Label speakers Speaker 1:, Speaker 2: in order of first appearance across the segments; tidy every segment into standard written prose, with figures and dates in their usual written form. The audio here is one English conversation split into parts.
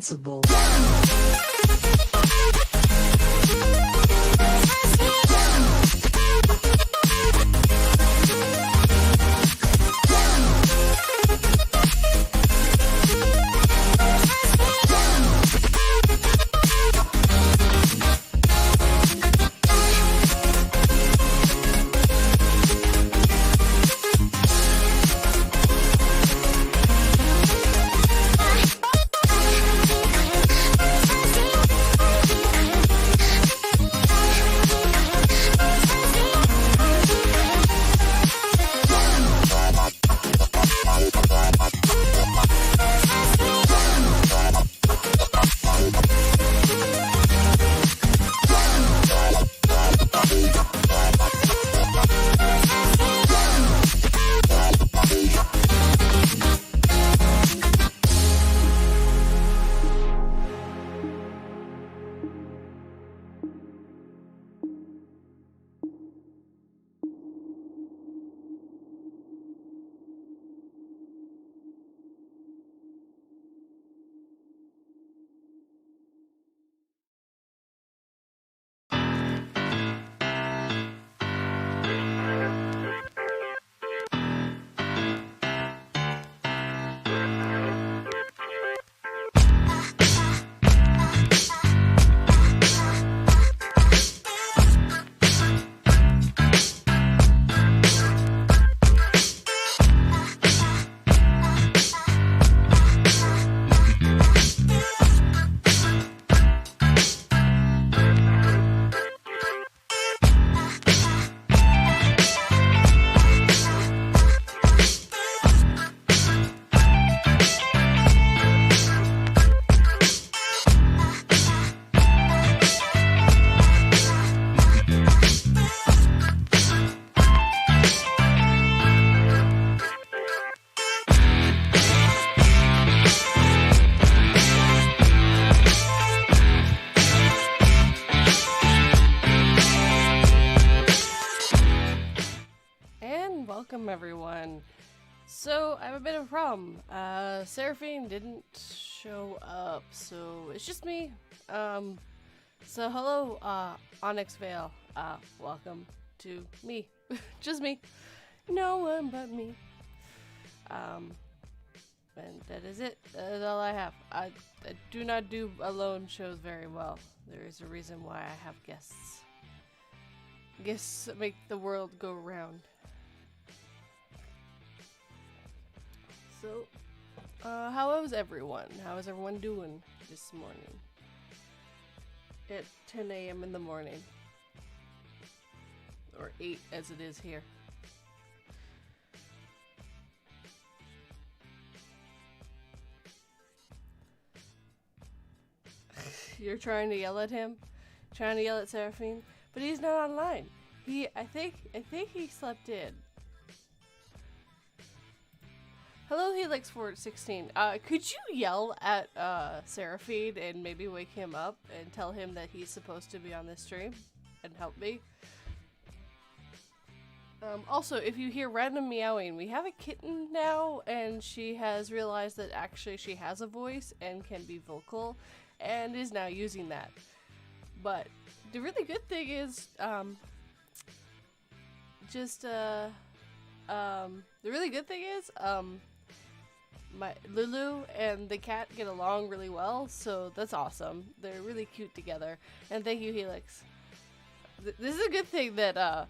Speaker 1: possible.
Speaker 2: Welcome everyone. So I have a bit of a problem. Serafin didn't show up, so it's just me. So hello, Onyx Vale. Welcome to me. Just me. No one but me. And that is it. That's all I have. I do not do alone shows very well. There is a reason why I have guests. Guests that make the world go round. So, how is everyone? How is everyone doing this morning? At 10 a.m. in the morning. Or 8 as it is here. You're trying to yell at him? Trying to yell at Serafin? But he's not online. I think he slept in. Hello, Helix416. Could you yell at Serafin and maybe wake him up and tell him that he's supposed to be on this stream and help me? Also, if you hear random meowing, we have a kitten now, and she has realized that actually she has a voice and can be vocal, and is now using that. But the really good thing is, my Lulu and the cat get along really well, so that's awesome. They're really cute together. And thank you, Helix. This is a good thing that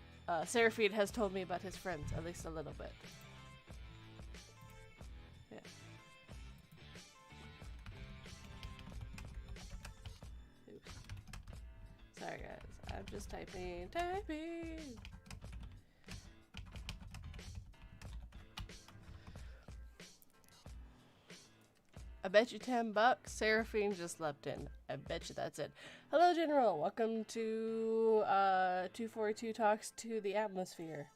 Speaker 2: Serafin has told me about his friends, at least a little bit. Yeah. Oops. Sorry guys, I'm just typing. I bet you $10. Serafin just leapt in. I bet you that's it. Hello, General. Welcome to 242 Talks to the Atmosphere.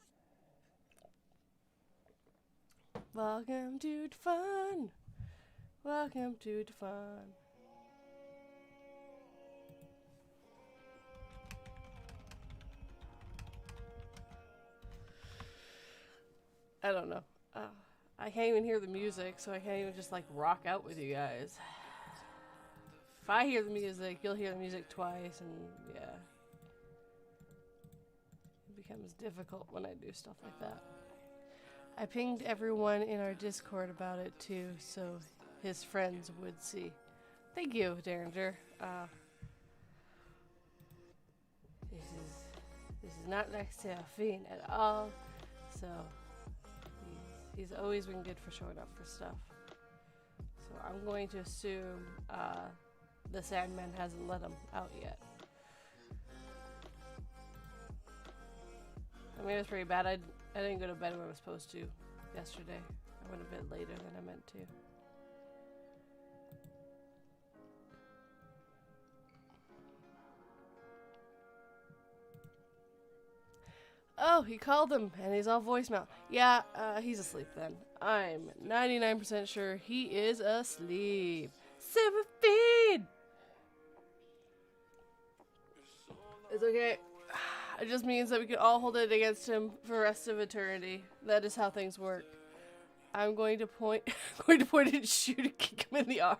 Speaker 2: Welcome to the fun. Welcome to the fun. I don't know. I can't even hear the music, so I can't even just like rock out with you guys. If I hear the music, you'll hear the music twice, and yeah. It becomes difficult when I do stuff like that. I pinged everyone in our Discord about it too, so his friends would see. Thank you, Derringer. This is not like Serafin at all, so he's always been good for showing up for stuff. So I'm going to assume the Sandman hasn't let him out yet. I mean, it was pretty bad. I didn't go to bed when I was supposed to yesterday. I went a bit later than I meant to. Oh, he called him, and he's on voicemail. Yeah, he's asleep then. I'm 99% sure he is asleep. Serafin! It's okay. It just means that we can all hold it against him for the rest of eternity. That is how things work. I'm going to point and shoot and kick him in the arse.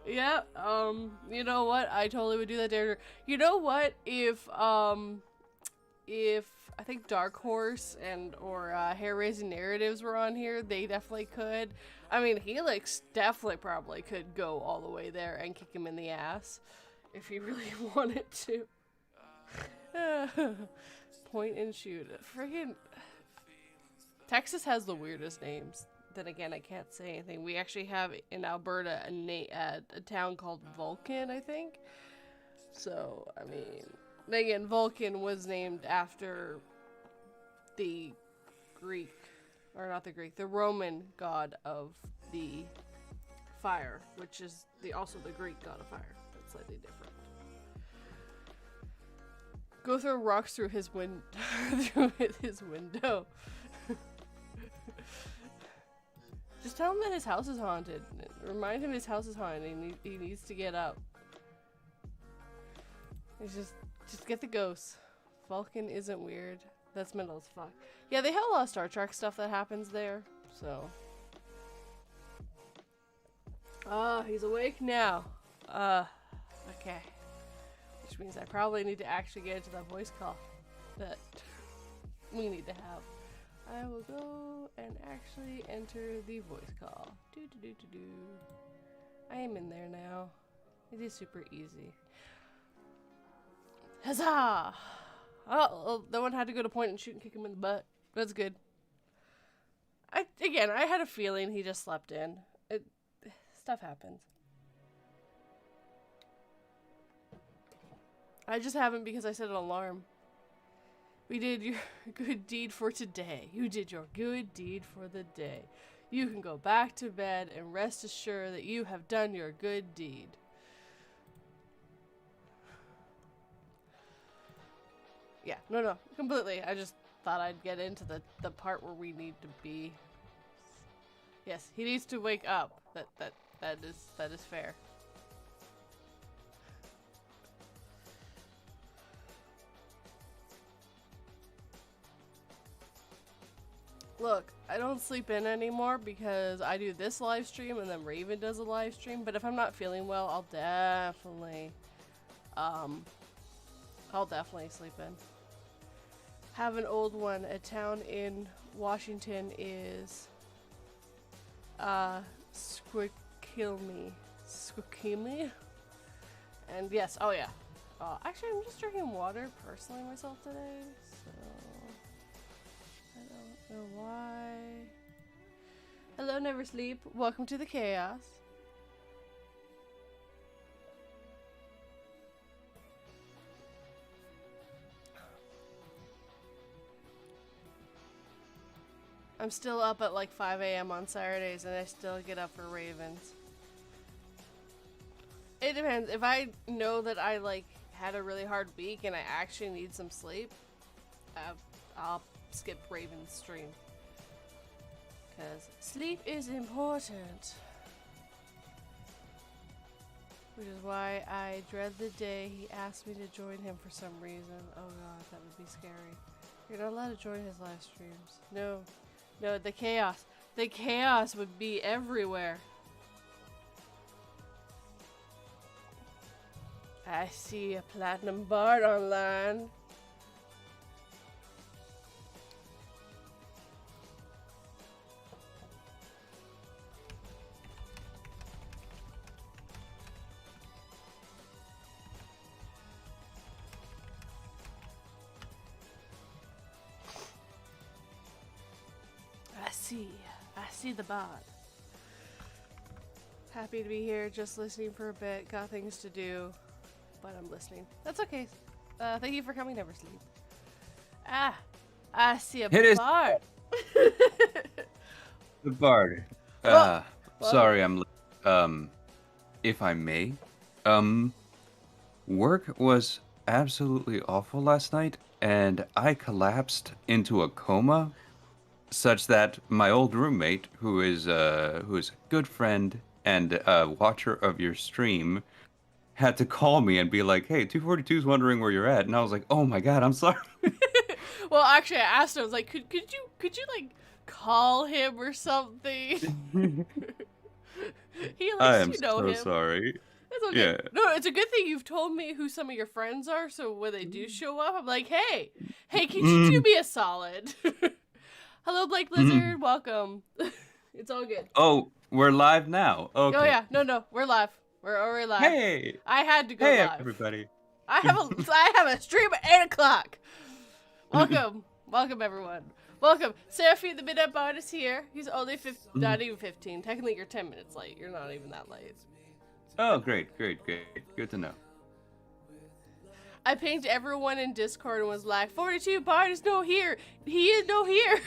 Speaker 2: Yeah, you know what? I totally would do that, Derringer. You know what? If I think Dark Horse or Hair Raising Narratives were on here, they definitely could. I mean, Helix definitely probably could go all the way there and kick him in the ass if he really wanted to. Point and shoot. Friggin' Texas has the weirdest names. Then again, I can't say anything. We actually have in Alberta a town called Vulcan, I think. So, I mean, again, Vulcan was named after the Greek, or not the Greek, the Roman god of the fire, which is also the Greek god of fire. That's slightly different. Go throw rocks through his window. Just tell him that his house is haunted. Remind him his house is haunted and he needs to get up. It's just get the ghosts. Vulcan isn't weird. That's mental as fuck. Yeah, they have a lot of Star Trek stuff that happens there, so. He's awake now. Okay. Which means I probably need to actually get into that voice call that we need to have. I will go and actually enter the voice call. I am in there now. It is super easy. Huzzah! Oh, no one had to go to point and shoot and kick him in the butt. That's good. I had a feeling he just slept in. Stuff happens. I just haven't because I set an alarm. We did your good deed for today. You did your good deed for the day. You can go back to bed and rest assured that you have done your good deed. Yeah, no, completely. I just thought I'd get into the part where we need to be. Yes, he needs to wake up. That is fair. Look, I don't sleep in anymore because I do this live stream and then Raven does a live stream. But if I'm not feeling well, I'll definitely sleep in. Have an old one. A town in Washington is Squikilme. And yes, oh yeah. Actually, I'm just drinking water personally myself today, so I don't know why. Hello, Never Sleep. Welcome to the chaos. I'm still up at like 5 a.m. on Saturdays and I still get up for Ravens. It depends. If I know that I like had a really hard week and I actually need some sleep, I'll skip Raven's stream. Because sleep is important. Which is why I dread the day he asked me to join him for some reason. Oh god, that would be scary. You're not allowed to join his live streams. No. No, the chaos. the chaos would be everywhere. I see a platinum bard online. I see the bard. Happy to be here, just listening for a bit. Got things to do, but I'm listening. That's okay. Thank you for coming, Never Sleep. I see a bard.
Speaker 1: The bard. Sorry, I'm if I may. Work was absolutely awful last night, and I collapsed into a coma, such that my old roommate, who is a good friend and a watcher of your stream, had to call me and be like, "Hey, 242's wondering where you're at," and I was like, "Oh my god, I'm sorry."
Speaker 2: Well, actually, I asked him. I was like, "Could you like call him or something?" He likes to know him.
Speaker 1: I am so sorry.
Speaker 2: It's okay. Yeah. No, it's a good thing you've told me who some of your friends are, so when they do show up, I'm like, hey, can you do me a solid? Hello, Blake Blizzard. Welcome. It's all good.
Speaker 1: Oh, we're live now. Okay.
Speaker 2: Oh yeah, no, we're live. We're already live.
Speaker 1: Hey.
Speaker 2: I had to go live.
Speaker 1: Hey, everybody.
Speaker 2: I have a stream at 8 o'clock. Welcome everyone. Welcome. Serafin, the Midnight Bard, is here. He's only not even 15. Technically, you're 10 minutes late. You're not even that late.
Speaker 1: Oh, great. Good to know.
Speaker 2: I pinged everyone in Discord and was like, 42 Bard is no here. He is no here.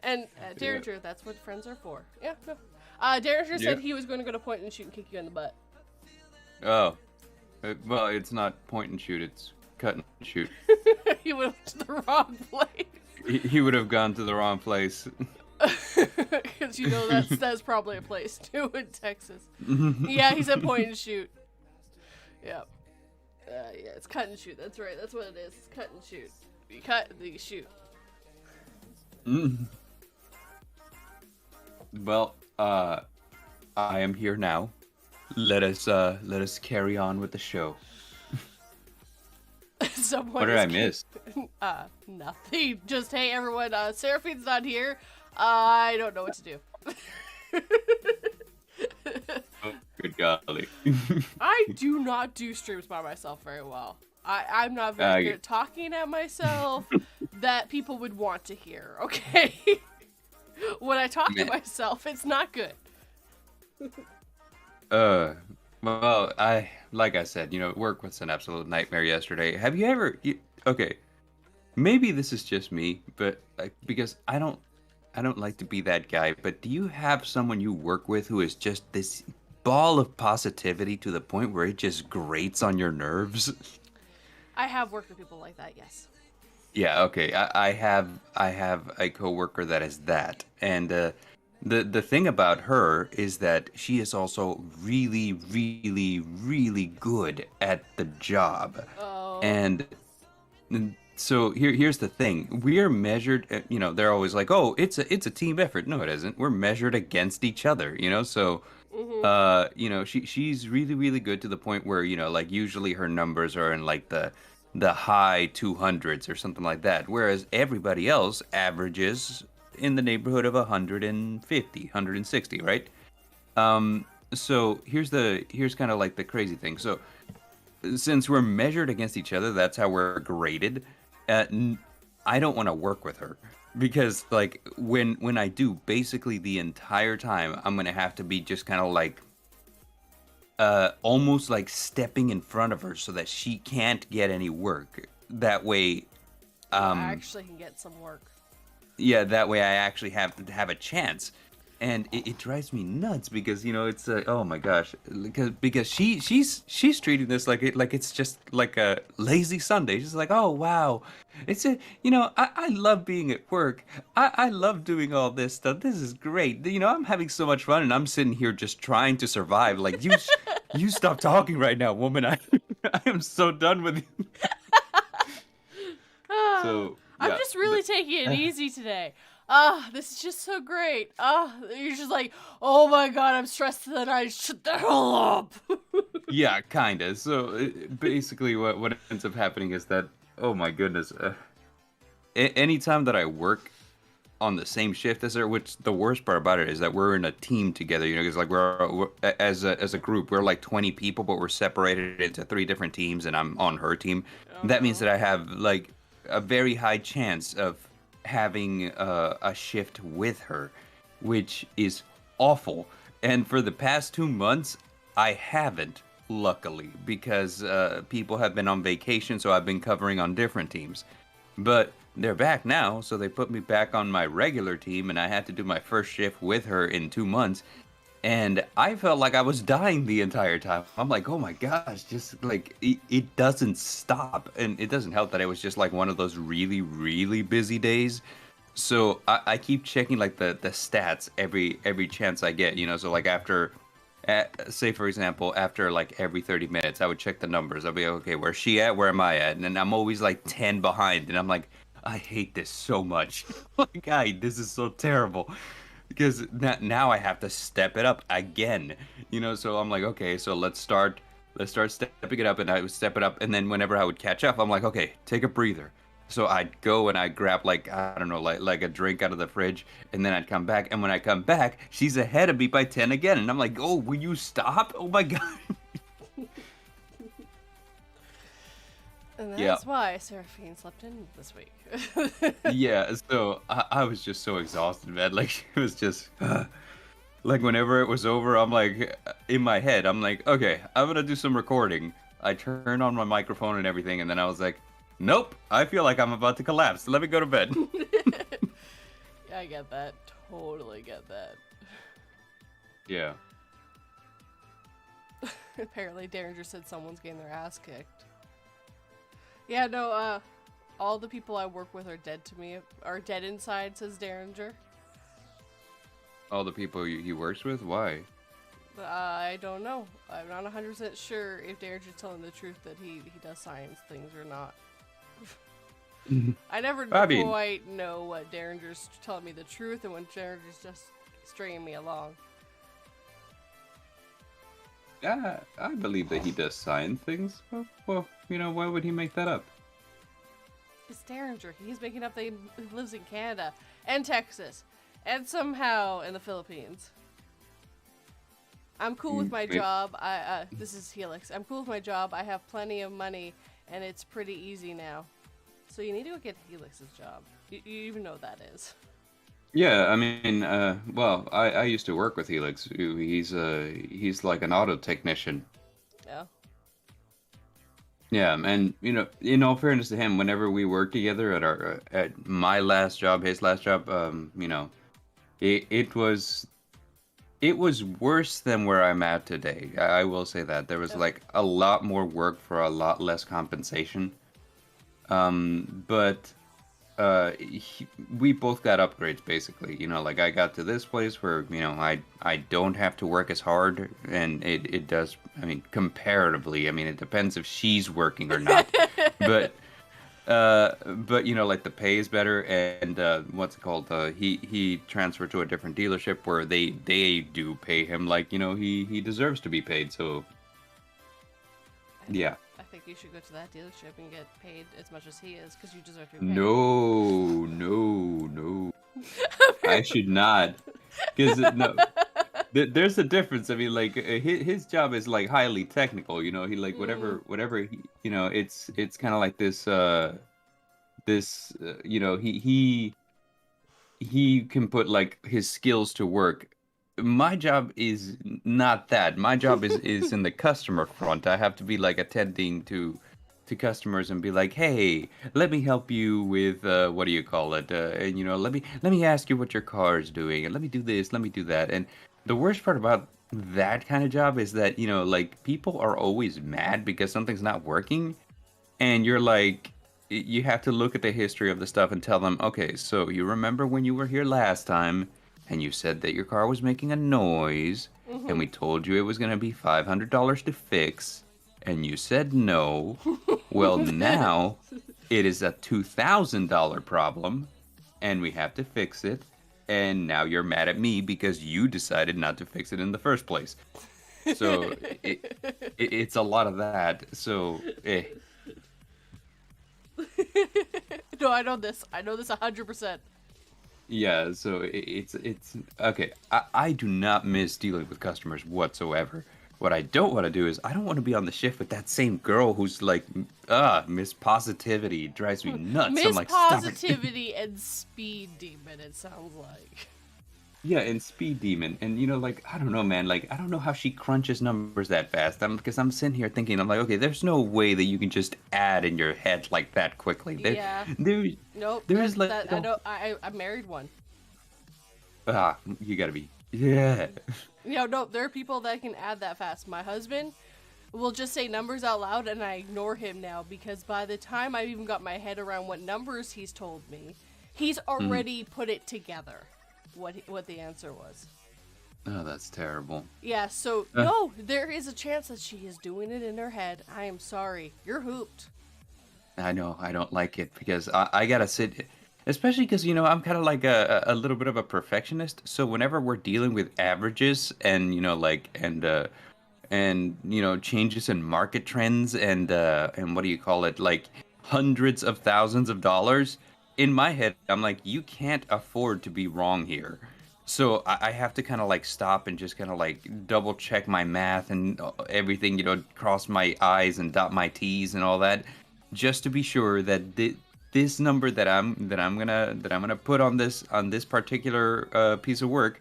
Speaker 2: And Derringer, that's what friends are for. Yeah, no. Derringer said he was going to go to point and shoot and kick you in the butt.
Speaker 1: Oh. Well, it's not point and shoot, it's cut and shoot.
Speaker 2: He went to the wrong place.
Speaker 1: He would have gone to the wrong place.
Speaker 2: Because you know that's probably a place too in Texas. Yeah, he said point and shoot. Yep. Yeah, it's cut and shoot. That's right. That's what it is. It's cut and shoot. You cut, then you shoot.
Speaker 1: Well, I am here now. Let us carry on with the show. What did I miss?
Speaker 2: Nothing. Just, hey everyone, Serafin's not here. I don't know what to do.
Speaker 1: Oh, good golly.
Speaker 2: I do not do streams by myself very well. I'm not very good at talking at myself that people would want to hear, okay? When I talk to myself, it's not good.
Speaker 1: Well, like I said, work was an absolute nightmare yesterday. Have you ever, okay, maybe this is just me, but because I don't like to be that guy, but do you have someone you work with who is just this ball of positivity to the point where it just grates on your nerves?
Speaker 2: I have worked with people like that, yes.
Speaker 1: Yeah, okay. I have a coworker that is that, and the thing about her is that she is also really, really, really good at the job.
Speaker 2: Oh.
Speaker 1: And so here's the thing: we are measured. They're always like, "Oh, it's a team effort." No, it isn't. We're measured against each other. So. She's really, really good to the point where, like usually her numbers are in like the high 200s or something like that. Whereas everybody else averages in the neighborhood of 150, 160, right? So here's kind of like the crazy thing. So since we're measured against each other, that's how we're graded. I don't want to work with her. Because like when I do, basically the entire time I'm gonna have to be just kind of like almost like stepping in front of her so that she can't get any work. That way,
Speaker 2: I actually can get some work.
Speaker 1: Yeah, that way I actually have a chance. And it drives me nuts because it's oh my gosh, because she's treating this like it's just like a lazy Sunday. She's like, oh wow, it's I love being at work. I love doing all this stuff. This is great. I'm having so much fun, and I'm sitting here just trying to survive. Like you stop talking right now, woman. I am so done with you. So
Speaker 2: I'm just really taking it easy today. This is just so great. You're just like, oh my god, I'm stressed tonight. Shut the hell up.
Speaker 1: Yeah, kinda. So basically, what ends up happening is that, oh my goodness, anytime that I work on the same shift as her, which the worst part about it is that we're in a team together, because like we're as a group, we're like 20 people, but we're separated into three different teams, and I'm on her team.
Speaker 2: Oh
Speaker 1: That means
Speaker 2: no.
Speaker 1: that I have like a very high chance of having a shift with her, which is awful. And for the past 2 months, I haven't, luckily, because people have been on vacation, so I've been covering on different teams. But they're back now, so they put me back on my regular team, and I had to do my first shift with her in 2 months. And I felt like I was dying the entire time. I'm like, oh my gosh, just like it doesn't stop. And it doesn't help that it was just like one of those really, really busy days. So I keep checking like the stats every chance I get, So like after say for example, after like every 30 minutes, I would check the numbers. I'll be like, okay, where's she at? Where am I at? And then I'm always like 10 behind, and I'm like, I hate this so much. Like, this is so terrible because now I have to step it up again. So I'm like, okay, so let's start stepping it up, and I would step it up, and then whenever I would catch up, I'm like, okay, take a breather. So I'd go and I'd grab like, I don't know, like a drink out of the fridge, and then I'd come back, and when I come back, she's ahead of me by 10 again, and I'm like, oh, will you stop? Oh my god.
Speaker 2: And
Speaker 1: Yeah.
Speaker 2: that's why Serafin slept in this week.
Speaker 1: Yeah, so I was just so exhausted, man. Like, it was just like whenever it was over, I'm like, in my head, I'm like, okay, I'm gonna do some recording. I turned on my microphone and everything, and then I was like, nope, I feel like I'm about to collapse. Let me go to bed.
Speaker 2: Yeah, I get that. Totally get that.
Speaker 1: Yeah.
Speaker 2: Apparently, Derringer said someone's getting their ass kicked. Yeah, no, all the people I work with are dead to me. Are dead inside, says Derringer.
Speaker 1: All the people he works with? Why?
Speaker 2: I don't know. I'm not 100% sure if Derringer's telling the truth that he does science things or not. I never quite know what Derringer's telling me the truth and when Derringer's just stringing me along.
Speaker 1: I believe that he does science things. Well, why would he make that up?
Speaker 2: It's Derringer. He's making up that he lives in Canada and Texas and somehow in the Philippines. I'm cool with my job. This is Helix. I'm cool with my job. I have plenty of money and it's pretty easy now. So you need to go get Helix's job. You even know what that is.
Speaker 1: Yeah, I mean, well, I used to work with Helix. He's like an auto technician.
Speaker 2: Yeah.
Speaker 1: Yeah, and in all fairness to him, whenever we worked together at my last job, his last job, it was worse than where I'm at today. I will say that there was like a lot more work for a lot less compensation. But we both got upgrades basically. Like I got to this place where I don't have to work as hard, and it does. I mean, comparatively, I mean it depends if she's working or not. but like the pay is better, and what's it called? He transferred to a different dealership where they do pay him like he deserves to be paid. So yeah.
Speaker 2: I think you should go to that dealership and get paid as much as he is, because you deserve to be paid.
Speaker 1: No. I should not, because no. There's a difference. I mean, like his job is like highly technical. He like whatever he, it's kind of like this. He can put like his skills to work. My job is not that. My job is in the customer front. I have to be like attending to customers and be like, hey, let me help you with what do you call it? And let me ask you what your car is doing, and let me do this, let me do that. And the worst part about that kind of job is that like people are always mad because something's not working, and you're like, you have to look at the history of the stuff and tell them, okay, so you remember when you were here last time and you said that your car was making a noise, and we told you it was going to be $500 to fix, and you said no. Well, now it is a $2,000 problem, and we have to fix it. And now you're mad at me because you decided not to fix it in the first place. So it's a lot of that. So
Speaker 2: No, I know this. I know this 100%.
Speaker 1: yeah. So it's okay. I do not miss dealing with customers whatsoever. What I don't want to do is I don't want to be on the shift with that same girl who's like, Miss Positivity drives me nuts. I'm
Speaker 2: Miss
Speaker 1: like, stop it.
Speaker 2: Positivity and Speed Demon, it sounds like.
Speaker 1: Yeah, and Speed Demon, and like I don't know, man. Like I don't know how she crunches numbers that fast. Because I'm sitting here thinking, I'm like, okay, there's no way that you can just add in your head like that quickly.
Speaker 2: Yeah.
Speaker 1: There,
Speaker 2: Nope.
Speaker 1: there's like,
Speaker 2: I know. I married one.
Speaker 1: you gotta be, yeah,
Speaker 2: No, there are people that can add that fast. My husband will just say numbers out loud, and I ignore him now because by the time I've even got my head around what numbers he's told me, he's already put it together. What the answer was.
Speaker 1: Oh, that's terrible.
Speaker 2: Yeah, so no, there is a chance that she is doing it in her head. I am sorry. You're hooped.
Speaker 1: I know I don't like it because I gotta sit, especially because I'm kind of like a little bit of a perfectionist. So whenever we're dealing with averages and like and changes in market trends and what do you call it, like hundreds of thousands of dollars, in my head I'm like, you can't afford to be wrong here. So I have to kind of like stop and just kind of like double check my math and everything, cross my i's and dot my t's and all that, just to be sure that this number that I'm gonna put on this particular piece of work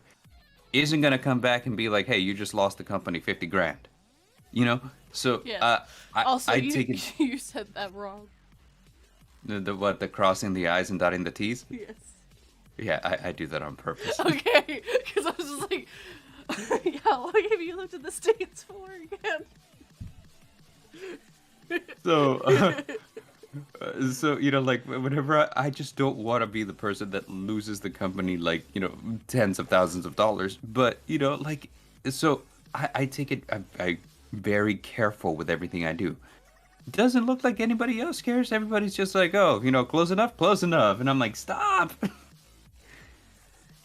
Speaker 1: isn't gonna come back and be like, hey, you just lost the company 50 grand. So
Speaker 2: Yes.
Speaker 1: I
Speaker 2: Also,
Speaker 1: I
Speaker 2: you
Speaker 1: take it,
Speaker 2: you said that wrong.
Speaker 1: the crossing the i's and dotting the t's.
Speaker 2: Yes.
Speaker 1: Yeah, I do that on purpose.
Speaker 2: Okay, because I was just like, yeah, how long have you lived in the States for again?
Speaker 1: So so like whenever I just don't want to be the person that loses the company like tens of thousands of dollars, but like, so I take it, I very careful with everything I do. Doesn't look like anybody else cares. Everybody's just like, oh, close enough, and I'm like, stop.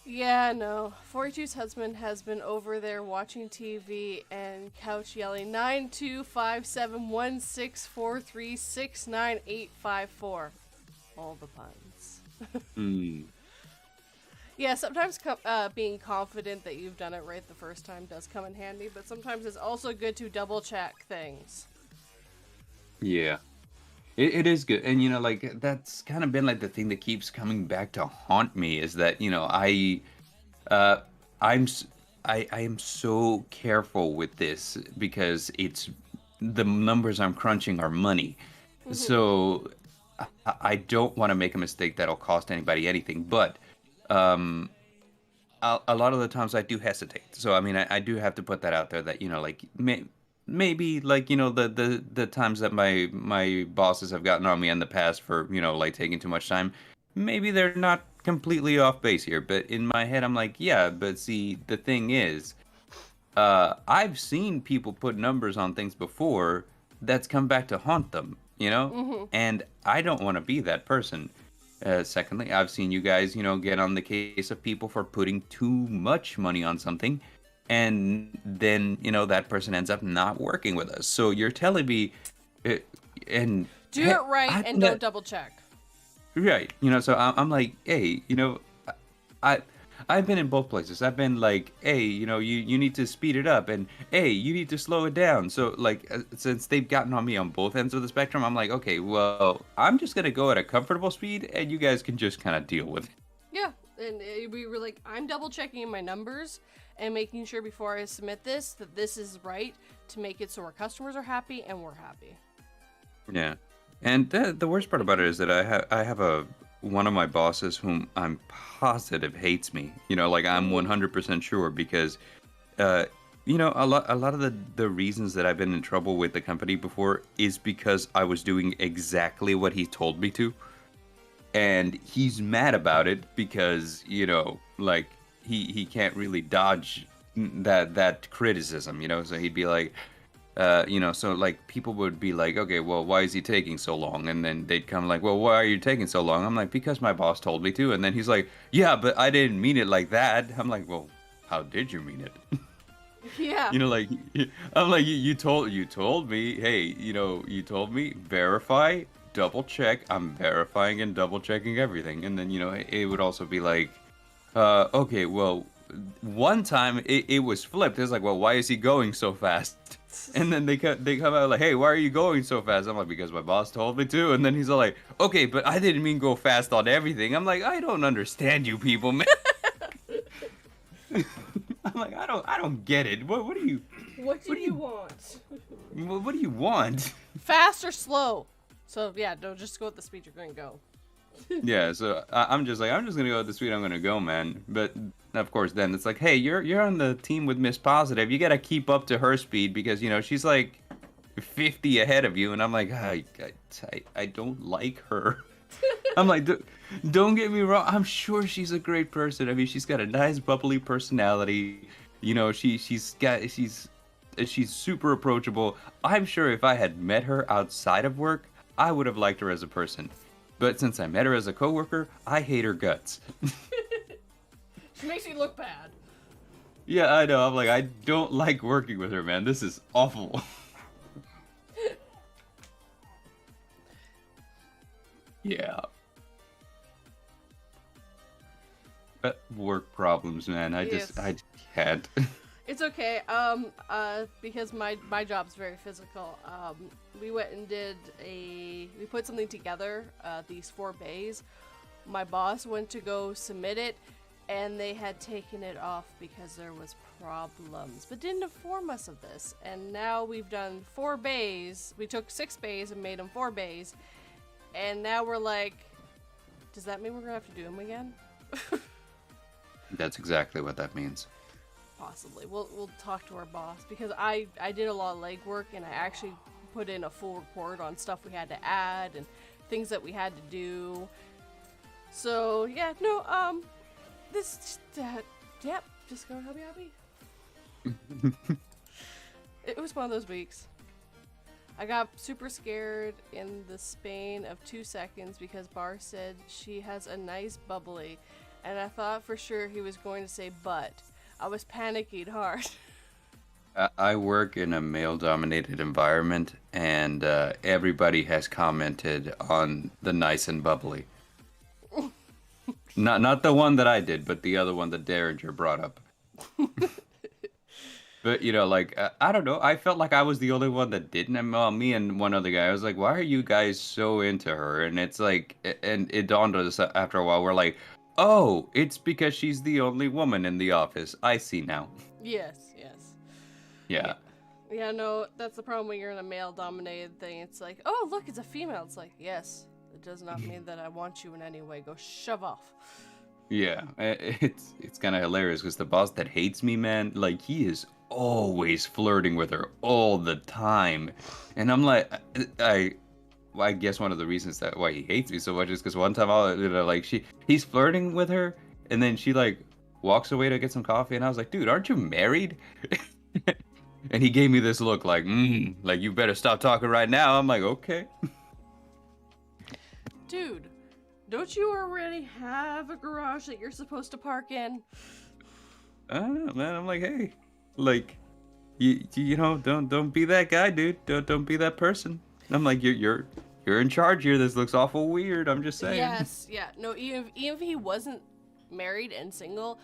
Speaker 2: Yeah, no. 42's husband has been over there watching TV and couch yelling 9257164369854. All the puns. Yeah, sometimes being confident that you've done it right the first time does come in handy, but sometimes it's also good to double check things.
Speaker 1: Yeah. It is good, and like that's kind of been like the thing that keeps coming back to haunt me is that uh, I'm s- I am so careful with this because it's the numbers I'm crunching are money, so I don't want to make a mistake that'll cost anybody anything. But um, a lot of the times I do hesitate. So I mean, I do have to put that out there that like maybe like the times that my bosses have gotten on me in the past for like taking too much time, maybe they're not completely off base here. But in my head, I'm like, yeah, but see, the thing is, I've seen people put numbers on things before that's come back to haunt them, and I don't want to be that person. Secondly, I've seen you guys, get on the case of people for putting too much money on something, and then, that person ends up not working with us. So you're telling me, uh, and
Speaker 2: Do it right and don't double check.
Speaker 1: right, so I'm like, hey, I I've been in both places. I've been like, hey, you need to speed it up, and hey, you need to slow it down. So like, since they've gotten on me on both ends of the spectrum, I'm like, okay, well, I'm just gonna go at a comfortable speed, and you guys can just kind of deal with it.
Speaker 2: Yeah, and we were like, I'm double checking my numbers and making sure before I submit this that this is right to make it so our customers are happy and we're happy.
Speaker 1: Yeah, and the worst part about it is that I have one of my bosses whom I'm positive hates me. Like I'm 100% sure because, a lot of the reasons that I've been in trouble with the company before is because I was doing exactly what he told me to, and he's mad about it because like he can't really dodge that criticism. So he'd be like, So like people would be like, okay, well, why is he taking so long? And then they'd come like, well, why are you taking so long? I'm like, because my boss told me to. And then he's like, yeah, but I didn't mean it like that. I'm like, well, how did you mean it?
Speaker 2: Yeah.
Speaker 1: Like I'm like, you told me, hey, you told me verify, double check. I'm verifying and double checking everything. And then it would also be like, okay, well, one time it was flipped. It's like, well, why is he going so fast? And then they come out like, hey, why are you going so fast? I'm like, because my boss told me to. And then he's all like, okay, but I didn't mean go fast on everything. I'm like, I don't understand you people, man. I'm like, I don't get it. What do you
Speaker 2: What do
Speaker 1: what do
Speaker 2: you
Speaker 1: you
Speaker 2: want?
Speaker 1: what do you want?
Speaker 2: Fast or slow? So yeah, don't just go with the speed you're going to go.
Speaker 1: Yeah, so I'm just like, I'm just gonna go with the speed I'm gonna go, man. But of course, then it's like, hey, you're on the team with Miss Positive. You gotta keep up to her speed because she's like 50 ahead of you, and I'm like, I don't like her. I'm like, don't get me wrong. I'm sure she's a great person. I mean, she's got a nice, bubbly personality. She's super approachable. I'm sure if I had met her outside of work, I would have liked her as a person. But since I met her as a coworker, I hate her guts.
Speaker 2: She makes me look bad.
Speaker 1: Yeah, I know. I'm like, I don't like working with her, man. This is awful. Yeah. Work problems, man.
Speaker 2: Yes.
Speaker 1: I can't.
Speaker 2: It's okay. Because my job's very physical. We went and we put something together. These 4 bays. My boss went to go submit it, and they had taken it off because there was problems, but didn't inform us of this. And now we've done 4 bays. We took 6 bays and made them 4 bays, and now we're like, does that mean we're gonna have to do them again?
Speaker 1: That's exactly what that means.
Speaker 2: Possibly. We'll talk to our boss because I did a lot of legwork and I actually put in a full report on stuff we had to add and things that we had to do. So yeah, no, yep, just go happy. It was one of those weeks. I got super scared in the span of 2 seconds because Bar said she has a nice bubbly, and I thought for sure he was going to say but. I was panicking hard.
Speaker 1: I work in a male-dominated environment, and everybody has commented on the nice and bubbly. Not the one that I did, but the other one that Derringer brought up. But I don't know. I felt like I was the only one that didn't. And me and one other guy. I was like, "Why are you guys so into her?" And it's like, and it dawned on us after a while. We're like, "Oh, it's because she's the only woman in the office. I see now."
Speaker 2: Yes.
Speaker 1: Yeah.
Speaker 2: Yeah, no, that's the problem when you're in a male-dominated thing. It's like, oh, look, it's a female. It's like, yes, it does not mean that I want you in any way. Go shove off.
Speaker 1: Yeah, it's kind of hilarious because the boss that hates me, man, like he is always flirting with her all the time, and I'm like, I guess one of the reasons that why he hates me so much is because one time he's flirting with her, and then she like walks away to get some coffee, and I was like, dude, aren't you married? And he gave me this look like, like you better stop talking right now. I'm like, okay.
Speaker 2: Dude, don't you already have a garage that you're supposed to park in?
Speaker 1: I don't know, man. I'm like, hey, like, don't be that guy, dude. Don't be that person. I'm like, you're in charge here. This looks awful weird. I'm just saying.
Speaker 2: Yes, yeah. No, even if he wasn't married and single,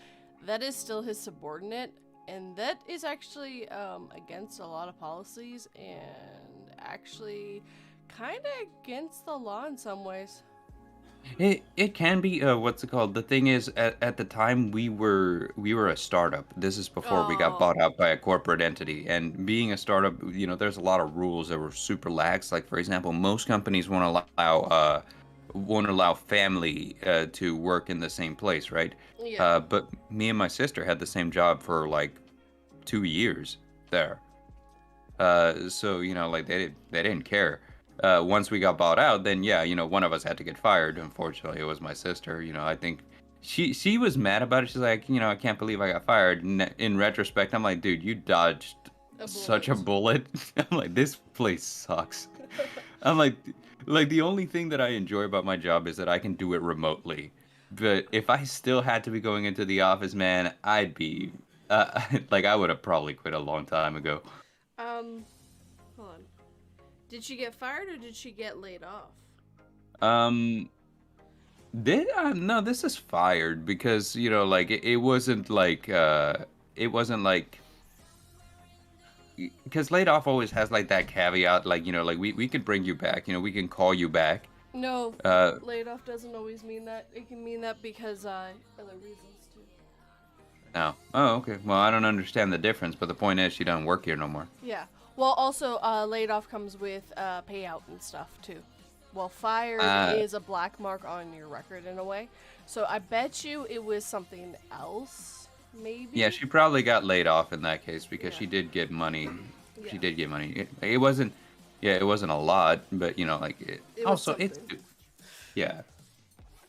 Speaker 2: that is still his subordinate, and that is actually against a lot of policies and actually kind of against the law in some ways.
Speaker 1: It can be what's it called? The thing is, at the time we were a startup. This is before we got
Speaker 2: Oh,
Speaker 1: bought out by a corporate entity. And being a startup, there's a lot of rules that were super lax. Like for example, most companies won't allow family to work in the same place, right?
Speaker 2: yeah.
Speaker 1: But me and my sister had the same job for like 2 years there. So like they didn't care. Once we got bought out, then yeah, one of us had to get fired. Unfortunately, it was my sister. I think she was mad about it. She's like, I can't believe I got fired. In retrospect, I'm like, dude, you dodged
Speaker 2: A
Speaker 1: such a
Speaker 2: bullet.
Speaker 1: bullet. I'm like, this place sucks. I'm like the only thing that I enjoy about my job is that I can do it remotely. But if I still had to be going into the office, man, I'd be like I would have probably quit a long time ago.
Speaker 2: Um, hold on. Did she get fired or did she get laid off?
Speaker 1: Um, no, this is fired because like it wasn't like because laid off always has like that caveat, like like we could bring you back, we can call you back.
Speaker 2: No,
Speaker 1: Uh,
Speaker 2: laid off doesn't always mean that. It can mean that because other reasons too.
Speaker 1: no. Oh, okay. Well, I don't understand the difference, but the point is she doesn't work here no more.
Speaker 2: Yeah. Well, also, laid off comes with payout and stuff too. Well, fired
Speaker 1: Uh,
Speaker 2: is a black mark on your record in a way. So I bet you it was something else, maybe.
Speaker 1: Yeah, she probably got laid off in that case because
Speaker 2: Yeah.
Speaker 1: she did get money.
Speaker 2: Yeah.
Speaker 1: She did get money. It wasn't, yeah, it wasn't a lot, but like
Speaker 2: It was
Speaker 1: also it's
Speaker 2: something.
Speaker 1: yeah.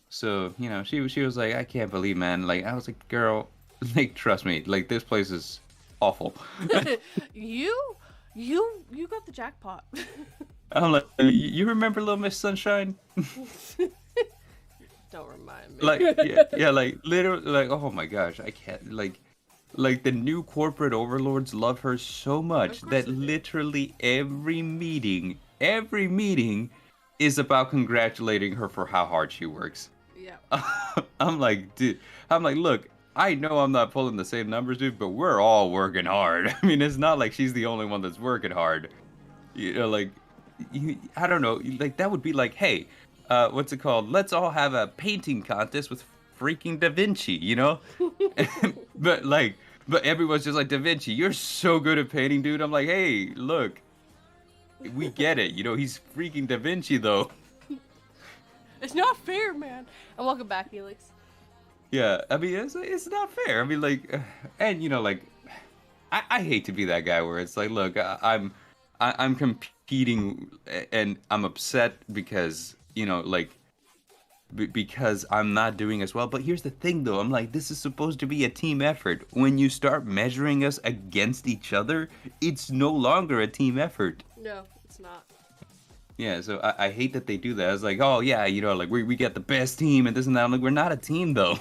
Speaker 1: So she was like, I can't believe, man. Like I was like, girl, like trust me, like this place is awful.
Speaker 2: you, you got the jackpot.
Speaker 1: I'm like, you remember Little Miss Sunshine?
Speaker 2: Don't remind me.
Speaker 1: Like yeah, like literally, like oh my gosh, I can't like the new corporate overlords love her so much
Speaker 2: Of course
Speaker 1: that
Speaker 2: they do.
Speaker 1: literally every meeting is about congratulating her for how hard she works.
Speaker 2: Yeah.
Speaker 1: I'm like, dude, I'm like, look, I know I'm not pulling the same numbers, dude, but we're all working hard. I mean, it's not like she's the only one that's working hard. Like, I don't know, like that would be like, hey, what's it called? Let's all have a painting contest with freaking Da Vinci, but like, but everyone's just like, Da Vinci, you're so good at painting, dude. I'm like, hey, look, we get it. He's freaking Da Vinci, though.
Speaker 2: It's not fair, man. And welcome back, Felix.
Speaker 1: Yeah, I mean, it's not fair. I mean, like, and like, I hate to be that guy where it's like, look, I'm competing and I'm upset because like because I'm not doing as well. But here's the thing, though. I'm like, this is supposed to be a team effort. When you start measuring us against each other, it's no longer a team effort.
Speaker 2: No, it's not.
Speaker 1: Yeah, so I hate that they do that. It's like, oh yeah, like we get the best team and this and that. I'm like, we're not a team though.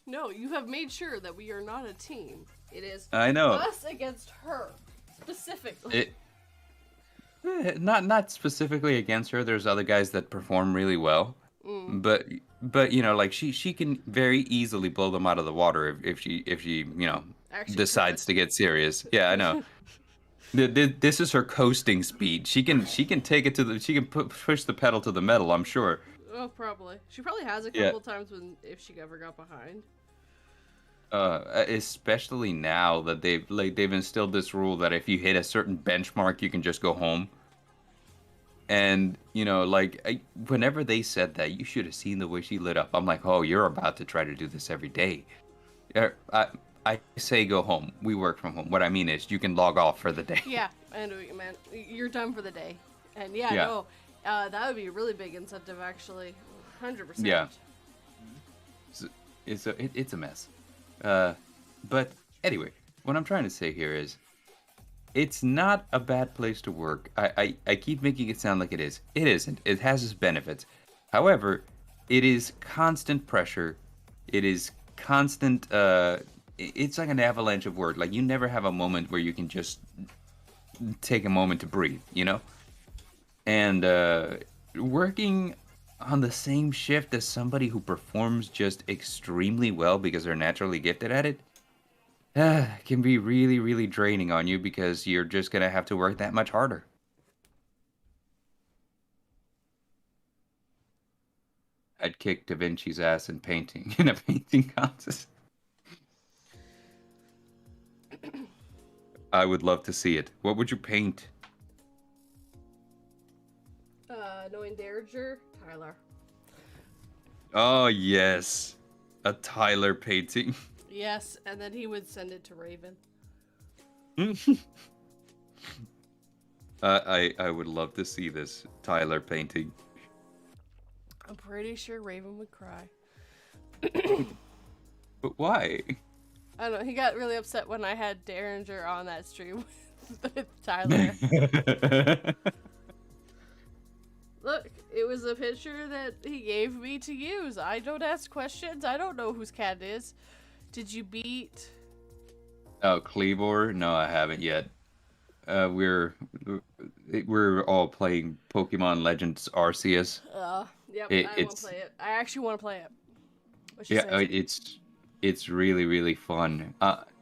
Speaker 2: No, you have made sure that we are not a team. It is
Speaker 1: I know.
Speaker 2: us against her, specifically.
Speaker 1: Not specifically against her. There's other guys that perform really well, but like she can very easily blow them out of the water if she
Speaker 2: Actually
Speaker 1: decides
Speaker 2: tried.
Speaker 1: to get serious. Yeah, I know. This is her coasting speed. She can take it to the she can push the pedal to the metal. I'm sure.
Speaker 2: Oh, probably. She probably has a
Speaker 1: Yeah.
Speaker 2: couple times if she ever got behind.
Speaker 1: Especially now that they've instilled this rule that if you hit a certain benchmark, you can just go home. And like whenever they said that, you should have seen the way she lit up. I'm like, oh, you're about to try to do this every day. I say go home. We work from home. What I mean is you can log off for the day.
Speaker 2: Yeah, I know what you meant. You're done for the day. And yeah,
Speaker 1: Yeah.
Speaker 2: no, that would be a really big incentive, actually. 100%.
Speaker 1: Yeah. It's a mess. But anyway, what I'm trying to say here is, it's not a bad place to work. I keep making it sound like it is. It isn't. It has its benefits. However, it is constant pressure. It is constant. It's like an avalanche of work. Like you never have a moment where you can just take a moment to breathe. And working on the same shift as somebody who performs just extremely well because they're naturally gifted at it can be really, really draining on you because you're just going to have to work that much harder. I'd kick Da Vinci's ass in painting in a painting contest. I would love to see it. What would you paint?
Speaker 2: Knowing Derringer, Tyler.
Speaker 1: Oh, yes. A Tyler painting.
Speaker 2: Yes, and then he would send it to Raven.
Speaker 1: I would love to see this Tyler painting.
Speaker 2: I'm pretty sure Raven would cry.
Speaker 1: But why?
Speaker 2: I don't know. He got really upset when I had Derringer on that stream with Tyler. Look, it was a picture that he gave me to use. I don't ask questions. I don't know whose cat it is. Did you beat?
Speaker 1: Oh, Cleavor? No, I haven't yet. We're all playing Pokemon Legends Arceus.
Speaker 2: Yep, I want to
Speaker 1: It's
Speaker 2: play it. I actually want to play it. What's your
Speaker 1: yeah,
Speaker 2: say?
Speaker 1: it's really really fun.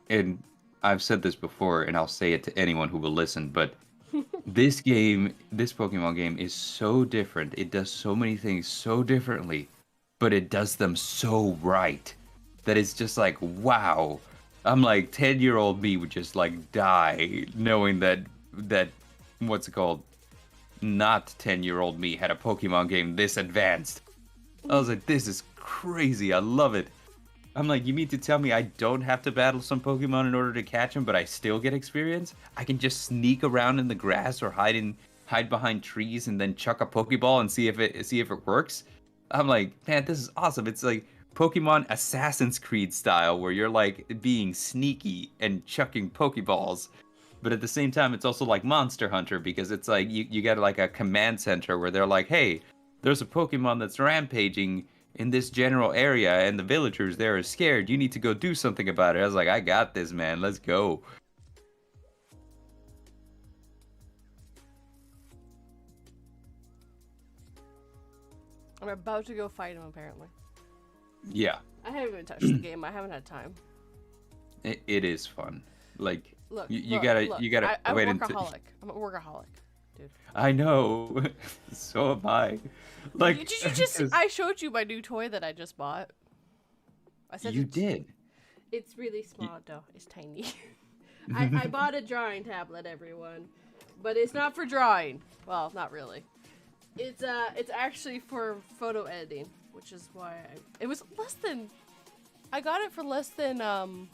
Speaker 1: And I've said this before, and I'll say it to anyone who will listen. But this Pokemon game is so different. It does so many things so differently, but it does them so right that it's just like wow. I'm like 10-year-old me would just like die knowing that what's it called? Not 10-year-old me had a Pokemon game this advanced. I was like, this is crazy. I love it. I'm like, you mean to tell me I don't have to battle some Pokemon in order to catch them, but I still get experience? I can just sneak around in the grass or hide behind trees and then chuck a Pokeball and see if it works. I'm like, man, this is awesome. It's like Pokemon Assassin's Creed style where you're like being sneaky and chucking Pokeballs. But at the same time, it's also like Monster Hunter because it's like you get like a command center where they're like, hey, there's a Pokemon that's rampaging in this general area and the villagers there are scared. You need to go do something about it. I was like, I got this, man. Let's go.
Speaker 2: I'm about to go fight him, apparently.
Speaker 1: Yeah,
Speaker 2: I haven't even touched the game. I haven't had time.
Speaker 1: it is fun. Like
Speaker 2: Look,
Speaker 1: you
Speaker 2: look,
Speaker 1: you gotta
Speaker 2: I'm a
Speaker 1: wait
Speaker 2: workaholic. I'm a workaholic, dude.
Speaker 1: I know. So am I. Like
Speaker 2: Did you just? I showed you my new toy that I just bought. I said
Speaker 1: you did.
Speaker 2: It's really small though. It's tiny. I bought a drawing tablet, everyone, but it's not for drawing. Well, not really. It's actually for photo editing, which is why it was less than. I got it for less than $40.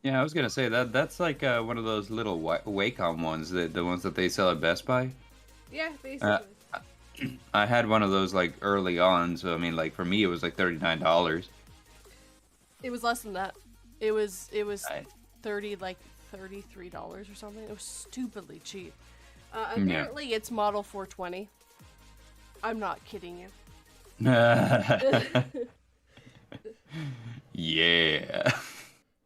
Speaker 1: Yeah, I was gonna say that's like one of those little Wacom ones, the ones that they sell at Best Buy.
Speaker 2: Yeah, basically.
Speaker 1: I had one of those like early on, so I mean, like for me, it was like $39.
Speaker 2: It was less than that. It was
Speaker 1: I-
Speaker 2: $33 or something. It was stupidly cheap. Apparently, it's model 420. I'm not kidding you.
Speaker 1: Yeah.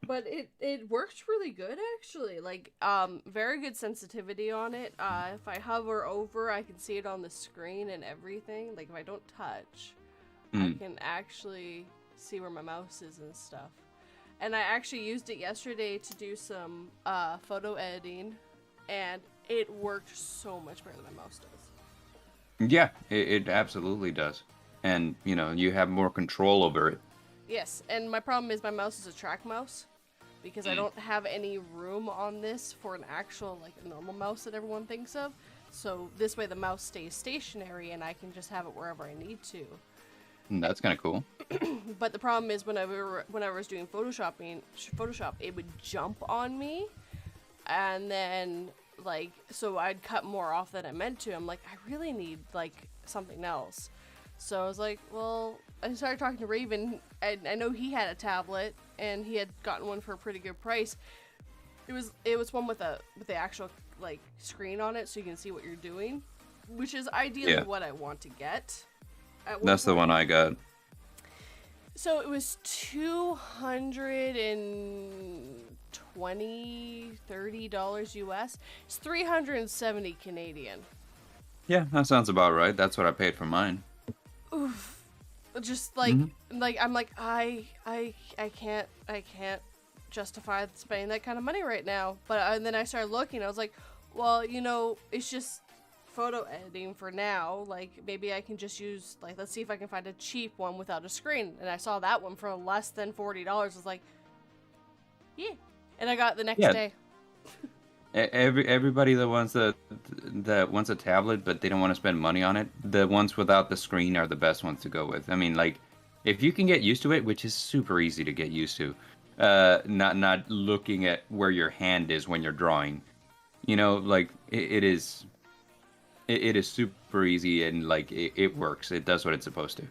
Speaker 2: But it works really good actually. Like very good sensitivity on it. If I hover over, I can see it on the screen and everything. Like if I don't touch, I can actually see where my mouse is and stuff. And I actually used it yesterday to do some photo editing, and it worked so much better than my mouse does.
Speaker 1: Yeah, it absolutely does. And, you know, you have more control over it.
Speaker 2: Yes, and my problem is my mouse is a track mouse because I don't have any room on this for an actual, like, a normal mouse that everyone thinks of. So this way the mouse stays stationary and I can just have it wherever I need to.
Speaker 1: That's kind of cool.
Speaker 2: But the problem is whenever I was doing Photoshop, it would jump on me, and then like so I'd cut more off than I meant to. I'm like, I really need like something else. So I was like, well, I started talking to Raven, and I know he had a tablet, and he had gotten one for a pretty good price. It was one with the actual like screen on it, so you can see what you're doing, which is ideally what I want to get.
Speaker 1: That's the one I got.
Speaker 2: So it was $230 US. It's 370 Canadian.
Speaker 1: Yeah, that sounds about right. That's what I paid for mine.
Speaker 2: Oof. Just like I'm like I can't justify spending that kind of money right now. But and then I started looking. I was like, well, you know, it's just photo editing for now. Like maybe I can just use like let's see if I can find a cheap one without a screen. And I saw that one for less than $40. I was like, yeah. And I got it the next day.
Speaker 1: Everybody that wants a tablet but they don't want to spend money on it, the ones without the screen are the best ones to go with. I mean, like if you can get used to it, which is super easy to get used to, not looking at where your hand is when you're drawing, you know, like it is super easy and like it works. It does what it's supposed to.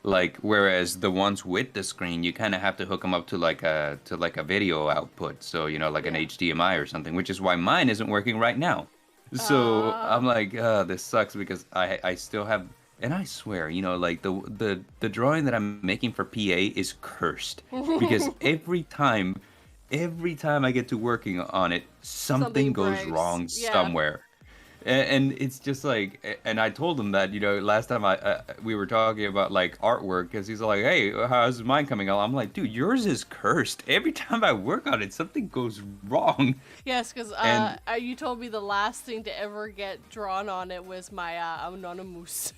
Speaker 1: Like whereas the ones with the screen, you kind of have to hook them up to like a video output, so like an
Speaker 2: Yeah.
Speaker 1: HDMI or something, which is why mine isn't working right now. So
Speaker 2: Uh,
Speaker 1: I'm like, this sucks because I still have, and I swear, like the drawing that I'm making for PA is cursed because every time I get to working on it, something
Speaker 2: Something
Speaker 1: goes
Speaker 2: breaks.
Speaker 1: wrong
Speaker 2: Yeah.
Speaker 1: somewhere. And it's just like, and I told him that, last time we were talking about like artwork, because he's like, hey, how's mine coming out? I'm like, dude, yours is cursed. Every time I work on it, something goes wrong.
Speaker 2: Yes, because
Speaker 1: And
Speaker 2: you told me the last thing to ever get drawn on it was my Anonymous.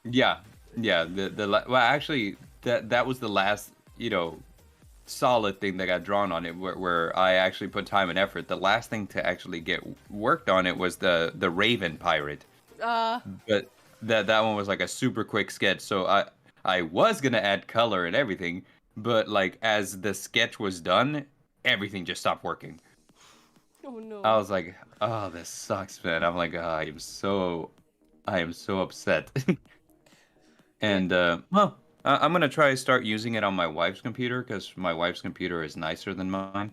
Speaker 1: yeah, yeah, well, actually, that was the last, solid thing that got drawn on it, where I actually put time and effort. The last thing to actually get worked on it was the Raven pirate.
Speaker 2: Uh,
Speaker 1: But that one was like a super quick sketch, so I was gonna add color and everything, but like as the sketch was done, everything just stopped working.
Speaker 2: oh
Speaker 1: I
Speaker 2: no.
Speaker 1: was like, oh, this sucks, man. I'm like, I am so upset.
Speaker 2: Yeah.
Speaker 1: And well, I'm gonna try to start using it on my wife's computer because my wife's computer is nicer than mine.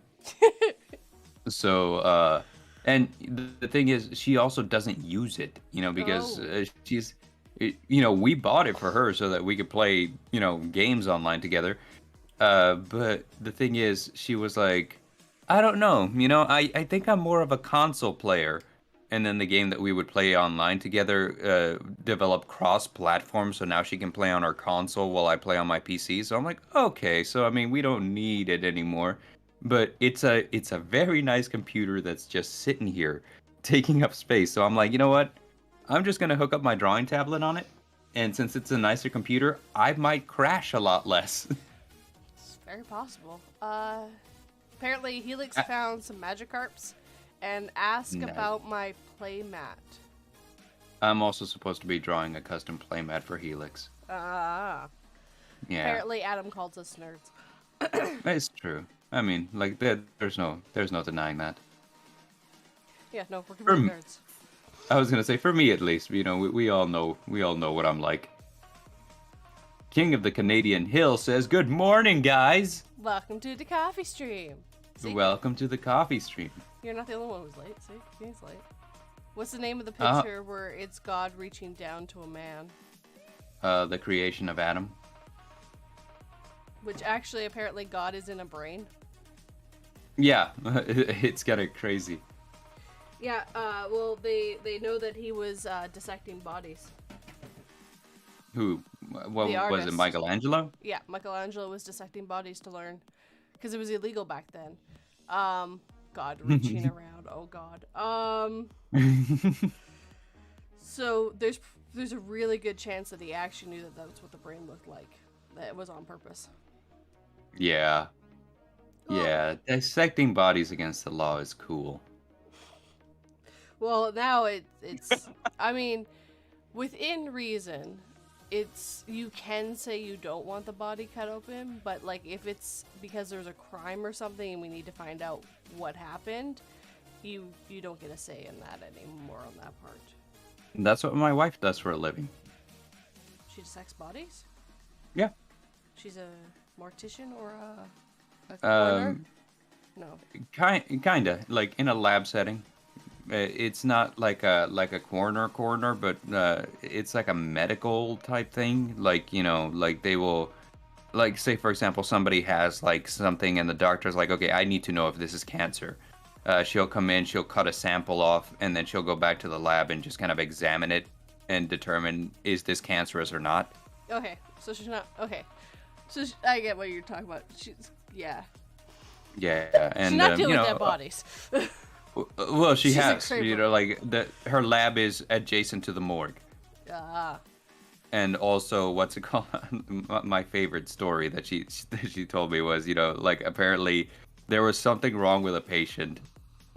Speaker 1: So, and the thing is, she also doesn't use it, because
Speaker 2: Oh.
Speaker 1: we bought it for her so that we could play, games online together. But the thing is, she was like, I don't know, I think I'm more of a console player. And then the game that we would play online together developed cross-platform, so now she can play on her console while I play on my PC. So I'm like, okay, so I mean, we don't need it anymore. But it's a very nice computer that's just sitting here, taking up space. So I'm like, you know what? I'm just gonna hook up my drawing tablet on it, and since it's a nicer computer, I might crash a lot less.
Speaker 2: It's very possible. Apparently Helix
Speaker 1: Ah,
Speaker 2: found some Magikarps and asked
Speaker 1: nice.
Speaker 2: about my playmat.
Speaker 1: I'm also supposed to be drawing a custom playmat for Helix.
Speaker 2: Ah.
Speaker 1: Yeah,
Speaker 2: Apparently Adam calls us nerds.
Speaker 1: it's true. I mean, like there's no denying that.
Speaker 2: Yeah, no, we're
Speaker 1: For
Speaker 2: complete
Speaker 1: m-
Speaker 2: nerds.
Speaker 1: I was gonna say for me at least, we all know what I'm like. King of the Canadian Hill says, "Good morning, guys.
Speaker 2: Welcome to the coffee stream. See,
Speaker 1: Welcome to the coffee stream."
Speaker 2: you're not the only one who's late. See, he's late. What's the name of the
Speaker 1: Uh,
Speaker 2: picture where it's God reaching down to a man?
Speaker 1: the creation of Adam.
Speaker 2: Which actually, apparently, God is in a brain.
Speaker 1: Yeah, it's kind of crazy.
Speaker 2: Yeah, well, they know that he was dissecting bodies.
Speaker 1: Who? What
Speaker 2: The
Speaker 1: was it?
Speaker 2: artist.
Speaker 1: Michelangelo?
Speaker 2: Yeah, Michelangelo was dissecting bodies to learn. Because it was illegal back then. God, reaching around. Oh, God. So there's a really good chance that he actually knew that that's what the brain looked like. That it was on purpose.
Speaker 1: Yeah,
Speaker 2: Well,
Speaker 1: yeah. Dissecting bodies against the law is cool.
Speaker 2: well, now it's. I mean, within reason, it's you can say you don't want the body cut open, but like if it's because there's a crime or something and we need to find out what happened, you don't get a say in that anymore on that part.
Speaker 1: That's what my wife does for a living.
Speaker 2: She dissects bodies.
Speaker 1: Yeah.
Speaker 2: She's a mortician or a coroner?
Speaker 1: Um,
Speaker 2: No.
Speaker 1: kinda like in a lab setting. It's not like a coroner, but it's like a medical type thing. Like like they will, like say for example, somebody has like something, and the doctor's like, okay, I need to know if this is cancer. She'll come in, she'll cut a sample off, and then she'll go back to the lab and just kind of examine it and determine is this cancerous or not.
Speaker 2: Okay, so she's not. Okay, so I get what you're talking about. Yeah,
Speaker 1: Yeah,
Speaker 2: she's
Speaker 1: and
Speaker 2: not dealing with dead bodies.
Speaker 1: well, she
Speaker 2: She's a
Speaker 1: has,
Speaker 2: creeper.
Speaker 1: like her lab is adjacent to the morgue.
Speaker 2: Ah,
Speaker 1: And also, what's it called? My favorite story that she told me was, like apparently there was something wrong with a patient.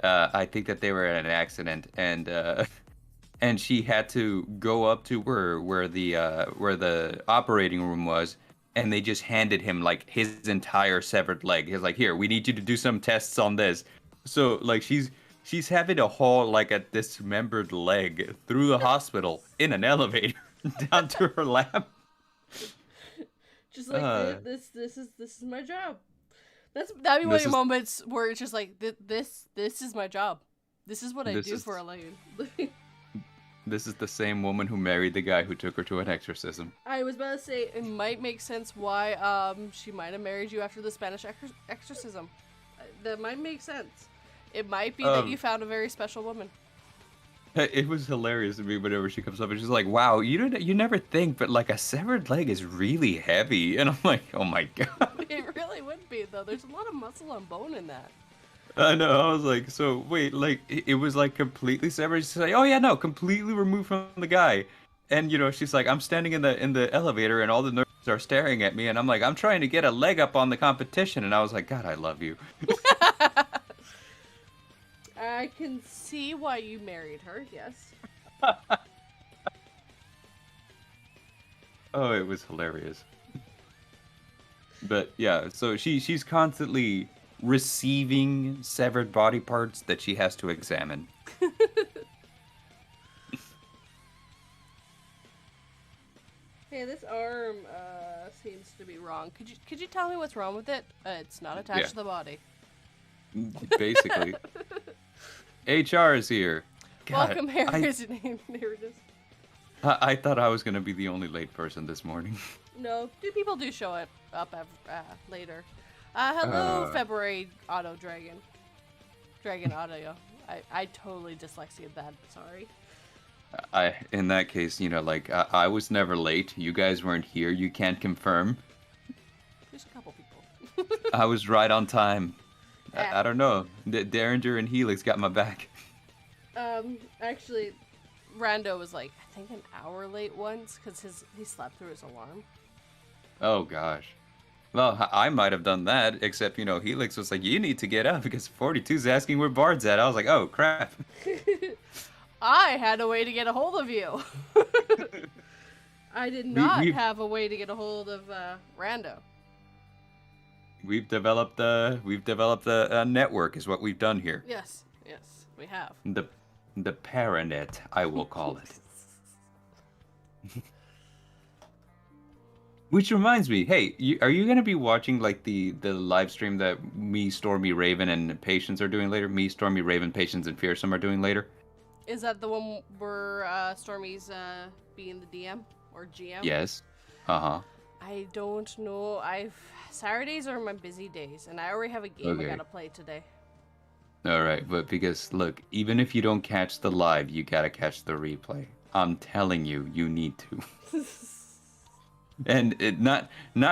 Speaker 1: I think that they were in an accident, and she had to go up to where the operating room was, and they just handed him like his entire severed leg. He's like, "Here, we need you to do some tests on this." So like she's having to haul like a dismembered leg through the hospital in an elevator down to her lab.
Speaker 2: Just like
Speaker 1: Uh,
Speaker 2: this is my job. That'd be one of
Speaker 1: this
Speaker 2: the
Speaker 1: is
Speaker 2: moments where it's just like this is my job. This is what I
Speaker 1: this
Speaker 2: do
Speaker 1: is
Speaker 2: for a living.
Speaker 1: this is the same woman who married the guy who took her to an exorcism.
Speaker 2: I was about to say it might make sense why she might have married you after the Spanish exorcism. That might make sense. It might be that
Speaker 1: Um,
Speaker 2: you found a very special woman.
Speaker 1: It was hilarious to me whenever she comes up and she's like, "Wow, you never think, but like a severed leg is really heavy," and I'm like, "Oh my god."
Speaker 2: It really would be though. There's a lot of muscle and bone in that.
Speaker 1: I know. I was like, "So wait, like it was like completely severed?" She's like, "Oh yeah, no, completely removed from the guy," and she's like, "I'm standing in the elevator and all the nurses are staring at me," and I'm like, "I'm trying to get a leg up on the competition," and I was like, "God, I love you."
Speaker 2: I can see why you married her. Yes.
Speaker 1: Oh, it was hilarious. But yeah, so she's constantly receiving severed body parts that she has to examine.
Speaker 2: Hey, this arm seems to be wrong. Could you tell me what's wrong with it? It's not attached
Speaker 1: Yeah.
Speaker 2: to the body.
Speaker 1: Basically. HR is here. God,
Speaker 2: Welcome, Harry's name. Here it is.
Speaker 1: I thought I was gonna be the only late person this morning.
Speaker 2: No, people do show up later. Hello, February Auto Dragon. Dragon Audio. I totally dyslexiated that. Sorry.
Speaker 1: In that case, like I was never late. You guys weren't here. You can't confirm.
Speaker 2: There's a couple people.
Speaker 1: I was right on time.
Speaker 2: Eh.
Speaker 1: I don't know. Derringer and Helix got my back.
Speaker 2: Actually, Rando was like, I think an hour late once because he slept through his alarm.
Speaker 1: Oh gosh. Well, I might have done that, except Helix was like, "You need to get up because 42's asking where Bard's at." I was like, "Oh crap."
Speaker 2: I had a way to get a hold of you. I did not have a way to get a hold of Rando.
Speaker 1: We've developed a network, is what we've done here.
Speaker 2: Yes, we have.
Speaker 1: The Paranet, I will call it. Which reminds me, hey, are you gonna be watching like the live stream that me, Stormy, Raven, and Patience are doing later? Me, Stormy, Raven, Patience, and Fearsome are doing later?
Speaker 2: Is that the one where Stormy's being the DM or GM?
Speaker 1: Yes. Uh-huh.
Speaker 2: I don't know. Saturdays are my busy days, and I already have a game I gotta play today.
Speaker 1: All right, but because look, even if you don't catch the live, you gotta catch the replay. I'm telling you, you need to. And it not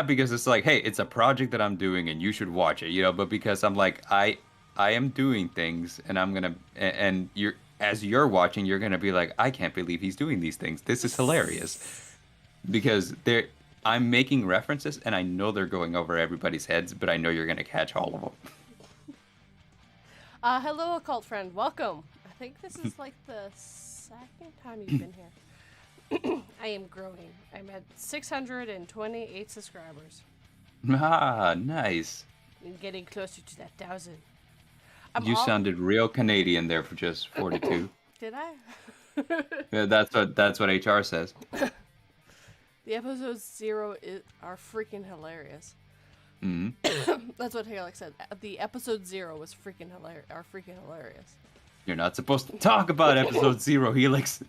Speaker 1: because it's like, hey, it's a project that I'm doing and you should watch it, but because I'm like, I am doing things and I'm gonna and as you're watching, you're gonna be like, I can't believe he's doing these things. This is hilarious. Because I'm making references and I know they're going over everybody's heads, but I know you're gonna catch all of them.
Speaker 2: Hello, occult friend. Welcome. I think this is like the second time you've been here. I am growing. I'm at 628 subscribers.
Speaker 1: Ah, nice.
Speaker 2: I'm getting closer to that 1,000.
Speaker 1: You sounded real Canadian there for just 42.
Speaker 2: Did I?
Speaker 1: Yeah, that's what HR says.
Speaker 2: The episodes 0 are freaking hilarious.
Speaker 1: Mm-hmm.
Speaker 2: That's what Haley said. The episode 0 was freaking hilarious.
Speaker 1: You're not supposed to talk about episode 0, Helix.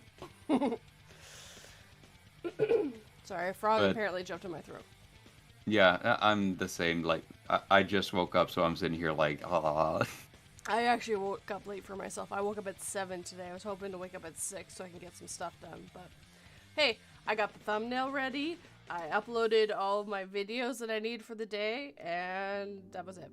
Speaker 2: Sorry, a frog apparently jumped in my throat.
Speaker 1: Yeah, I'm the same. Like, I just woke up, so I'm sitting here like, ah.
Speaker 2: I actually woke up late for myself. I woke up at 7 today. I was hoping to wake up at 6 so I can get some stuff done. But, hey, I got the thumbnail ready. I uploaded all of my videos that I need for the day, and that was it.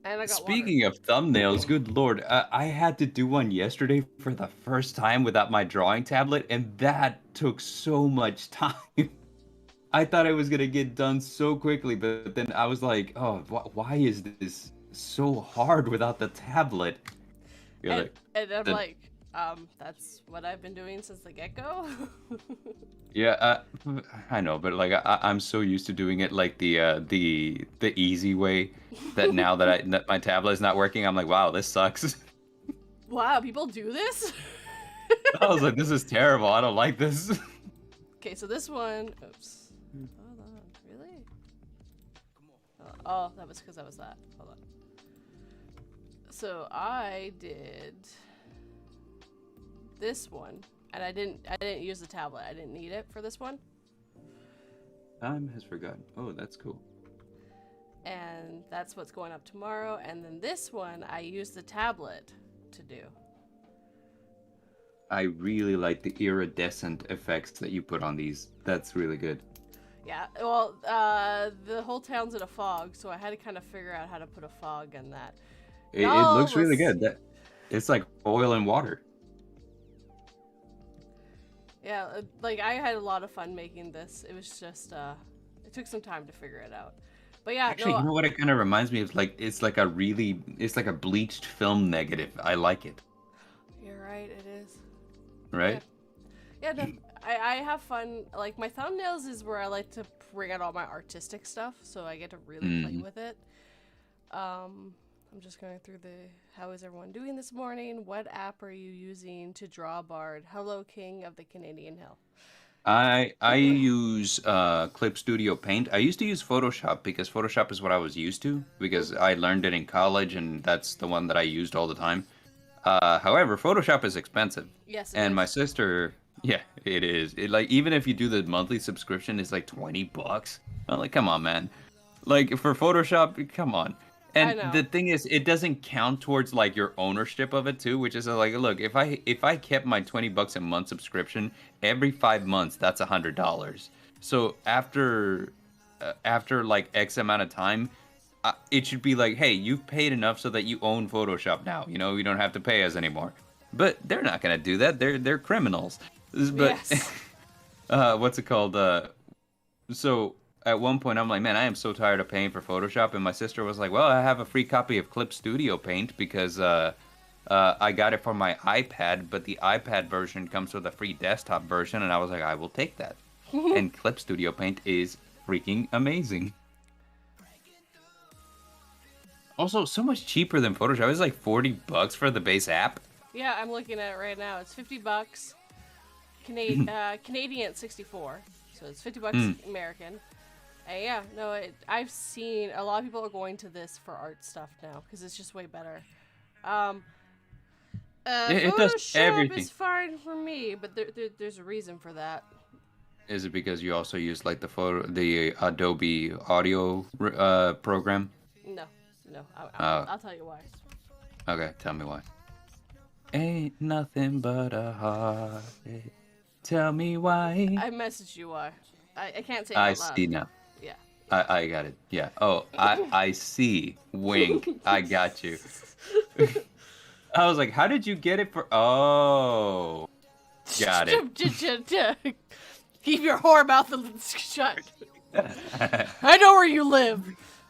Speaker 2: And I got
Speaker 1: Speaking of thumbnails, good lord, I had to do one yesterday for the first time without my drawing tablet, and that took so much time. I thought I was gonna get done so quickly, but then I was like, oh, why is this so hard without the tablet?
Speaker 2: And I'm like, that's what I've been doing since the get-go.
Speaker 1: Yeah, I know, but like I'm so used to doing it like the easy way that now that my tablet is not working, I'm like, wow, this sucks.
Speaker 2: Wow, people do this?
Speaker 1: I was like, this is terrible. I don't like this.
Speaker 2: Okay, so this one, oops. Hold on, really? Oh, that was because that was that. Hold on. So I did this one, and I didn't use the tablet. I didn't need it for this one.
Speaker 1: Time has forgotten. Oh, that's cool.
Speaker 2: And that's what's going up tomorrow. And then this one, I used the tablet to do.
Speaker 1: I really like the iridescent effects that you put on these. That's really good.
Speaker 2: Yeah, well, the whole town's in a fog, so I had to kind of figure out how to put a fog in that.
Speaker 1: It looks really good. It's like oil and water.
Speaker 2: Yeah, like I had a lot of fun making this. It was just, it took some time to figure it out. But yeah,
Speaker 1: Actually, you know what it kind of reminds me of? Like it's like a bleached film negative. I like it.
Speaker 2: You're right, it is.
Speaker 1: Right?
Speaker 2: Yeah, no, I have fun. Like my thumbnails is where I like to bring out all my artistic stuff, so I get to really play with it. I'm just going through how is everyone doing this morning? What app are you using to draw a bard? Hello, King of the Canadian Hill.
Speaker 1: I use Clip Studio Paint. I used to use Photoshop because Photoshop is what I was used to because I learned it in college and that's the one that I used all the time. However, Photoshop is expensive.
Speaker 2: Yes,
Speaker 1: and my sister, yeah, it is. It like even if you do the monthly subscription, it's like $20. I'm like, come on, man. Like for Photoshop, come on. And the thing is, it doesn't count towards like your ownership of it too, which is like, look, if I kept my $20 a month subscription every 5 months, that's $100. So after like X amount of time, it should be like, hey, you've paid enough so that you own Photoshop now. You know, you don't have to pay us anymore. But they're not gonna do that. They're criminals. But
Speaker 2: yes.
Speaker 1: What's it called? So at one point I'm like, man, I am so tired of paying for Photoshop. And my sister was like, well, I have a free copy of Clip Studio Paint because I got it for my iPad, but the iPad version comes with a free desktop version. And I was like, I will take that. And Clip Studio Paint is freaking amazing. Also, so much cheaper than Photoshop. It's like $40 for the base app.
Speaker 2: Yeah, I'm looking at it right now. It's $50. Canadian 64. So it's $50 American. And yeah, no, I've seen a lot of people are going to this for art stuff now because it's just way better.
Speaker 1: It does
Speaker 2: Photoshop
Speaker 1: everything.
Speaker 2: is fine for me, but there's a reason for that.
Speaker 1: Is it because you also use like the Adobe Audio program?
Speaker 2: No, I'll tell you why.
Speaker 1: Okay, tell me why. Ain't nothing but a heartache. Tell me why.
Speaker 2: I messaged you why. I can't say it
Speaker 1: I
Speaker 2: out loud.
Speaker 1: see now.
Speaker 2: Yeah.
Speaker 1: I got it. Yeah. Oh, I see. Wink. I got you. I was like, how did you get it for? Oh, got it.
Speaker 2: Keep your whore mouth shut. I know where you live.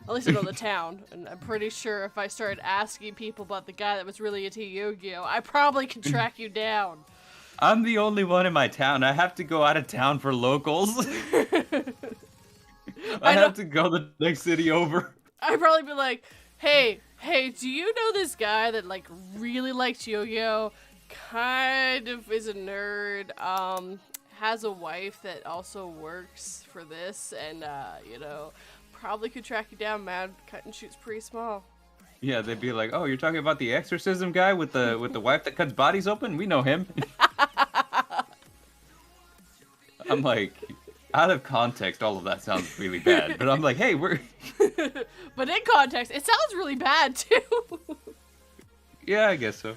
Speaker 2: At least I know the town, and I'm pretty sure if I started asking people about the guy that was really into Yu-Gi-Oh, I probably could track you down.
Speaker 1: I'm the only one in my town. I have to go out of town for locals. I have to go the next city over.
Speaker 2: I'd probably be like, hey, do you know this guy that like really likes Yu-Gi-Oh? Kind of is a nerd, has a wife that also works for this, and probably could track you down, man. Cut and shoot's pretty small.
Speaker 1: Yeah, they'd be like, "Oh, you're talking about the exorcism guy with the wife that cuts bodies open? We know him." I'm like, out of context, all of that sounds really bad. But I'm like, hey, we're.
Speaker 2: But in context, it sounds really bad too.
Speaker 1: Yeah, I guess so.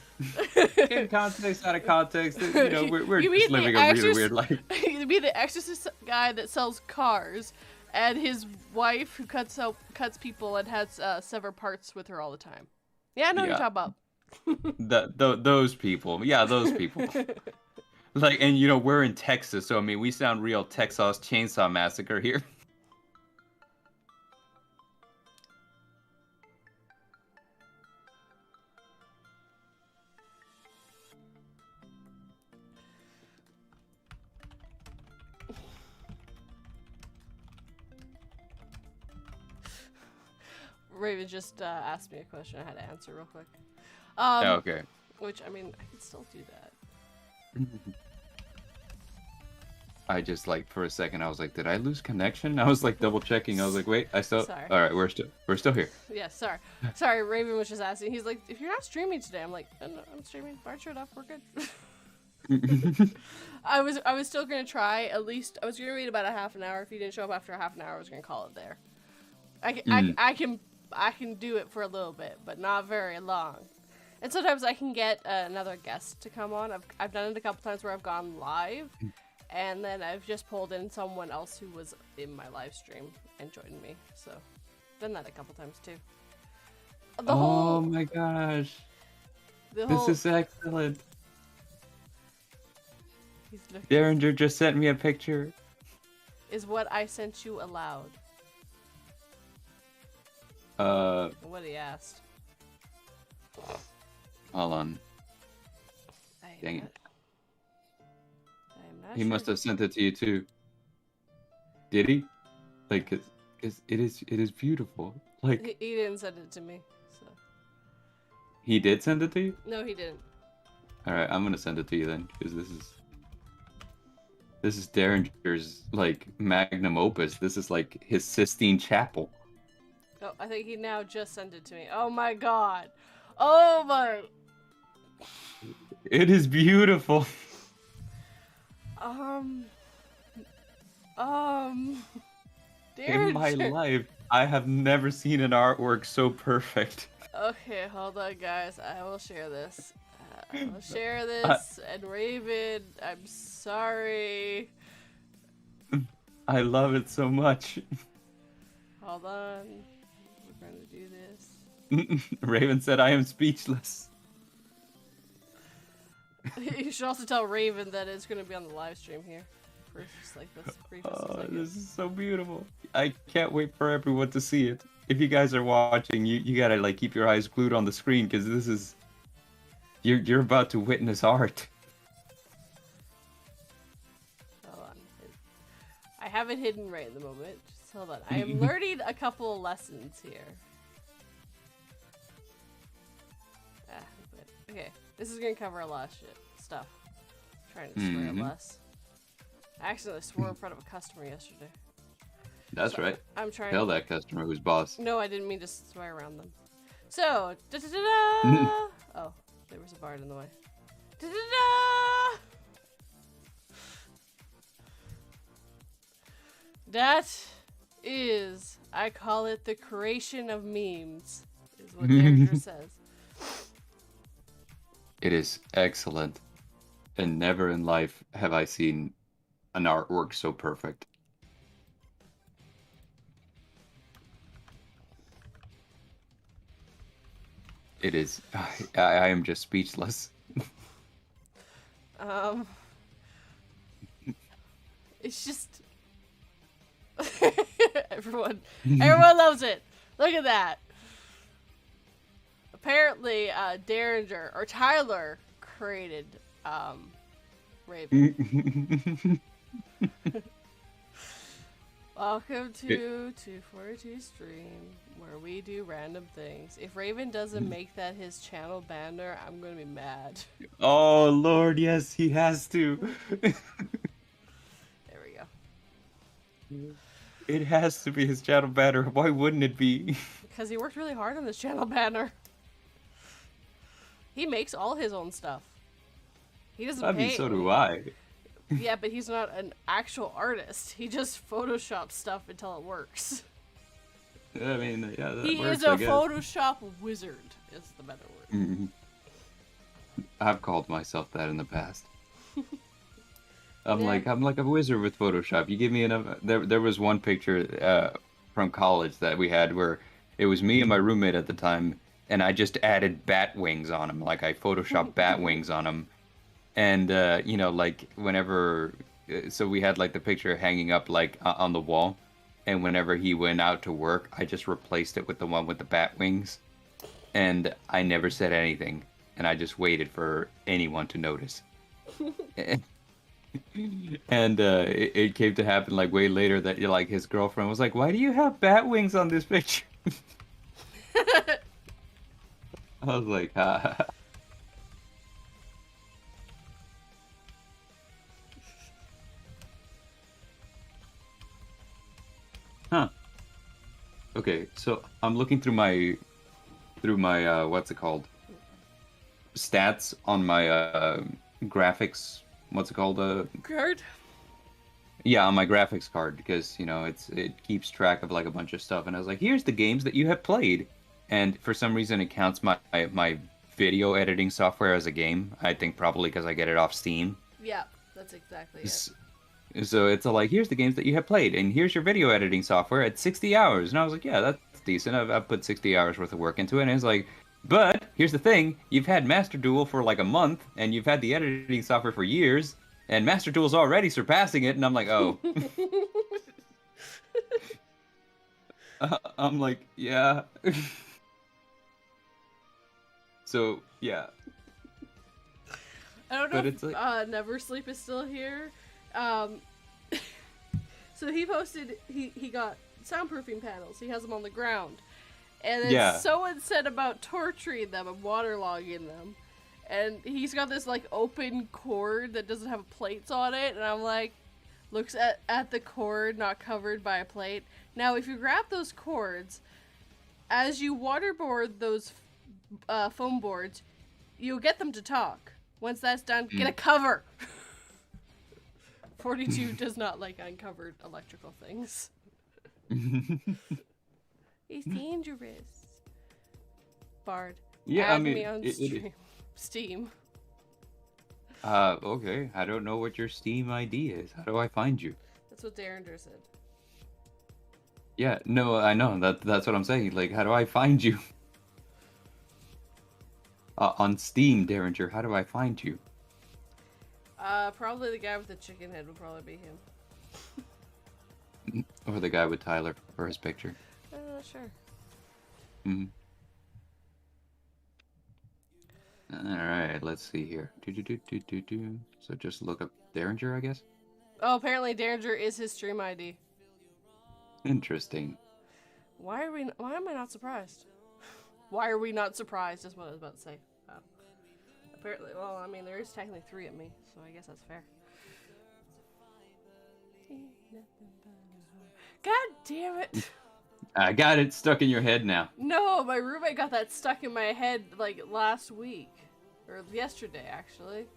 Speaker 1: In context, out of context, we're just living a really weird life.
Speaker 2: You mean the exorcist guy that sells cars, and his wife who cuts people and has severed parts with her all the time. Yeah, I know what you're talking
Speaker 1: about. Those people. Yeah, those people. Like, and we're in Texas, so I mean, we sound real Texas Chainsaw Massacre here.
Speaker 2: Raven just asked me a question I had to answer real quick.
Speaker 1: Okay. Which,
Speaker 2: I mean, I can still do that.
Speaker 1: I just like for a second I was like, did I lose connection? I was like double checking. I was like, wait, I still.
Speaker 2: Sorry.
Speaker 1: All right, we're still here.
Speaker 2: Yeah, sorry. Raven was just asking. He's like, if you're not streaming today, I'm like, no, I'm streaming. Bart showed up. We're good. I was still gonna try. At least I was gonna wait about a half an hour. If he didn't show up after a half an hour, I was gonna call it there. I can do it for a little bit, but not very long. And sometimes I can get another guest to come on. I've done it a couple times where I've gone live, and then I've just pulled in someone else who was in my live stream and joined me. So, done that a couple times too.
Speaker 1: Oh my gosh, this is excellent. Derringer just sent me a picture.
Speaker 2: Is what I sent you allowed? What he asked.
Speaker 1: Hold on. Dang it. He must have sent it to you too. Did he? Like, it is beautiful. Like
Speaker 2: he didn't send it to me. So.
Speaker 1: He did send it to you?
Speaker 2: No, he didn't.
Speaker 1: All right, I'm gonna send it to you then, because this is Derringer's like magnum opus. This is like his Sistine Chapel.
Speaker 2: Oh, I think he now just sent it to me. Oh my god. Oh my.
Speaker 1: It is beautiful. In my life, I have never seen an artwork so perfect.
Speaker 2: Okay, hold on, guys. I will share this. I will share this. And Raven, I'm sorry.
Speaker 1: I love it so much.
Speaker 2: Hold on. We're going to do this.
Speaker 1: Raven said, I am speechless.
Speaker 2: You should also tell Raven that it's going to be on the live stream here. For just like this brief
Speaker 1: this is so beautiful. I can't wait for everyone to see it. If you guys are watching, you gotta like keep your eyes glued on the screen, because this is you're about to witness art.
Speaker 2: Hold on. I have it hidden right in the moment. Just hold on. I am learning a couple of lessons here. Okay, this is gonna cover a lot of stuff. I'm trying to swear less. I accidentally swore in front of a customer yesterday.
Speaker 1: That's right.
Speaker 2: I'm trying.
Speaker 1: Tell that customer who's boss.
Speaker 2: No, I didn't mean to swear around them. So, da-da-da-da! Oh, there was a bard in the way. Da-da-da! That is, I call it the creation of memes, is what Derringer says.
Speaker 1: It is excellent. And never in life have I seen an artwork so perfect. It is. I am just speechless.
Speaker 2: It's just everyone loves it. Look at that. Apparently, Derringer or Tyler created Raven. Welcome to 242 Stream, where we do random things. If Raven doesn't make that his channel banner, I'm gonna be mad.
Speaker 1: Oh Lord, yes, he has to.
Speaker 2: There we go.
Speaker 1: It has to be his channel banner. Why wouldn't it be?
Speaker 2: Because he worked really hard on this channel banner. He makes all his own stuff. He doesn't pay.
Speaker 1: I mean, so do I.
Speaker 2: Yeah, but he's not an actual artist. He just photoshops stuff until it works.
Speaker 1: I mean, yeah, that
Speaker 2: he
Speaker 1: works,
Speaker 2: is a Photoshop wizard, is the better word.
Speaker 1: Mm-hmm. I've called myself that in the past. I'm like a wizard with Photoshop. You give me enough. There was one picture from college that we had where it was me and my roommate at the time, and I just added bat wings on him. Like I photoshopped bat wings on him. And, you know, like, whenever, so we had, like, the picture hanging up, like, on the wall, and whenever he went out to work, I just replaced it with the one with the bat wings, and I never said anything, and I just waited for anyone to notice. And, it came to happen, like, way later that, like, his girlfriend was like, why do you have bat wings on this picture? I was like, Okay, so I'm looking through my what's it called? Stats on my graphics. What's it called?
Speaker 2: Good.
Speaker 1: Yeah, on my graphics card because it keeps track of like a bunch of stuff, and I was like, here's the games that you have played, and for some reason it counts my video editing software as a game. I think probably because I get it off Steam.
Speaker 2: Yeah, that's exactly it.
Speaker 1: S- So it's like, here's the games that you have played, and here's your video editing software at 60 hours. And I was like, yeah, that's decent. I've put 60 hours worth of work into it. And it's like, but here's the thing, you've had Master Duel for like a month, and you've had the editing software for years, and Master Duel's already surpassing it. And I'm like, oh. I'm like, yeah. So, yeah.
Speaker 2: I don't know
Speaker 1: But
Speaker 2: if
Speaker 1: it's like,
Speaker 2: Never Sleep is still here. Um, so he posted he got soundproofing panels. He has them on the ground, and then
Speaker 1: yeah.
Speaker 2: someone said about torturing them and waterlogging them, and he's got this like open cord that doesn't have plates on it, and I'm like, looks at the cord not covered by a plate. Now, if you grab those cords, as you waterboard those foam boards, you'll get them to talk. Once that's done, get a cover. 42 does not like uncovered electrical things. He's dangerous. Bard.
Speaker 1: Yeah, I
Speaker 2: Add
Speaker 1: mean,
Speaker 2: me on Steam.
Speaker 1: Okay. I don't know what your Steam ID is. How do I find you?
Speaker 2: That's what Derringer said.
Speaker 1: Yeah, no, I know. That's what I'm saying. Like, how do I find you? On Steam, Derringer, how do I find you?
Speaker 2: Probably the guy with the chicken head would probably be him.
Speaker 1: Or the guy with Tyler for his picture.
Speaker 2: Sure.
Speaker 1: Hmm. Alright, let's see here. So just look up Derringer, I guess?
Speaker 2: Oh, apparently Derringer is his stream ID.
Speaker 1: Interesting.
Speaker 2: Why am I not surprised? Why are we not surprised is what I was about to say. Apparently, well, I mean, there is technically 3 of me, so I guess that's fair. God damn it!
Speaker 1: I got it stuck in your head now.
Speaker 2: No, my roommate got that stuck in my head like last week. Or yesterday, actually.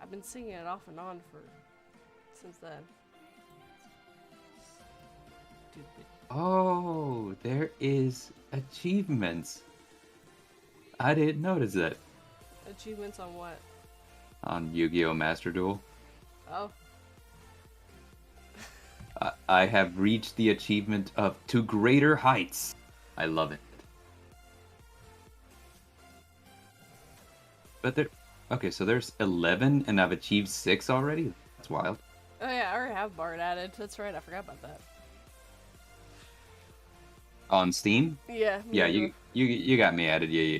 Speaker 2: I've been singing it off and on since then. Stupid.
Speaker 1: Oh, there is achievements. I didn't notice that.
Speaker 2: Achievements on what?
Speaker 1: On Yu-Gi-Oh! Master Duel.
Speaker 2: Oh.
Speaker 1: I have reached the achievement of To Greater Heights. I love it. But okay, so there's 11 and I've achieved 6 already? That's wild.
Speaker 2: Oh yeah, I already have Bard added. That's right, I forgot about that.
Speaker 1: On Steam?
Speaker 2: Yeah.
Speaker 1: Yeah, you got me added, yeah.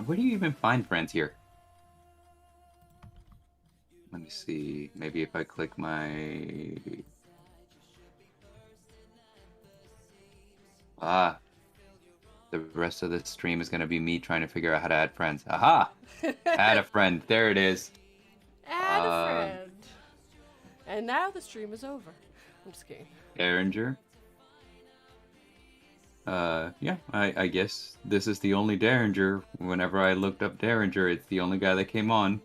Speaker 1: Where do you even find friends here? Let me see. Maybe if I click my... The rest of the stream is going to be me trying to figure out how to add friends. Aha! Add a friend. There it is.
Speaker 2: Add a friend. And now the stream is over. I'm just kidding.
Speaker 1: Derringer. Yeah, I guess this is the only Derringer. Whenever I looked up Derringer, it's the only guy that came on.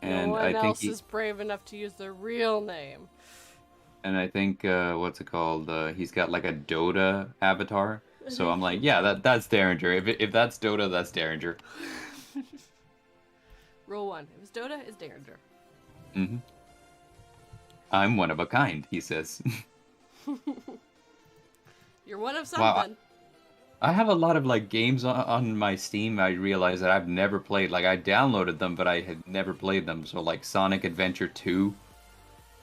Speaker 1: And
Speaker 2: no one
Speaker 1: I think
Speaker 2: else is brave enough to use their real name.
Speaker 1: And I think what's it called? He's got like a Dota avatar. So I'm like, yeah, that's Derringer. If that's Dota, that's Derringer.
Speaker 2: Rule 1: if it's Dota, it's Derringer.
Speaker 1: Mm-hmm. I'm one of a kind, he says.
Speaker 2: You're one of something.
Speaker 1: Wow, I have a lot of like games on my Steam. I realize that I've never played. Like I downloaded them, but I had never played them. So like Sonic Adventure 2,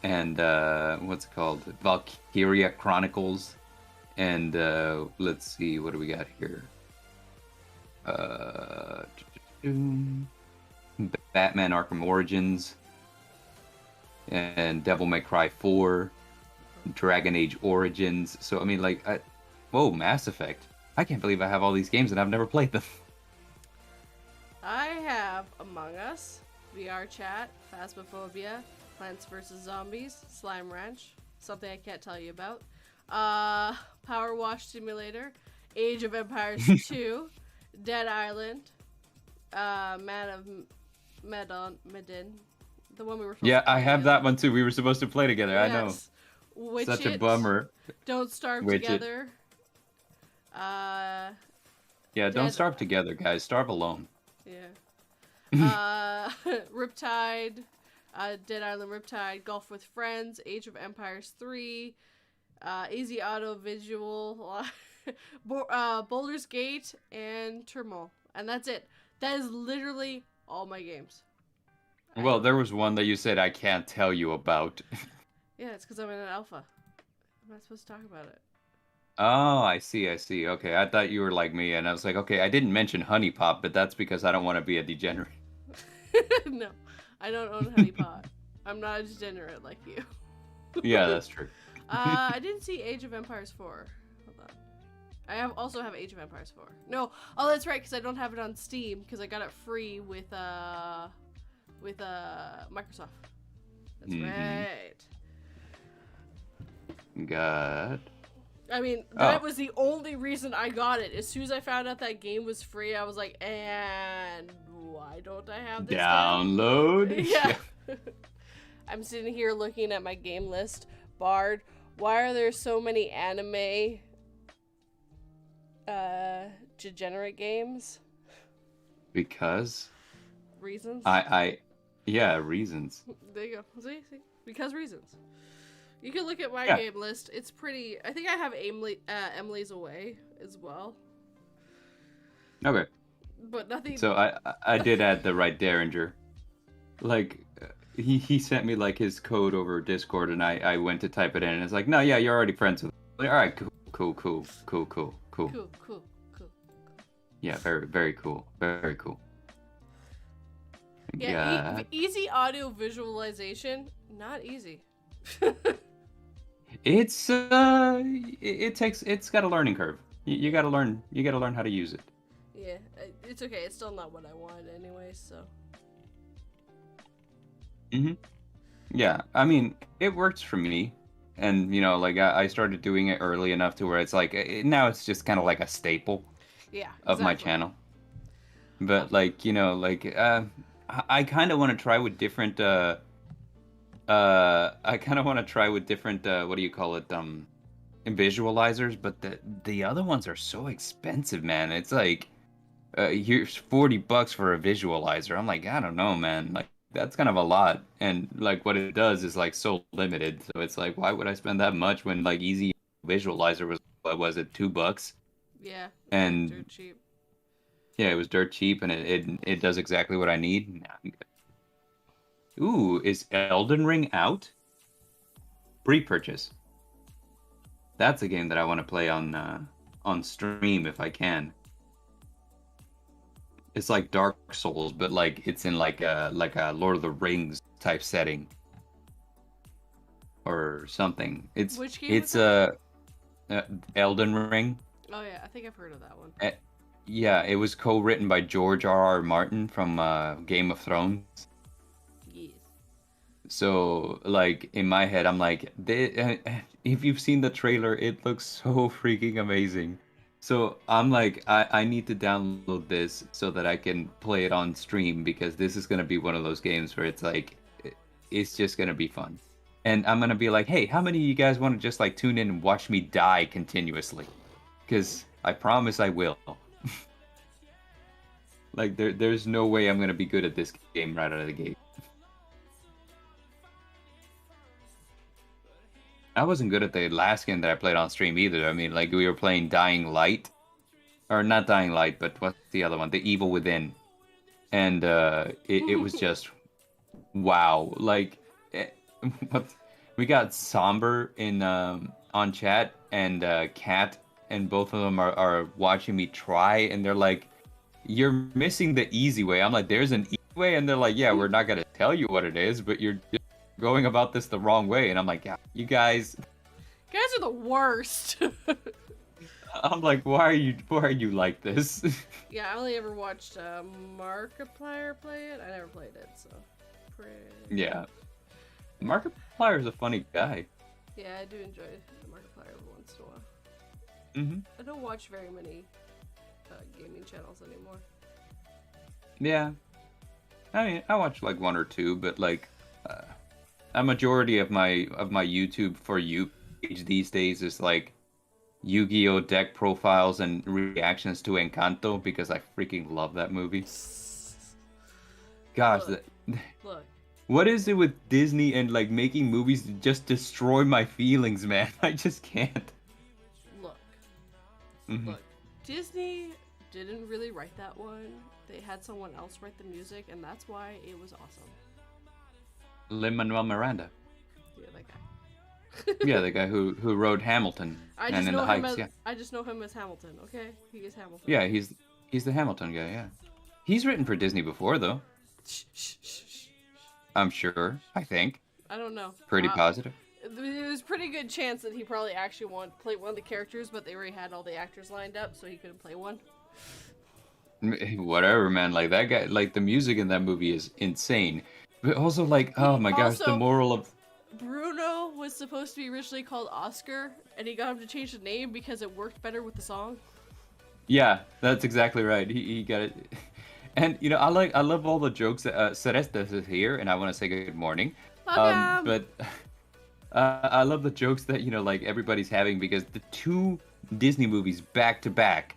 Speaker 1: and what's it called? Valkyria Chronicles, and let's see, what do we got here? Batman Arkham Origins, and Devil May Cry 4, Dragon Age Origins. So I mean, like, whoa, Mass Effect. I can't believe I have all these games and I've never played them.
Speaker 2: I have Among Us, VR Chat, Phasmophobia, Plants vs. Zombies, Slime Ranch, something I can't tell you about. Power Wash Simulator, Age of Empires 2, Dead Island, Man of Medan, the one we were supposed
Speaker 1: Yeah,
Speaker 2: to
Speaker 1: I
Speaker 2: play
Speaker 1: have that
Speaker 2: together.
Speaker 1: one too. We were supposed to play together. I know.
Speaker 2: Yes. Witch
Speaker 1: Such a
Speaker 2: It,
Speaker 1: bummer.
Speaker 2: Don't Starve
Speaker 1: Witch It.
Speaker 2: Together. Uh,
Speaker 1: Yeah, don't
Speaker 2: Dead,
Speaker 1: starve together, guys. Starve alone.
Speaker 2: yeah. Riptide, Dead Island Riptide, Golf with Friends, Age of Empires 3, Easy Auto Visual, Boulder's Gate, and Turmoil. And that's it. That is literally all my games.
Speaker 1: Well, there was one that you said I can't tell you about.
Speaker 2: Yeah, it's because I'm in an alpha. I'm not supposed to talk about it.
Speaker 1: Oh, I see, I see. Okay, I thought you were like me, and I was like, okay, I didn't mention Honey Pop, but that's because I don't want to be a degenerate.
Speaker 2: No, I don't own Honey Pot. I'm not a degenerate like you.
Speaker 1: Yeah, that's true.
Speaker 2: I didn't see Age of Empires 4. Hold on. I also have Age of Empires 4. No, oh that's right, because I don't have it on Steam because I got it free with Microsoft. That's right.
Speaker 1: God.
Speaker 2: I mean, that was the only reason I got it. As soon as I found out that game was free, I was like, and why don't I have this
Speaker 1: Download?
Speaker 2: Yeah. I'm sitting here looking at my game list. Bard, why are there so many anime degenerate games?
Speaker 1: Because?
Speaker 2: Reasons?
Speaker 1: Yeah, reasons.
Speaker 2: There you go. See? Because reasons. You can look at my
Speaker 1: Yeah.
Speaker 2: game list. It's pretty... I think I have Emily's Away as well.
Speaker 1: Okay.
Speaker 2: But nothing...
Speaker 1: So I did add the right Derringer. Like, he sent me like his code over Discord, and I went to type it in, and it's like, no, yeah, you're already friends with him. Like, all right, cool.
Speaker 2: Cool.
Speaker 1: Yeah, very, very cool. Very cool.
Speaker 2: Yeah, easy audio visualization, not easy.
Speaker 1: It's it's got a learning curve. You gotta learn how to use it.
Speaker 2: Yeah, it's okay. It's still not what I wanted anyway, so.
Speaker 1: Yeah, I mean, it works for me, and you know, like I started doing it early enough to where it's like now it's just kind of like a staple.
Speaker 2: Yeah.
Speaker 1: Of my channel. But like, you know, like I kind of want to try with different I kind of want to try with different what do you call it, visualizers, but the other ones are so expensive, man. It's like here's $40 for a visualizer. I'm like, I don't know, man. Like that's kind of a lot, and like what it does is like so limited. So it's like, why would I spend that much when like easy visualizer was, what was it, $2?
Speaker 2: Yeah.
Speaker 1: And
Speaker 2: Dirt cheap.
Speaker 1: yeah, it was dirt cheap, and it does exactly what I need. Nah, I'm good. Ooh, is Elden Ring out? Pre-purchase. That's a game that I want to play on stream if I can. It's like Dark Souls, but like it's in like a Lord of the Rings type setting or something. It's
Speaker 2: Which game
Speaker 1: it's
Speaker 2: is
Speaker 1: Elden Ring.
Speaker 2: Oh yeah, I think I've heard of that one.
Speaker 1: Yeah, it was co-written by George R.R. Martin from Game of Thrones.
Speaker 2: Yes.
Speaker 1: So, like, in my head, I'm like, if you've seen the trailer, it looks so freaking amazing. So I'm like, I need to download this so that I can play it on stream, because this is going to be one of those games where it's like, it's just going to be fun. And I'm going to be like, hey, how many of you guys want to just like tune in and watch me die continuously? Because I promise I will. Like, there's no way I'm going to be good at this game right out of the gate. I wasn't good at the last game that I played on stream either. I mean, like, we were playing Dying Light. Or not Dying Light, but what's the other one? The Evil Within. And it was just, wow. Like, we got Somber in on chat, and Cat, and both of them are watching me try, and they're like, you're missing the easy way. I'm like, there's an easy way? And they're like, yeah, we're not going to tell you what it is, but you're going about this the wrong way. And I'm like, yeah, you guys
Speaker 2: are the worst.
Speaker 1: I'm like, why are you like this?
Speaker 2: Yeah, I only ever watched Markiplier play it. I never played it, so.
Speaker 1: Yeah. Markiplier's a funny guy.
Speaker 2: Yeah, I do enjoy Markiplier every once in a while.
Speaker 1: Mm-hmm.
Speaker 2: I don't watch very many gaming channels anymore.
Speaker 1: Yeah. I mean, I watch like one or two, but like a majority of my YouTube for you page these days is like Yu-Gi-Oh deck profiles and reactions to Encanto because I freaking love that movie. Gosh,
Speaker 2: Look, look.
Speaker 1: what is it with Disney and like making movies just destroy my feelings, man? I just can't.
Speaker 2: Look,
Speaker 1: Hmm.
Speaker 2: look. Disney didn't really write that one. They had someone else write the music, and that's why it was awesome.
Speaker 1: Lin-Manuel Miranda.
Speaker 2: Yeah, that guy.
Speaker 1: Yeah, the guy who wrote Hamilton
Speaker 2: I
Speaker 1: and
Speaker 2: just
Speaker 1: In the
Speaker 2: know him
Speaker 1: Heights.
Speaker 2: as
Speaker 1: Yeah,
Speaker 2: Hamilton. Okay, he is Hamilton.
Speaker 1: yeah, he's the Hamilton guy. Yeah, he's written for Disney before though.
Speaker 2: Shh, shh, shh, shh.
Speaker 1: I'm sure. I think.
Speaker 2: I don't know.
Speaker 1: Pretty positive.
Speaker 2: There's a pretty good chance that he probably actually wanted to play one of the characters, but they already had all the actors lined up, so he couldn't play one.
Speaker 1: Whatever, man. Like that guy. Like the music in that movie is insane. But also, like, oh my gosh, the
Speaker 2: Also,
Speaker 1: moral of.
Speaker 2: Bruno was supposed to be originally called Oscar, and he got him to change the name because it worked better with the song.
Speaker 1: Yeah, that's exactly right. He got it. And you know, I love all the jokes that Celeste is here, and I want to say good morning.
Speaker 2: Welcome!
Speaker 1: But I love the jokes that you know, like everybody's having because the two Disney movies back to back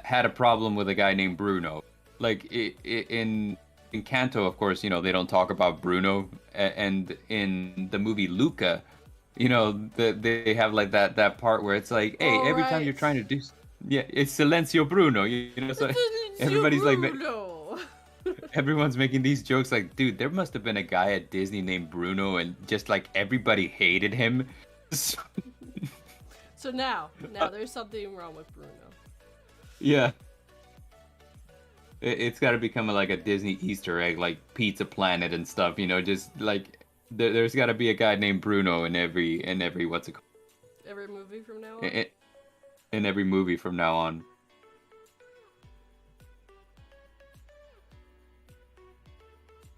Speaker 1: had a problem with a guy named Bruno. Like in Canto, of course, you know they don't talk about Bruno, and in the movie Luca, you know they have like that part where it's like, hey,
Speaker 2: All
Speaker 1: every time
Speaker 2: right.
Speaker 1: you're trying to do, yeah, it's Silencio Bruno, you know, so everybody's like,
Speaker 2: Bruno!
Speaker 1: everyone's making these jokes like, dude, there must have been a guy at Disney named Bruno, and just like everybody hated him.
Speaker 2: So now there's something wrong with Bruno.
Speaker 1: Yeah. It's got to become like a Disney Easter egg, like Pizza Planet and stuff. You know, just like there's got to be a guy named Bruno in every what's it called?
Speaker 2: Every movie from now on.
Speaker 1: In every movie from now on.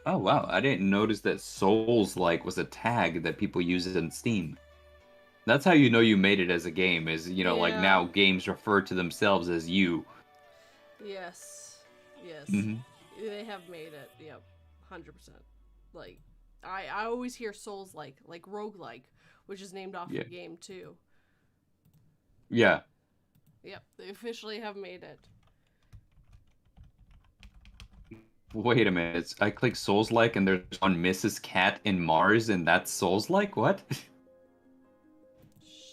Speaker 1: Oh wow, I didn't notice that Souls-like was a tag that people use in Steam. That's how you know you made it as a game. Is you know like
Speaker 2: Yeah.
Speaker 1: now games refer to themselves as you.
Speaker 2: Yes. Yes.
Speaker 1: Hmm.
Speaker 2: They have made it. Yep. 100%. Like, I always hear Souls like roguelike, which is named off
Speaker 1: Yeah.
Speaker 2: the game too.
Speaker 1: Yeah.
Speaker 2: Yep. They officially have made it.
Speaker 1: Wait a minute. I click Souls-like and there's one Mrs. Cat in Mars and that's Souls-like? What?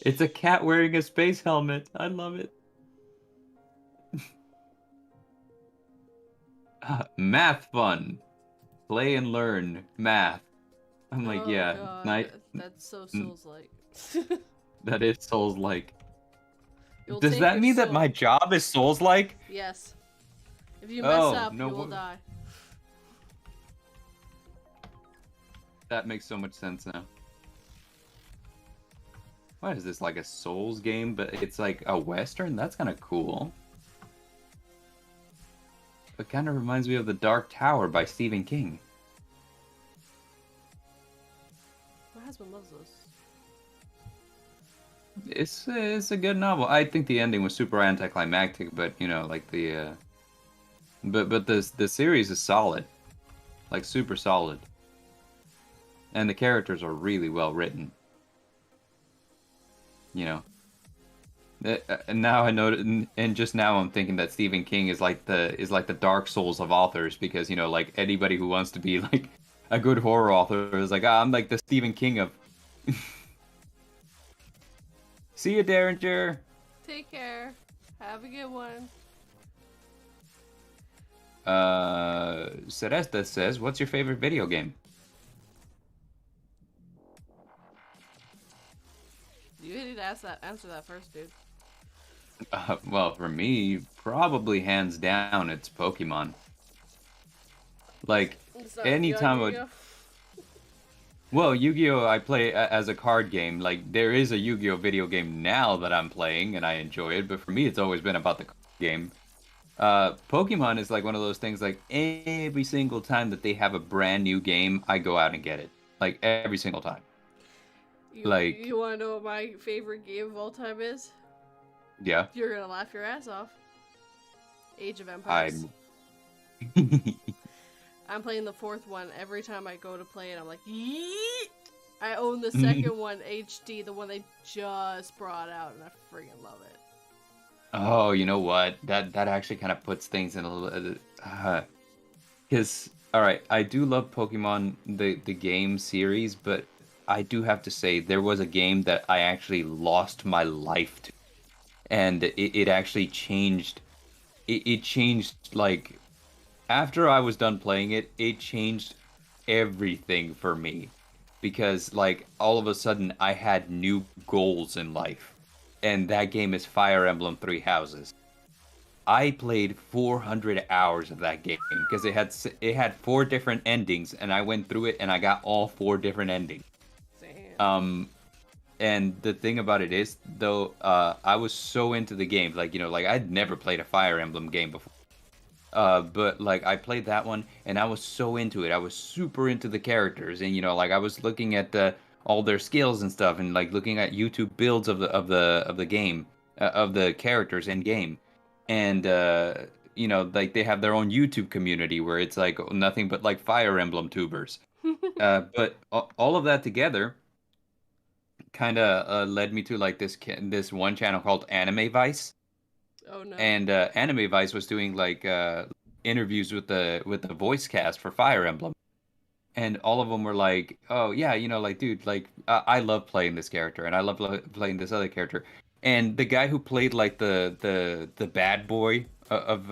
Speaker 1: It's a cat wearing a space helmet. I love it. Math fun. Play and learn. Math. I'm like,
Speaker 2: Oh
Speaker 1: yeah,
Speaker 2: god, that's so Souls-like.
Speaker 1: that is Souls-like.
Speaker 2: You'll
Speaker 1: Does
Speaker 2: take
Speaker 1: that
Speaker 2: your
Speaker 1: mean that
Speaker 2: soul.
Speaker 1: my job is Souls-like?
Speaker 2: Yes. If you mess
Speaker 1: Oh,
Speaker 2: up,
Speaker 1: no
Speaker 2: you will
Speaker 1: wonder.
Speaker 2: die.
Speaker 1: That makes so much sense now. What is this, like a Souls game, but it's like a Western? That's kind of cool. It kind of reminds me of The Dark Tower by Stephen King.
Speaker 2: My husband loves those.
Speaker 1: It's a good novel. I think the ending was super anticlimactic, but you know, like but the series is solid, like super solid, and the characters are really well written. You know, and now I know, and just now I'm thinking that Stephen King is like the Dark Souls of authors because you know, like anybody who wants to be like a good horror author is like, ah, I'm like the Stephen King of. See you, Derringer.
Speaker 2: Take care. Have a good one.
Speaker 1: Celeste says, "What's your favorite video game?"
Speaker 2: You need to answer that first, dude.
Speaker 1: Well, for me, probably hands down, it's Pokemon. Like
Speaker 2: It's not
Speaker 1: anytime,
Speaker 2: Yu-Gi-Oh.
Speaker 1: well, Yu-Gi-Oh! I play as a card game. Like there is a Yu-Gi-Oh! Video game now that I'm playing, and I enjoy it. But for me, it's always been about the card game. Pokemon is like one of those things. Like every single time that they have a brand new game, I go out and get it. Like every single time. Like,
Speaker 2: you want to know what my favorite game of all time is?
Speaker 1: yeah,
Speaker 2: You're gonna laugh your ass off. Age of Empires.
Speaker 1: I'm.
Speaker 2: I'm playing the fourth one. Every time I go to play it, I'm like, yeet! I own the second one, HD, the one they just brought out, and I freaking love it.
Speaker 1: Oh, you know what? That actually kind of puts things in a little. Because all right, I do love Pokemon the game series, but I do have to say there was a game that I actually lost my life to, and it actually changed. It changed like after I was done playing it. It changed everything for me because like all of a sudden I had new goals in life, and that game is Fire Emblem Three Houses. I played 400 hours of that game because it had four different endings, and I went through it and I got all four different endings.
Speaker 2: Damn.
Speaker 1: And the thing about it is though, I was so into the game, like like I'd never played a Fire Emblem game before. But like I played that one and I was so into it. I was super into the characters, and like I was looking at all their skills and stuff, and like looking at YouTube builds of the game, of the characters in game. And like they have their own YouTube community where it's like nothing but like Fire Emblem tubers. But all of that together kind of led me to like this one channel called Anime Vice.
Speaker 2: Oh no.
Speaker 1: And Anime Vice was doing like interviews with the voice cast for Fire Emblem, and all of them were like, "Oh yeah, like dude, like I love playing this character, and I love playing this other character." And the guy who played like the bad boy of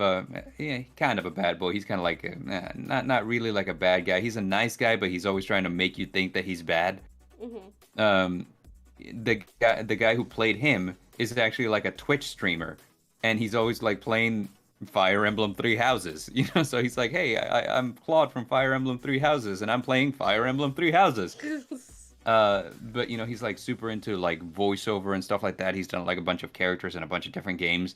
Speaker 1: yeah, kind of a bad boy. He's kind of like not really like a bad guy. He's a nice guy, but he's always trying to make you think that he's bad.
Speaker 2: Mm-hmm.
Speaker 1: Um, the guy who played him is actually like a Twitch streamer, and he's always like playing Fire Emblem Three Houses, So he's like, "Hey, I'm Claude from Fire Emblem Three Houses, and I'm playing Fire Emblem Three Houses." But he's like super into like voiceover and stuff like that. He's done like a bunch of characters in a bunch of different games.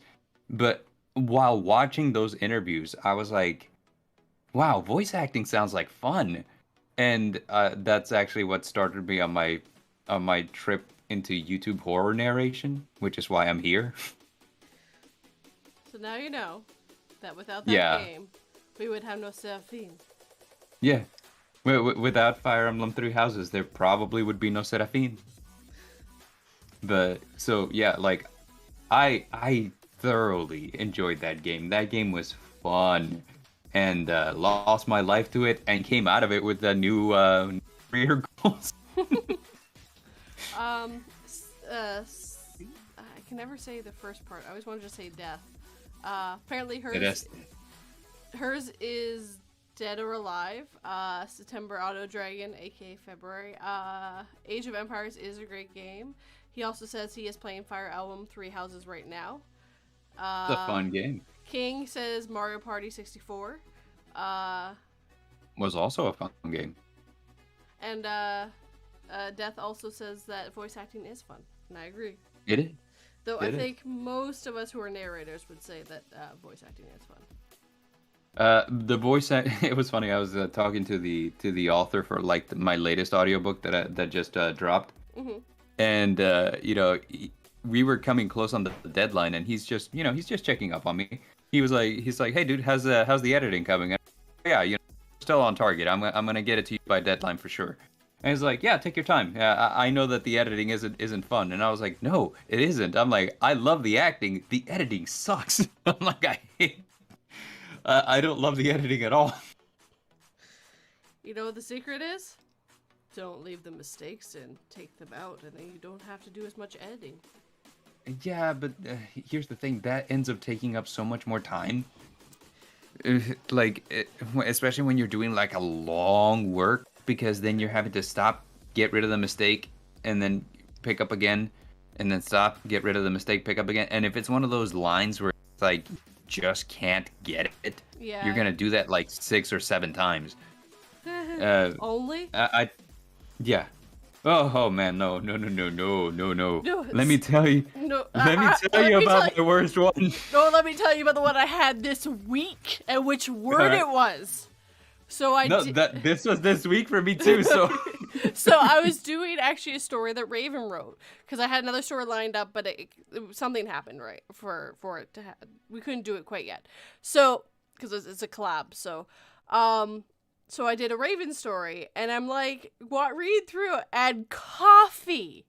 Speaker 1: But while watching those interviews, I was like, "Wow, voice acting sounds like fun," and that's actually what started me on my trip into YouTube horror narration, which is why I'm here.
Speaker 2: So now you know that without that
Speaker 1: Yeah.
Speaker 2: game, we would have no Serafin.
Speaker 1: Yeah. Without Fire Emblem Three Houses, there probably would be no Serafin. But so yeah, like I thoroughly enjoyed that game. That game was fun, and lost my life to it, and came out of it with the new career goals.
Speaker 2: I can never say the first part. I always wanted to say death. Apparently hers is Dead or Alive. September Auto Dragon, aka February. Age of Empires is a great game. He also says he is playing Fire Emblem Three Houses right now.
Speaker 1: It's a fun game.
Speaker 2: King says Mario Party 64.
Speaker 1: Was also a fun game.
Speaker 2: And Death also says that voice acting is fun, and I agree.
Speaker 1: It is.
Speaker 2: Though I think most of us who are narrators would say that voice acting is fun.
Speaker 1: The voice it was funny. I was talking to the author for like my latest audiobook that just dropped.
Speaker 2: Mm-hmm.
Speaker 1: And we were coming close on the deadline, and he's just checking up on me. He's like, "Hey dude, how's the editing coming?" And, yeah, still on target. I'm gonna get it to you by deadline for sure. And he's like, "Yeah, take your time. Yeah, I know that the editing isn't fun." And I was like, "No, it isn't." I'm like, "I love the acting. The editing sucks." I'm like, I don't love the editing at all.
Speaker 2: You know what the secret is? Don't leave the mistakes in. Take them out, and then you don't have to do as much editing.
Speaker 1: Yeah, but here's the thing. That ends up taking up so much more time. Especially when you're doing like a long work, because then you're having to stop, get rid of the mistake, and then pick up again, and then stop, get rid of the mistake, pick up again. And if it's one of those lines where it's like just can't get it,
Speaker 2: Yeah.
Speaker 1: you're gonna do that like 6 or 7 times.
Speaker 2: Only?
Speaker 1: Yeah. Oh man, no.
Speaker 2: No,
Speaker 1: Let me tell you.
Speaker 2: No.
Speaker 1: Let me tell you about my worst one.
Speaker 2: No, let me tell you about the one I had this week and which word it was. So
Speaker 1: this was this week for me too. So
Speaker 2: So I was doing actually a story that Raven wrote because I had another story lined up, but something happened right for it to we couldn't do it quite yet. So because it's a collab, so so I did a Raven story, and I'm like, what? Read through it, add coffee.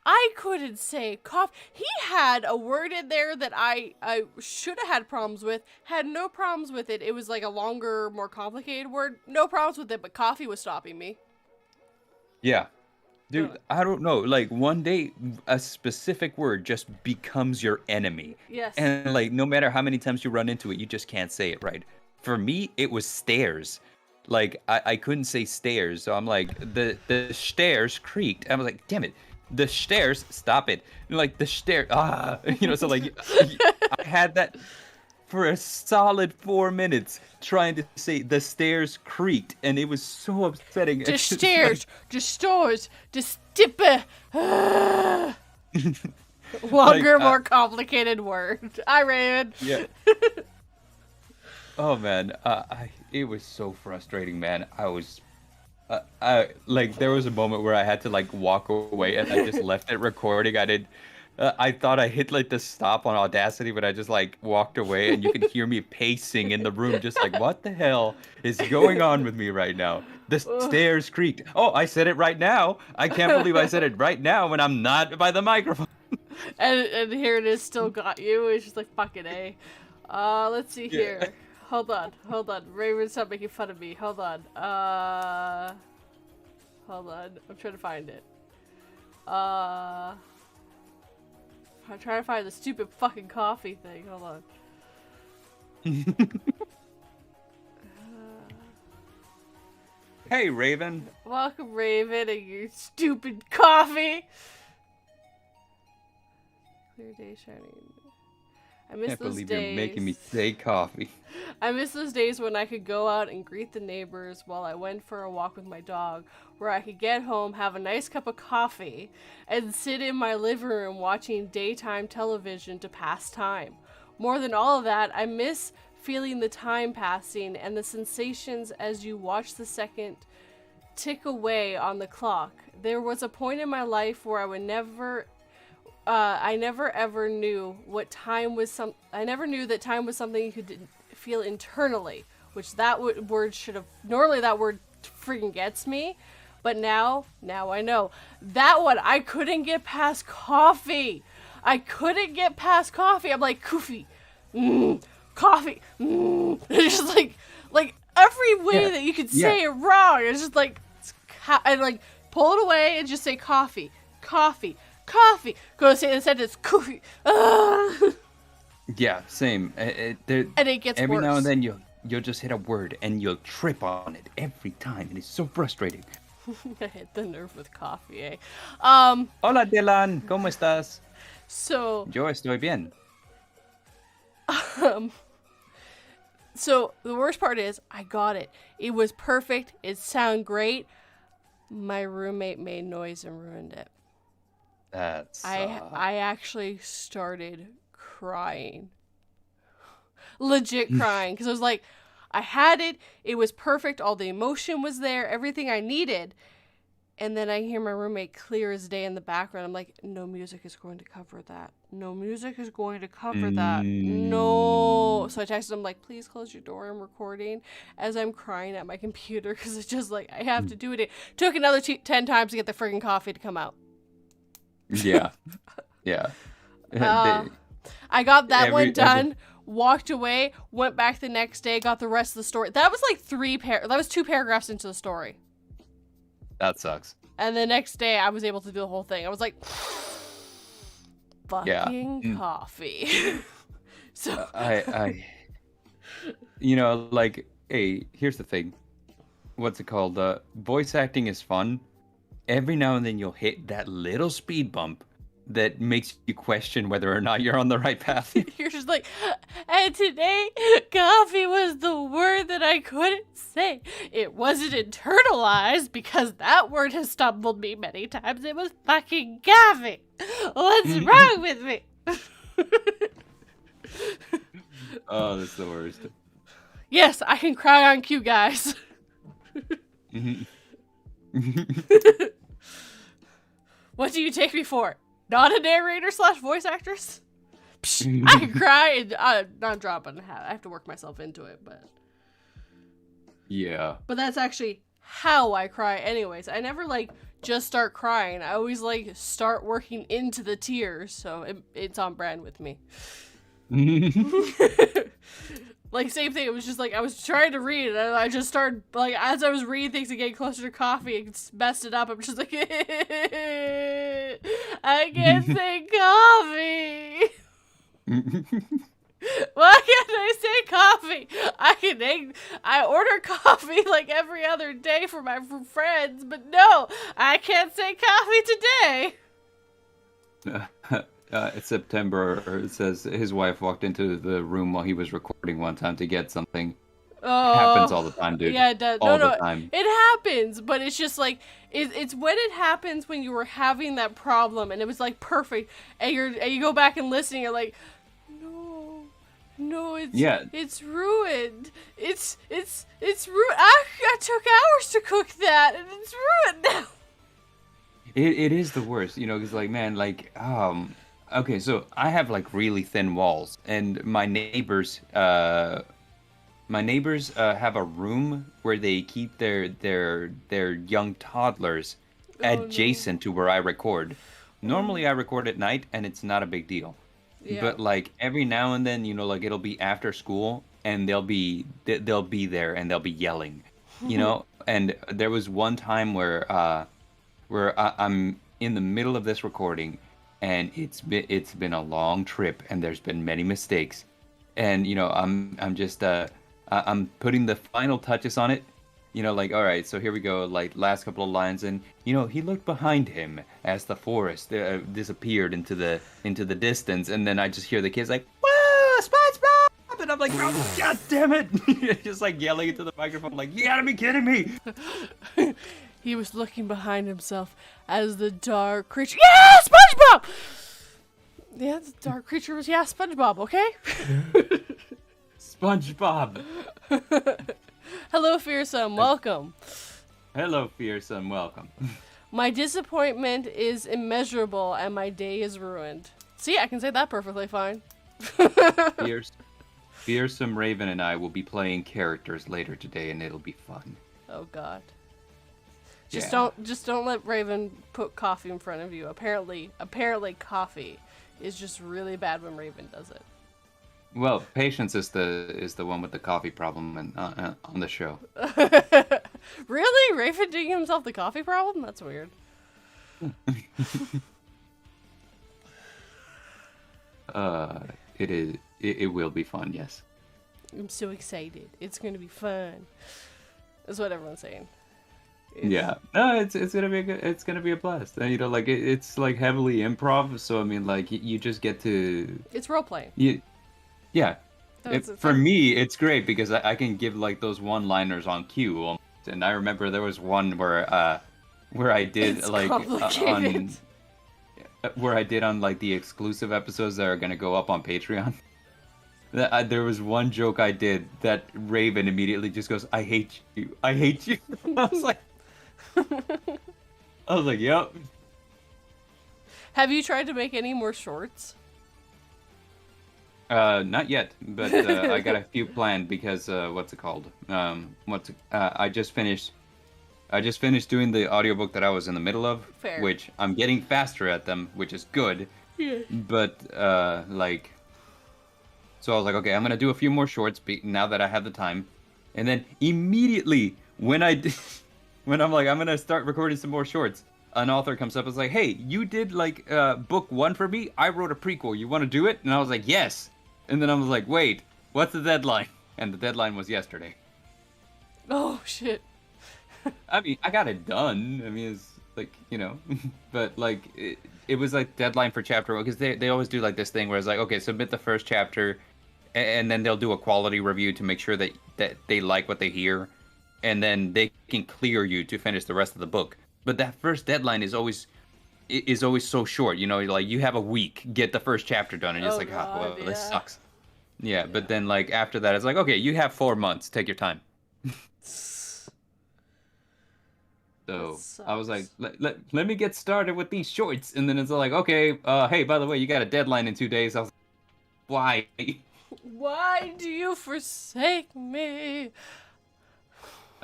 Speaker 2: I couldn't say coffee. He had a word in there that I should have had problems with. Had no problems with it. It was like a longer, more complicated word. No problems with it, but coffee was stopping me.
Speaker 1: Yeah. Dude, I don't know. Like, one day, a specific word just becomes your enemy.
Speaker 2: Yes.
Speaker 1: And, like, no matter how many times you run into it, you just can't say it right. For me, it was stairs. Like, I couldn't say stairs. So I'm like, the stairs creaked. I was like, damn it. The stairs, stop it. Like, the stairs, so, like, I had that for a solid 4 minutes trying to say the stairs creaked, and it was so upsetting.
Speaker 2: The stairs, the stores, the stipper. Longer, more complicated word. I ran.
Speaker 1: Yeah. Oh man, it was so frustrating, man. I was, there was a moment where I had to like walk away, and I just left it recording. I thought I hit like the stop on Audacity, but I just like walked away, and you could hear me pacing in the room, just like, what the hell is going on with me right now? The stairs creaked. Oh, I said it right now. I can't believe I said it right now when I'm not by the microphone.
Speaker 2: And here it is, still got you. It's just like fucking A. Let's see here. Hold on. Raven, stop making fun of me. Hold on. I'm trying to find it. I'm trying to find the stupid fucking coffee thing. Hold on.
Speaker 1: Hey, Raven.
Speaker 2: Welcome, Raven, and your stupid coffee. Clear day shining. I miss
Speaker 1: Can't
Speaker 2: those
Speaker 1: believe
Speaker 2: days.
Speaker 1: you're making me say coffee.
Speaker 2: I miss those days when I could go out and greet the neighbors while I went for a walk with my dog, where I could get home, have a nice cup of coffee, and sit in my living room watching daytime television to pass time. More than all of that, I miss feeling the time passing and the sensations as you watch the second tick away on the clock. There was a point in my life where I never ever knew what time was I never knew that time was something you could feel internally, which that word should have, normally that word freaking gets me, but now I know. That one, I couldn't get past coffee. I'm like, coffee, coffee, It's just like every way that you could say it wrong. It's just like, and like pull it away and just say coffee. Go say the sentence, coffee.
Speaker 1: Yeah, same.
Speaker 2: And it gets
Speaker 1: every
Speaker 2: worse.
Speaker 1: now and then you'll just hit a word and you'll trip on it every time, and it's so frustrating.
Speaker 2: I hit the nerve with coffee, eh?
Speaker 1: Hola, Dylan. ¿Cómo estás?
Speaker 2: So
Speaker 1: Yo estoy bien.
Speaker 2: So the worst part is I got it. It was perfect. It sounded great. My roommate made noise and ruined it. I actually started crying. Legit crying. Because I was like, I had it. It was perfect. All the emotion was there. Everything I needed. And then I hear my roommate clear as day in the background. I'm like, no music is going to cover that. No music is going to cover that. No. So I texted him like, please close your door. I'm recording. As I'm crying at my computer. Because it's just like, I have to do it. It took another 10 times to get the friggin' coffee to come out.
Speaker 1: Yeah.
Speaker 2: I got that one done, walked away, went back the next day, got the rest of the story. That was like that was 2 paragraphs into the story.
Speaker 1: That sucks.
Speaker 2: And the next day I was able to do the whole thing. I was like, fucking coffee. So
Speaker 1: I hey, here's the thing. What's it called? Voice acting is fun. Every now and then you'll hit that little speed bump that makes you question whether or not you're on the right path.
Speaker 2: You're just like, and today, coffee was the word that I couldn't say. It wasn't internalized because that word has stumbled me many times. It was fucking coffee. What's wrong with me?
Speaker 1: Oh, that's the worst.
Speaker 2: Yes, I can cry on cue, guys. What do you take me for? Not a narrator / voice actress? Psh, I can cry and not dropping. I have to work myself into it, but
Speaker 1: Yeah.
Speaker 2: But that's actually how I cry anyways. I never like just start crying. I always like start working into the tears, so it's on brand with me. Like same thing, it was just like I was trying to read and I just started like as I was reading things and getting closer to coffee and messed it up, I'm just like I can't say coffee. Why can't I say coffee? I order coffee like every other day for my friends, but no, I can't say coffee today.
Speaker 1: It's September. It says his wife walked into the room while he was recording one time to get something.
Speaker 2: Oh,
Speaker 1: Happens all the time, dude.
Speaker 2: Yeah, it does.
Speaker 1: All
Speaker 2: No,
Speaker 1: the time.
Speaker 2: it happens, but it's just like it's when it happens when you were having that problem and it was like perfect, and you go back and listen, and you're like, no, it's ruined. It's ruined. I took hours to cook that, and it's ruined now.
Speaker 1: It is the worst, you know, because like, man, like, okay, so I have like really thin walls, and my neighbors have a room where they keep their young toddlers adjacent to where I record. Normally, I record at night, and it's not a big deal.
Speaker 2: Yeah.
Speaker 1: But like every now and then, you know, like it'll be after school, and they'll be there, and they'll be yelling, you know. And there was one time where I'm in the middle of this recording, and it's been a long trip, and there's been many mistakes, and you know I'm just I'm putting the final touches on it, you know, like, all right, so here we go, like last couple of lines, and you know he looked behind him as the forest disappeared into the distance, and then I just hear the kids like, "Whoa, SpongeBob!" And I'm like, oh, God damn it! Just like yelling into the microphone, like, you gotta be kidding me!
Speaker 2: He was looking behind himself as the dark creature. Yeah, SpongeBob! Yeah, the dark creature was, SpongeBob, okay?
Speaker 1: SpongeBob!
Speaker 2: Hello, Fearsome, welcome.
Speaker 1: Hello, Fearsome, welcome.
Speaker 2: My disappointment is immeasurable and my day is ruined. See, I can say that perfectly fine.
Speaker 1: Fearsome Raven and I will be playing characters later today, and it'll be fun.
Speaker 2: Oh, God.
Speaker 1: Yeah.
Speaker 2: Just don't let Raven put coffee in front of you. Apparently coffee is just really bad when Raven does it.
Speaker 1: Well, Patience is the one with the coffee problem on the show.
Speaker 2: Really? Raven doing himself the coffee problem? That's weird.
Speaker 1: It will be fun, yes.
Speaker 2: I'm so excited. It's gonna be fun. That's what everyone's saying.
Speaker 1: Yeah, no, it's gonna be a blast. You know, like it's like heavily improv, so I mean, like you just get to.
Speaker 2: It's role playing.
Speaker 1: Yeah.
Speaker 2: It's
Speaker 1: For me, it's great because I can give like those one-liners on cue, almost. And I remember there was one where I did
Speaker 2: It's
Speaker 1: like
Speaker 2: complicated.
Speaker 1: where I did on like the exclusive episodes that are gonna go up on Patreon. There was one joke I did that Raven immediately just goes, "I hate you. I hate you." I was like, "Yep."
Speaker 2: Have you tried to make any more shorts?
Speaker 1: Not yet, but I got a few planned because what's it called? I just finished doing the audiobook that I was in the middle of,
Speaker 2: Fair.
Speaker 1: which I'm getting faster at them, which is good.
Speaker 2: Yeah.
Speaker 1: But like, so I was like, okay, I'm gonna do a few more shorts now that I have the time, and then immediately when I'm like, I'm gonna start recording some more shorts, an author comes up and is like, hey, you did like book 1 for me. I wrote a prequel. You want to do it? And I was like, yes. And then I was like, wait, what's the deadline? And the deadline was yesterday.
Speaker 2: Oh shit.
Speaker 1: I mean, I got it done. I mean, it's like, you know, but like it was like deadline for chapter 1 because they always do like this thing where it's like, okay, submit the first chapter, and then they'll do a quality review to make sure that they like what they hear, and then they can clear you to finish the rest of the book. But that first deadline is always so short, you know, like you have a week, get the first chapter done, and you're just like,
Speaker 2: God,
Speaker 1: well,
Speaker 2: yeah.
Speaker 1: this sucks. Yeah, but then like after that, it's like, okay, you have 4 months, take your time.
Speaker 2: That
Speaker 1: So I was like,
Speaker 2: sucks.
Speaker 1: let me get started with these shorts. And then it's like, okay, hey, by the way, you got a deadline in 2 days. I was like, why?
Speaker 2: Why do you forsake me?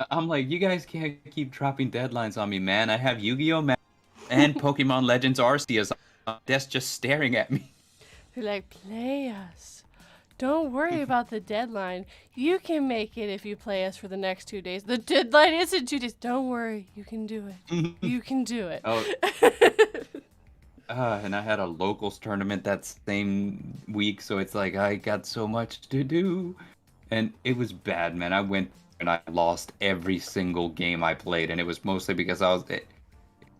Speaker 1: I'm like, you guys can't keep dropping deadlines on me, man. I have Yu-Gi-Oh! And Pokemon Legends Arceus on my desk just staring at me.
Speaker 2: You're like, play us. Don't worry about the deadline. You can make it if you play us for the next 2 days. The deadline isn't 2 days. Don't worry. You can do it. You can do it.
Speaker 1: Oh, and I had a locals tournament that same week, so it's like I got so much to do. And it was bad, man. I went and I lost every single game I played, and it was mostly because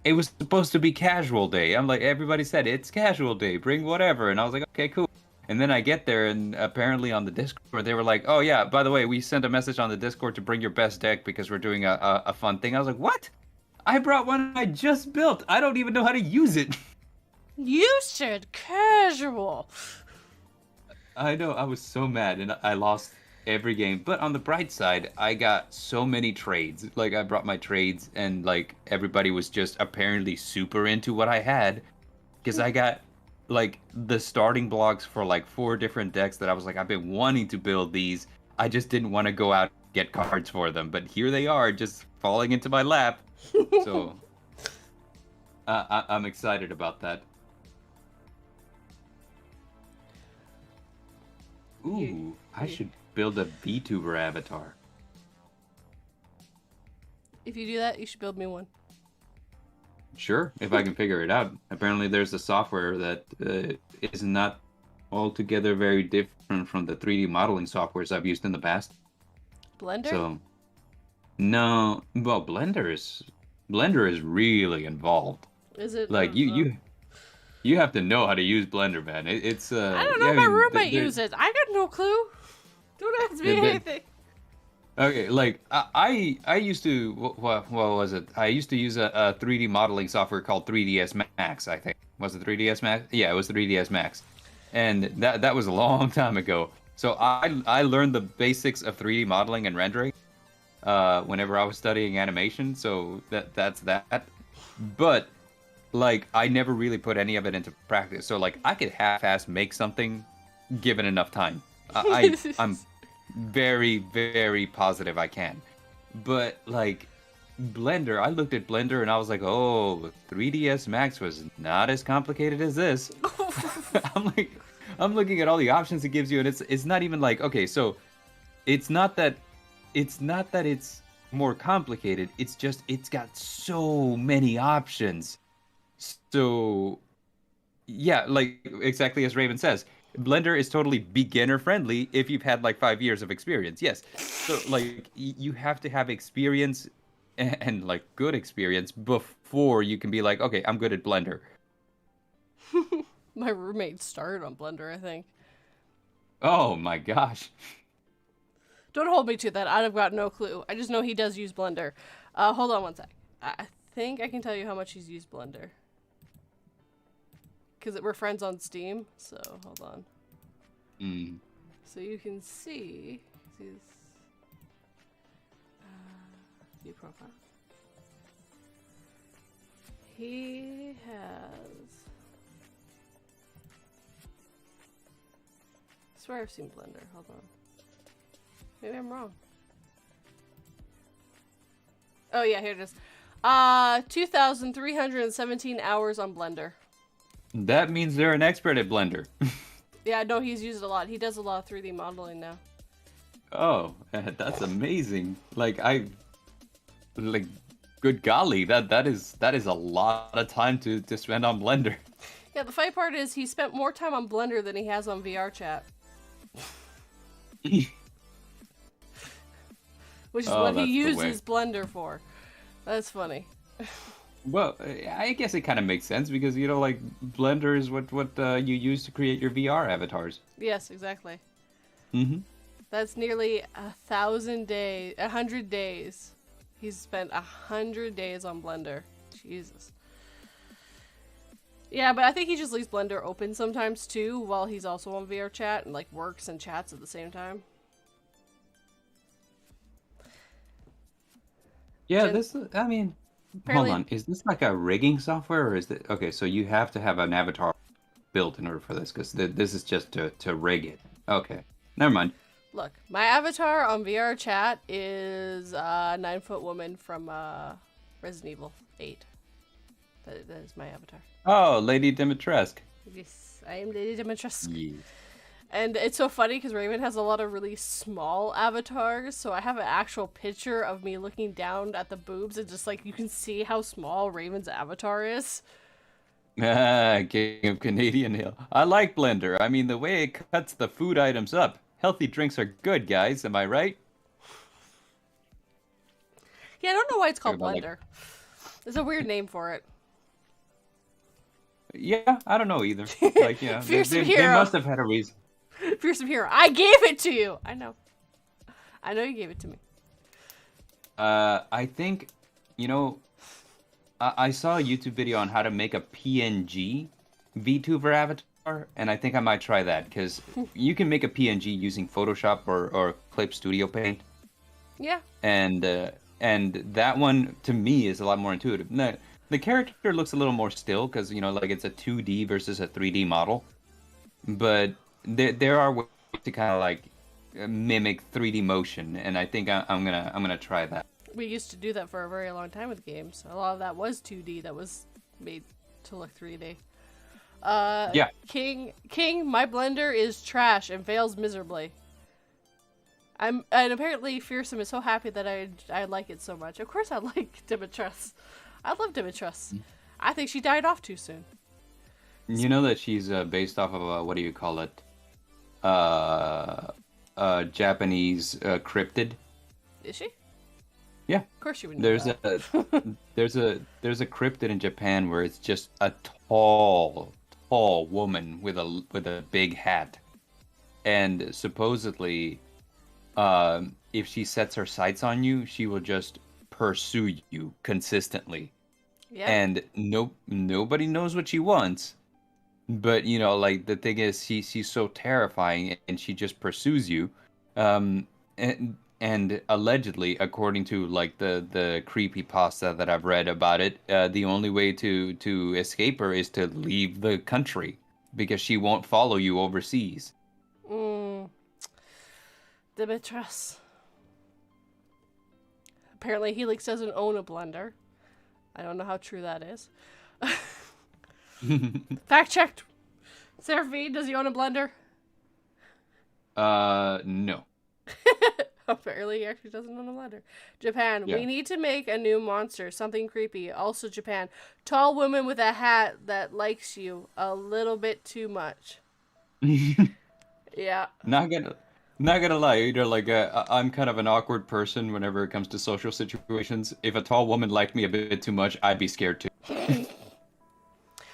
Speaker 1: it was supposed to be casual day. I'm like, everybody said it's casual day, bring whatever. And I was like, okay, cool. And then I get there, and apparently on the Discord, they were like, oh, yeah, by the way, we sent a message on the Discord to bring your best deck because we're doing a fun thing. I was like, what? I brought one I just built. I don't even know how to use it.
Speaker 2: You said casual.
Speaker 1: I know, I was so mad, and I lost every game. But on the bright side, I got so many trades. Like, I brought my trades, and, like, everybody was just apparently super into what I had. Because I got, like, the starting blocks for, like, 4 different decks that I was like, I've been wanting to build these. I just didn't want to go out and get cards for them. But here they are, just falling into my lap. So, I'm excited about that. Ooh, I
Speaker 2: you-
Speaker 1: should build a VTuber avatar.
Speaker 2: If you do that, you should build me one.
Speaker 1: Sure, if I can figure it out. Apparently, there's a software that is not altogether very different from the 3D modeling softwares I've used in the past.
Speaker 2: Blender?
Speaker 1: So, no, well, Blender is really involved.
Speaker 2: Is it?
Speaker 1: Like you have to know how to use Blender, man. It's
Speaker 2: I don't know.
Speaker 1: yeah, I
Speaker 2: My
Speaker 1: mean,
Speaker 2: roommate uses. I got no clue. Don't ask me anything.
Speaker 1: Okay, like I used to what was it? I used to use a 3D modeling software called 3ds Max, I think. Was it 3ds Max? Yeah, it was 3ds Max. And that was a long time ago. So I learned the basics of 3D modeling and rendering whenever I was studying animation, so that's that. But like I never really put any of it into practice. So like I could half-ass make something given enough time. I'm very, very positive I can. But like Blender, I looked at Blender and I was like, oh, 3ds Max was not as complicated as this. I'm like, I'm looking at all the options it gives you, and it's not even like, okay, so it's not that it's more complicated. It's just it's got so many options. So yeah, like exactly as Raven says, Blender is totally beginner friendly if you've had like 5 years of experience. Yes. So like you have to have experience and like good experience before you can be like, okay, I'm good at Blender.
Speaker 2: My roommate started on Blender, I think.
Speaker 1: Oh my gosh.
Speaker 2: Don't hold me to that. I've got no clue. I just know he does use Blender. Hold on one sec. I think I can tell you how much he's used Blender. Because we're friends on Steam, so hold on.
Speaker 1: Mm.
Speaker 2: So you can see his view profile. He has. I swear I've seen Blender. Hold on. Maybe I'm wrong. Oh yeah, here it is. 2,317 hours on Blender.
Speaker 1: That means they're an expert at Blender.
Speaker 2: Yeah, no, he's used it a lot. He does a lot of 3D modeling now.
Speaker 1: Oh, that's amazing. Like good golly, that is a lot of time to spend on Blender.
Speaker 2: Yeah, the funny part is he spent more time on Blender than he has on VR chat. Which is what he uses Blender for. That's funny.
Speaker 1: Well, I guess it kind of makes sense because like Blender is what you use to create your VR avatars.
Speaker 2: Yes, exactly.
Speaker 1: Mm-hmm.
Speaker 2: That's nearly 1,000 days, 100 days. He's spent 100 days on Blender. Jesus. Yeah, but I think he just leaves Blender open sometimes too, while he's also on VR chat and like works and chats at the same time.
Speaker 1: Yeah,
Speaker 2: Gen-
Speaker 1: I mean, Hold
Speaker 2: Apparently,
Speaker 1: on. Is this like a rigging software or is it okay? So you have to have an avatar built in order for this because this is just to rig it. Okay, never mind.
Speaker 2: look, my avatar on VR chat is a 9-foot woman from Resident Evil 8. That is my avatar.
Speaker 1: Oh, Lady Dimitrescu.
Speaker 2: Yes, I am Lady Dimitrescu.
Speaker 1: Yes.
Speaker 2: And it's so funny because Raven has a lot of really small avatars, so I have an actual picture of me looking down at the boobs and just like you can see how small Raven's avatar is.
Speaker 1: Ah, King of Canadian Hill. I like Blender. I mean, the way it cuts the food items up. Healthy drinks are good, guys. Am I right?
Speaker 2: Yeah, I don't know why it's
Speaker 1: Talk
Speaker 2: called
Speaker 1: about like,
Speaker 2: Blender. There's a weird name for it.
Speaker 1: yeah, I don't know either. Like, yeah,
Speaker 2: Fearsome
Speaker 1: they
Speaker 2: hero.
Speaker 1: must have had a reason.
Speaker 2: Fearsome hero. I gave it to you. I know. I know you gave it to me.
Speaker 1: I think, you know, I saw a YouTube video on how to make a PNG VTuber avatar, and I think I might try that because you can make a PNG using Photoshop or Clip Studio Paint,
Speaker 2: Yeah.
Speaker 1: and that one to me is a lot more intuitive. The character looks a little more still because you know like it's a 2D versus a 3D model, but there are ways to kind of like mimic 3D motion, and I think I'm gonna try that.
Speaker 2: We used to do that for a very long time with games. A lot of that was 2D that was made to look 3D.
Speaker 1: Yeah.
Speaker 2: King, my blender is trash and fails miserably. And apparently Fearsome is so happy that I like it so much. Of course I like Dimitrescu. I love Dimitrescu. I think she died off too soon.
Speaker 1: You know that she's based off of what do you call it? Japanese cryptid.
Speaker 2: Is she?
Speaker 1: Yeah.
Speaker 2: Of course you would know
Speaker 1: There's
Speaker 2: that.
Speaker 1: there's a cryptid in Japan where it's just a tall woman with a big hat, and supposedly, if she sets her sights on you, she will just pursue you consistently,
Speaker 2: Yeah.
Speaker 1: and nobody knows what she wants. But you know, like the thing is, she's so terrifying, and she just pursues you. And allegedly, according to like the creepypasta that I've read about it, the only way to escape her is to leave the country because she won't follow you overseas.
Speaker 2: Dimitrescu. Apparently Helix doesn't own a blender. I don't know how true that is. Fact checked. Serafin, does he own a blender?
Speaker 1: No.
Speaker 2: Apparently he actually doesn't own a blender. Japan,
Speaker 1: Yeah.
Speaker 2: we need to make a new monster, something creepy. Also Japan, tall woman with a hat that likes you a little bit too much. Yeah.
Speaker 1: Not gonna lie, either like I'm kind of an awkward person whenever it comes to social situations. If a tall woman liked me a bit too much, I'd be scared too.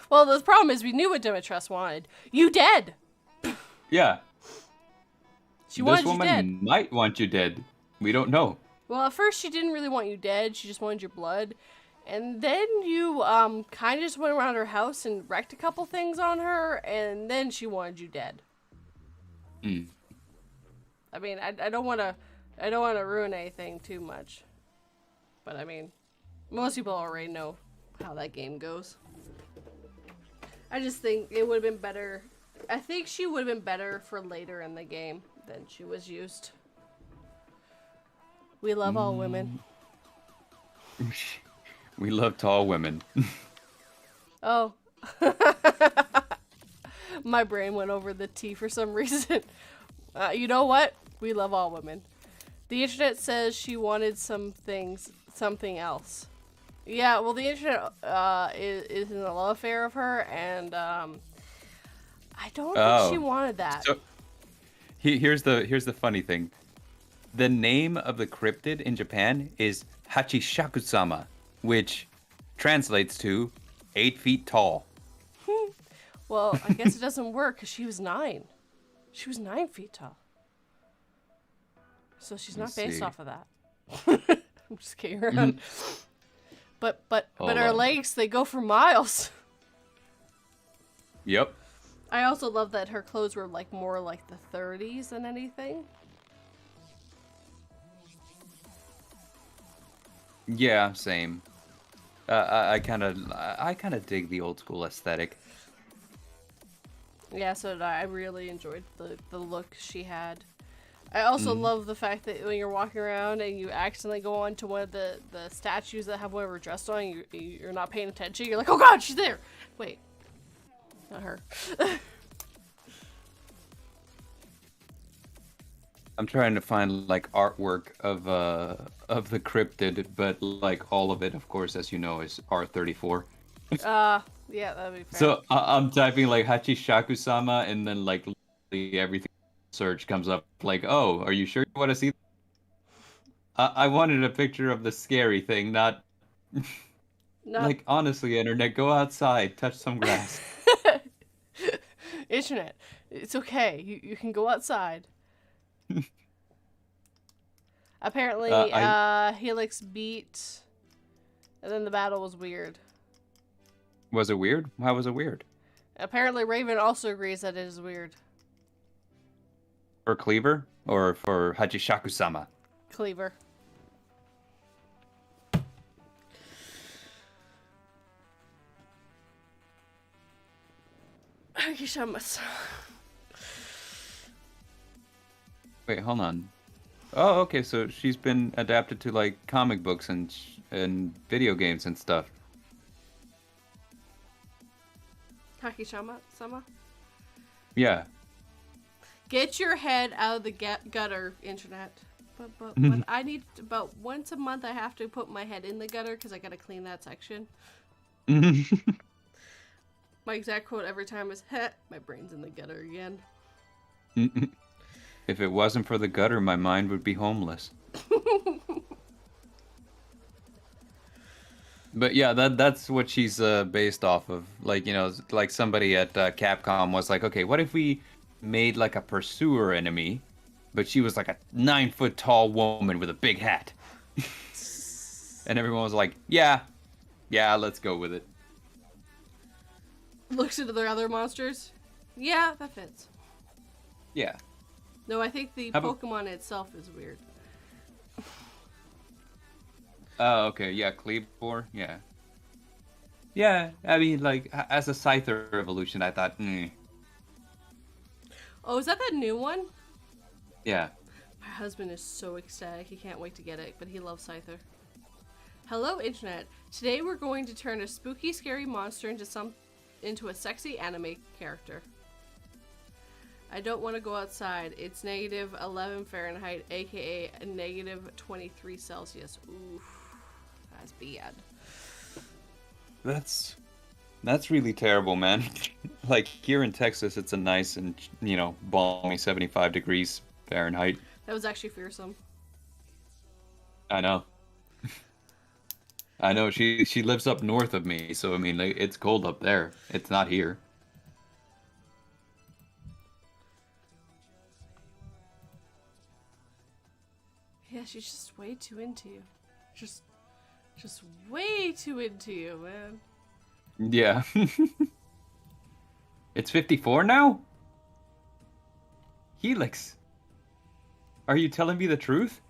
Speaker 2: Well, the problem is we knew what Dimitrescu wanted. You dead.
Speaker 1: Yeah.
Speaker 2: She
Speaker 1: This
Speaker 2: wanted you
Speaker 1: woman
Speaker 2: dead.
Speaker 1: might want you dead. We don't know.
Speaker 2: Well, at first she didn't really want you dead. She just wanted your blood. And then you kind of just went around her house and wrecked a couple things on her, and then she wanted you dead.
Speaker 1: Mm.
Speaker 2: I mean, I don't want to ruin anything too much. But I mean, most people already know how that game goes. I just think it would have been better. I think she would have been better for later in the game than she was used. We love all women.
Speaker 1: We love tall women.
Speaker 2: Oh. My brain went over the T for some reason. You know what? We love all women. The internet says she wanted something else. Yeah, well, the internet is in a love affair of her, and I don't think she wanted that.
Speaker 1: So here's the funny thing. The name of the cryptid in Japan is Hachishaku-sama, which translates to 8 feet tall.
Speaker 2: Well, I guess it doesn't work because she was 9. She was 9 feet tall. So she's not
Speaker 1: Let's
Speaker 2: based
Speaker 1: see.
Speaker 2: off of that. I'm just kidding around. But
Speaker 1: Hold
Speaker 2: her
Speaker 1: on.
Speaker 2: legs, they go for miles.
Speaker 1: Yep.
Speaker 2: I also love that her clothes were like more like the 30s than anything.
Speaker 1: Yeah, same. I kind of dig the old school aesthetic.
Speaker 2: Yeah, so did I. I really enjoyed the look she had. I also
Speaker 1: Mm.
Speaker 2: love the fact that when you're walking around and you accidentally go onto one of the statues that have whatever dressed on, you're not paying attention. You're like, oh god, she's there. Wait, not her.
Speaker 1: I'm trying to find like artwork of the cryptid, but like all of it, of course, as you know, is R34.
Speaker 2: Yeah, that'd be fair.
Speaker 1: So I'm typing like Hachishaku-sama, and then like literally everything search comes up like, oh, are you sure you want to see? I wanted a picture of the scary thing, not
Speaker 2: Not
Speaker 1: like honestly, internet, go outside, touch some grass.
Speaker 2: internet. It's okay. You can go outside. Apparently,
Speaker 1: I
Speaker 2: Helix beat, and then the battle was weird.
Speaker 1: Was it weird? How was it weird?
Speaker 2: Apparently, Raven also agrees that it is weird.
Speaker 1: For Cleaver or for Hachishaku-sama?
Speaker 2: Cleaver. Akishamas.
Speaker 1: Wait, hold on. Oh, okay, so she's been adapted to like comic books and video games and stuff.
Speaker 2: Sama.
Speaker 1: Yeah.
Speaker 2: Get your head out of the gutter, internet. But when I need about once a month, I have to put my head in the gutter because I gotta clean that section. My exact quote every time is, "Heh, my brain's in the gutter again."
Speaker 1: If it wasn't for the gutter, my mind would be homeless. But yeah, that's what she's based off of. Like, you know, like somebody at Capcom was like, okay, what if we made like a pursuer enemy, but she was like a 9-foot tall woman with a big hat? And everyone was like, yeah, let's go with it.
Speaker 2: Looks into the other monsters. Yeah, that fits.
Speaker 1: Yeah.
Speaker 2: No, I think the Pokemon itself is weird.
Speaker 1: Oh, okay, yeah, Kleavor, yeah. Yeah, I mean, like, as a Scyther evolution, I thought,
Speaker 2: Oh, is that new one?
Speaker 1: Yeah.
Speaker 2: My husband is so ecstatic. He can't wait to get it, but he loves Scyther. Hello, Internet. Today we're going to turn a spooky, scary monster into a sexy anime character. I don't want to go outside. It's negative 11 Fahrenheit, aka negative 23 Celsius. Oof. That's bad.
Speaker 1: That's really terrible, man. Like, here in Texas, it's a nice and, you know, balmy 75 degrees Fahrenheit.
Speaker 2: That was actually fearsome.
Speaker 1: I know. I know, she lives up north of me, so, I mean, like, it's cold up there. It's not here.
Speaker 2: Yeah, she's just way too into you. Just way too into you, man.
Speaker 1: Yeah. It's 54 now? Helix. Are you telling me the truth?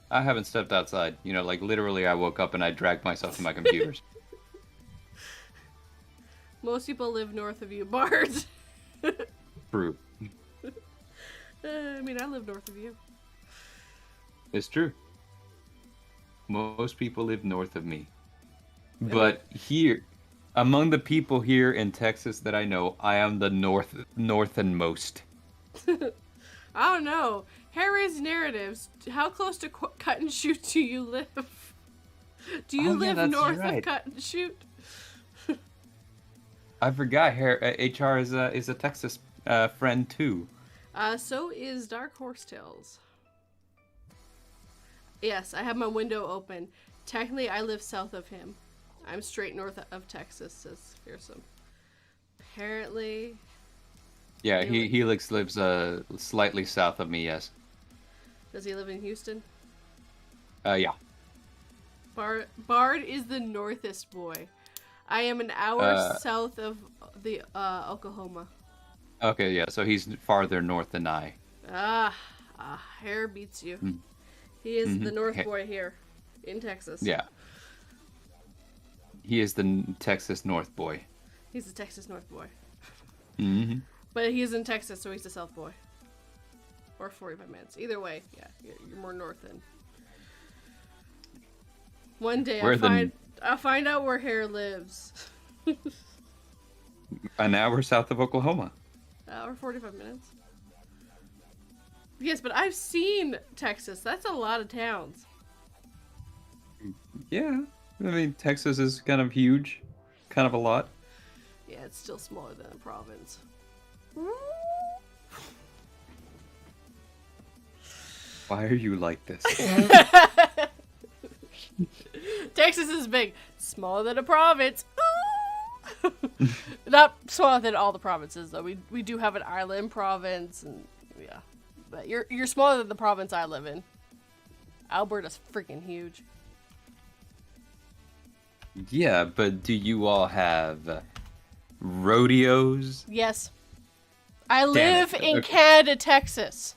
Speaker 1: I haven't stepped outside. You know, like literally I woke up and I dragged myself to my computers.
Speaker 2: Most people live north of you, Bard.
Speaker 1: True.
Speaker 2: I mean, I live north of you.
Speaker 1: It's true. Most people live north of me. But here, among the people here in Texas that I know, I am the northernmost.
Speaker 2: I don't know. Hair-raised narratives. How close to cut and shoot do you live? Do you live north of cut and shoot?
Speaker 1: I forgot. HR is a Texas friend too.
Speaker 2: So is Dark Horse Tales. Yes, I have my window open. Technically, I live south of him. I'm straight north of Texas, says Fearsome. Apparently...
Speaker 1: Yeah, Helix lives slightly south of me, yes.
Speaker 2: Does he live in Houston?
Speaker 1: Yeah.
Speaker 2: Bard is the northest boy. I am an hour south of the Oklahoma.
Speaker 1: Okay, yeah, so he's farther north than I.
Speaker 2: Hair beats you. He is the north boy here. in Texas.
Speaker 1: Yeah. He is the Texas North boy.
Speaker 2: He's a Texas North boy.
Speaker 1: Mm-hmm.
Speaker 2: But he's in Texas, so he's a South boy. Or 45 minutes. Either way, yeah, you're more north than. One day I'll find out where Hare lives.
Speaker 1: An hour south of Oklahoma.
Speaker 2: Or 45 minutes. Yes, but I've seen Texas. That's a lot of towns.
Speaker 1: Yeah. I mean, Texas is kind of huge. Kind of a lot.
Speaker 2: Yeah, it's still smaller than a province.
Speaker 1: Why are you like this?
Speaker 2: Texas is big. Smaller than a province. Not smaller than all the provinces, though. We do have an island province, and yeah. But you're smaller than the province I live in. Alberta's freaking huge.
Speaker 1: Yeah, but do you all have rodeos?
Speaker 2: Yes. I live in
Speaker 1: Okay.
Speaker 2: Canada, Texas.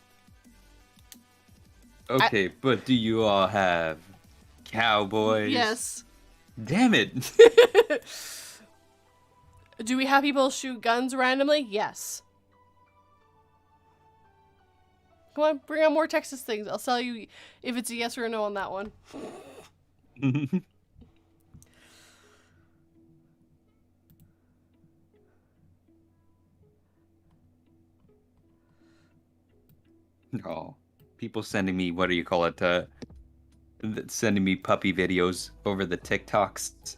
Speaker 1: Okay, but do you all have cowboys?
Speaker 2: Yes.
Speaker 1: Damn it.
Speaker 2: Do we have people shoot guns randomly? Yes. Come on, bring on more Texas things. I'll tell you if it's a yes or a no on that one.
Speaker 1: Oh, people sending me, what do you call it? Sending me puppy videos over the TikToks.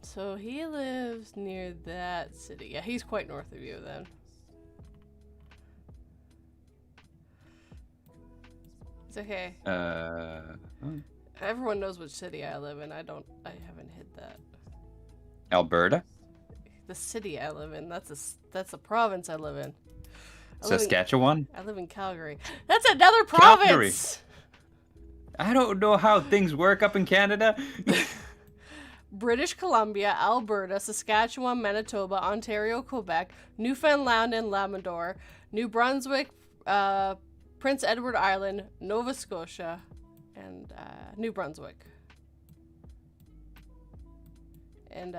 Speaker 2: So he lives near that city. Yeah, he's quite north of you then. It's okay. Everyone knows which city I live in. I haven't hid that.
Speaker 1: Alberta?
Speaker 2: The city I live in. That's a province I live in.
Speaker 1: Saskatchewan?
Speaker 2: I live in Calgary. That's another province.
Speaker 1: I don't know how things work up in Canada.
Speaker 2: British Columbia, Alberta, Saskatchewan, Manitoba, Ontario, Quebec, Newfoundland and Labrador, New Brunswick, Prince Edward Island, Nova Scotia, and New Brunswick. And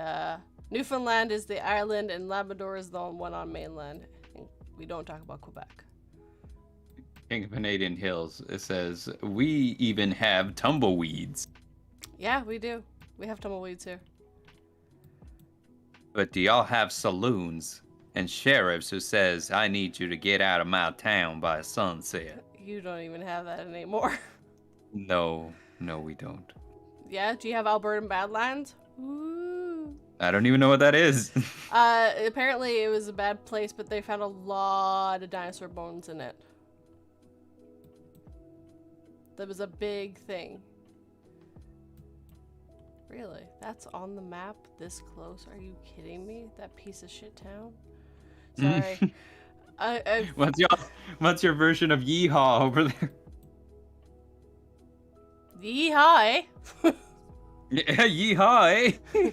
Speaker 2: Newfoundland is the island, and Labrador is the one on mainland. And we don't talk about Quebec.
Speaker 1: In Canadian Hills, it says, we even have tumbleweeds.
Speaker 2: Yeah, we do. We have tumbleweeds here.
Speaker 1: But do y'all have saloons and sheriffs who says, I need you to get out of my town by sunset?
Speaker 2: You don't even have that anymore.
Speaker 1: No, we don't.
Speaker 2: Yeah? Do you have Albertan Badlands? Ooh.
Speaker 1: I don't even know what that is.
Speaker 2: Apparently it was a bad place, but they found a lot of dinosaur bones in it. That was a big thing. Really? That's on the map this close? Are you kidding me? That piece of shit town? Sorry.
Speaker 1: What's your version of yeehaw over there?
Speaker 2: Yee-hi!
Speaker 1: Yeah, yeehaw, eh?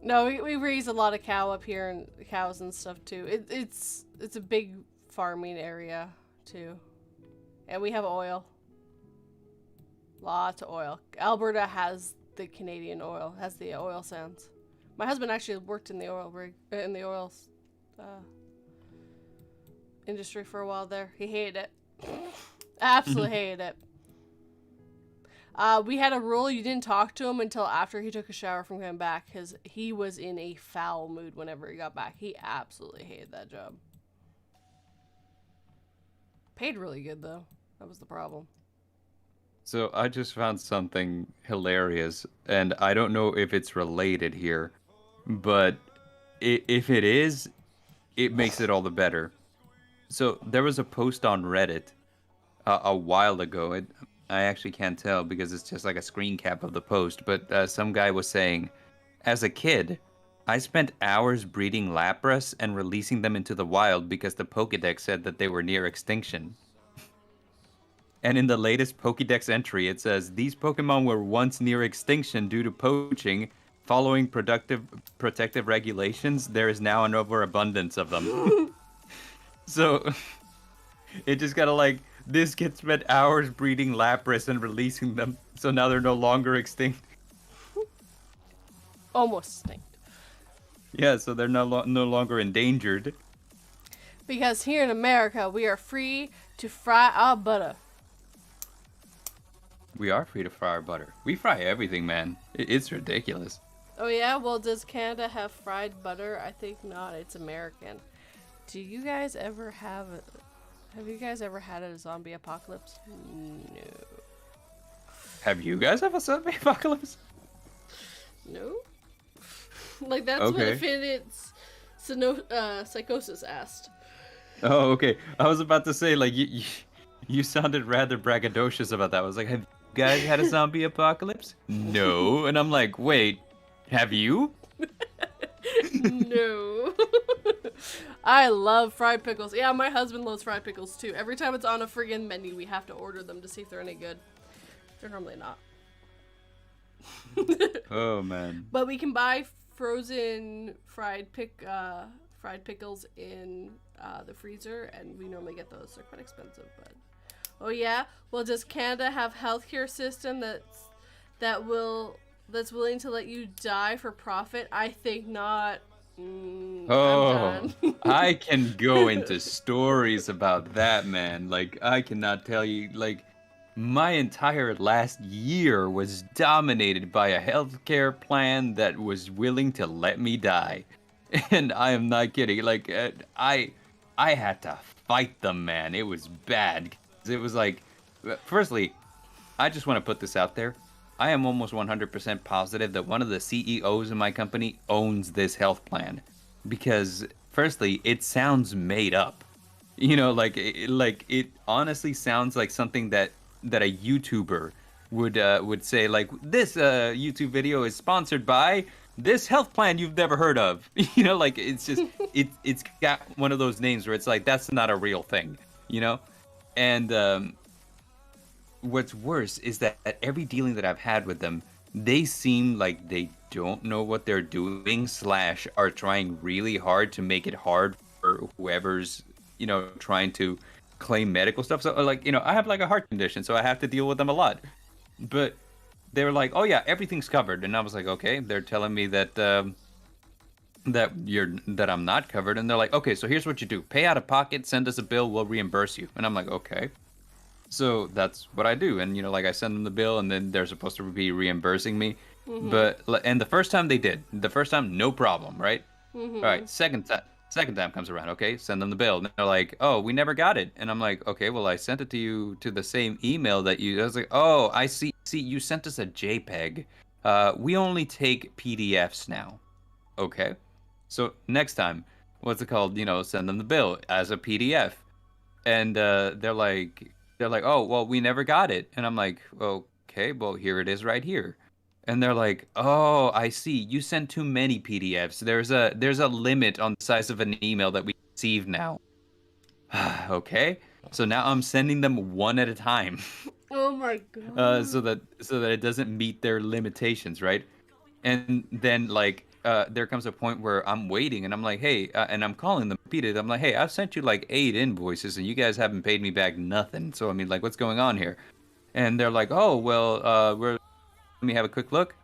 Speaker 2: No, we raise a lot of cow up here, and cows and stuff too. It's a big farming area too. And we have oil. Lots of oil. Alberta has the Canadian oil, has the oil sands. My husband actually worked in the oil industry for a while there. He hated it. Absolutely hated it. We had a rule: you didn't talk to him until after he took a shower from coming back, because he was in a foul mood whenever he got back. He absolutely hated that job. Paid really good though. That was the problem.
Speaker 1: So I just found something hilarious, and I don't know if it's related here, but if it is, it makes it all the better. So there was a post on Reddit a while ago. I actually can't tell because it's just like a screen cap of the post, but some guy was saying, as a kid, I spent hours breeding Lapras and releasing them into the wild because the Pokédex said that they were near extinction. And in the latest Pokédex entry, it says, these Pokemon were once near extinction due to poaching. Following protective regulations, there is now an overabundance of them. So, it just kind of like this kid spent hours breeding Lapras and releasing them, so now they're no longer extinct.
Speaker 2: Almost extinct.
Speaker 1: Yeah, so they're no longer endangered.
Speaker 2: Because here in America, we are free to fry our butter.
Speaker 1: We are free to fry our butter. We fry everything, man. It's ridiculous.
Speaker 2: Oh yeah? Well, does Canada have fried butter? I think not. It's American. Do you guys ever have you guys ever had a zombie apocalypse? No.
Speaker 1: Have you guys have a zombie apocalypse?
Speaker 2: No? Like, that's
Speaker 1: Okay.
Speaker 2: what Infinite's Psychosis asked.
Speaker 1: Oh, okay. I was about to say, like, you sounded rather braggadocious about that. I was like, have you guys had a zombie apocalypse? No. And I'm like, wait, have you?
Speaker 2: No. I love fried pickles. Yeah, my husband loves fried pickles too. Every time it's on a friggin' menu, we have to order them to see if they're any good. They're normally not.
Speaker 1: Oh, man.
Speaker 2: But we can buy frozen fried pickles in the freezer, and we normally get those. They're quite expensive, but oh yeah. Well, does Canada have healthcare system that's willing to let you die for profit? I think not.
Speaker 1: Oh, I can go into stories about that, man. Like, I cannot tell you, like, my entire last year was dominated by a healthcare plan that was willing to let me die. And I am not kidding. Like, I had to fight them, man. It was bad. It was like, firstly, I just want to put this out there. I am almost 100% positive that one of the CEOs in my company owns this health plan, because firstly, it sounds made up. You know, like it honestly sounds like something that a YouTuber would say. Like, this YouTube video is sponsored by this health plan you've never heard of. You know, like, it's just it's got one of those names where it's like, that's not a real thing. You know, and what's worse is that at every dealing that I've had with them, they seem like they don't know what they're doing / are trying really hard to make it hard for whoever's, you know, trying to claim medical stuff. So, like, you know, I have like a heart condition, so I have to deal with them a lot. But they were like, oh yeah, everything's covered. And I was like, okay. They're telling me that that I'm not covered. And they're like, okay, so here's what you do. Pay out of pocket, send us a bill, we'll reimburse you. And I'm like, okay. So that's what I do. And, you know, like, I send them the bill, and then they're supposed to be reimbursing me. And the first time they did. The first time, no problem, right? All right, second time comes around, okay, send them the bill. And they're like, oh, we never got it. And I'm like, okay, well, I sent it to you to the same email that you... I was like, oh, I see, you sent us a JPEG. We only take PDFs now. Okay. So next time, what's it called? You know, send them the bill as a PDF. And they're like, oh, well, we never got it. And I'm like, okay, well, here it is right here. And they're like, oh, I see. You sent too many PDFs. There's a limit on the size of an email that we receive now. Okay. So now I'm sending them one at a time.
Speaker 2: Oh my god.
Speaker 1: So that it doesn't meet their limitations, right? And then, like, there comes a point where I'm waiting, and I'm like, hey, and I'm calling them repeated. I'm like, hey, I've sent you like 8 invoices, and you guys haven't paid me back nothing. So I mean, like, what's going on here? And they're like, oh, well, let me have a quick look.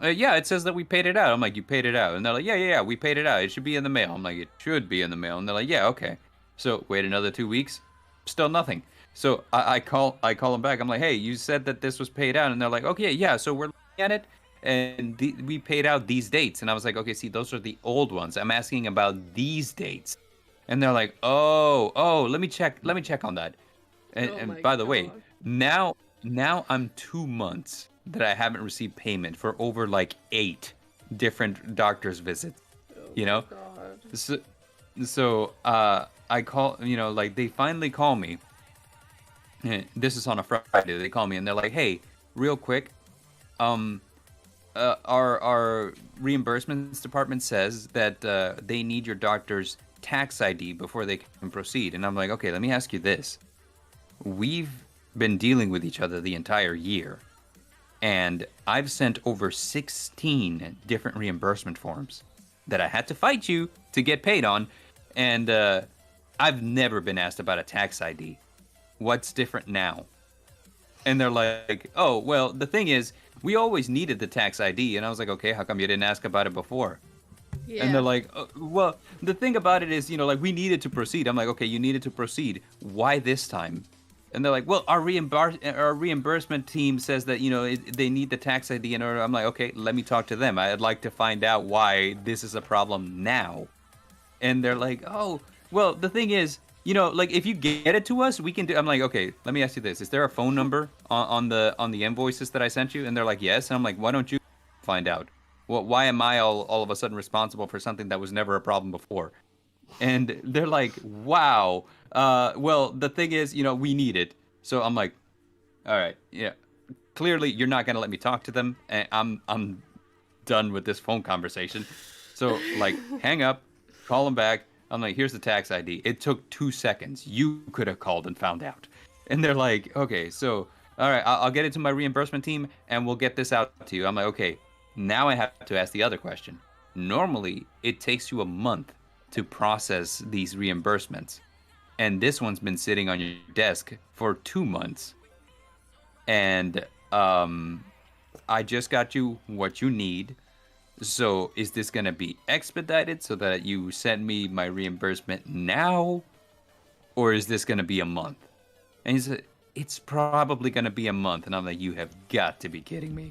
Speaker 1: Yeah, it says that we paid it out. I'm like, you paid it out? And they're like, yeah, we paid it out. It should be in the mail. I'm like, it should be in the mail. And they're like, yeah, okay. So wait another 2 weeks, still nothing. So I call them back. I'm like, hey, you said that this was paid out, and they're like, okay, yeah. So we're looking at it, and we paid out these dates. And I was like, okay, see, those are the old ones. I'm asking about these dates. And they're like, oh, let me check on that. And by the way, now I'm 2 months that I haven't received payment for over like 8 different doctor's visits. You know? So I call, you know, like, they finally call me. This is on a Friday. They call me and they're like, hey, real quick, our reimbursements department says that they need your doctor's tax ID before they can proceed. And I'm like, okay, let me ask you this. We've been dealing with each other the entire year, and I've sent over 16 different reimbursement forms that I had to fight you to get paid on, and I've never been asked about a tax ID. what's different now? And they're like, oh, well, the thing is, we always needed the tax ID. And I was like, okay, how come you didn't ask about it before? And they're
Speaker 2: Yeah.
Speaker 1: like, well, the thing about it is, like, we needed to proceed. I'm like, okay, you needed to proceed. Why this time? And they're like, well, our reimbursement team says that, they need the tax ID in order. I'm like, okay, let me talk to them. I'd like to find out why this is a problem now. And they're like, oh, well, the thing is, like, if you get it to us, we can do. I'm like, okay, let me ask you this: is there a phone number on the invoices that I sent you? And they're like, yes. And I'm like, why don't you find out? Well, why am I all of a sudden responsible for something that was never a problem before? And they're like, wow. Well, the thing is, we need it. So I'm like, all right, yeah. Clearly, you're not gonna let me talk to them, and I'm done with this phone conversation. So, like, hang up, call them back. I'm like, here's the tax ID. It took 2 seconds. You could have called and found out. And they're like, okay, so, all right, I'll get it to my reimbursement team, and we'll get this out to you. I'm like, okay, now I have to ask the other question. Normally, it takes you a month to process these reimbursements. And this one's been sitting on your desk for 2 months. And I just got you what you need. So is this going to be expedited so that you send me my reimbursement now? Or is this going to be a month? And he said, it's probably going to be a month. And I'm like, you have got to be kidding me.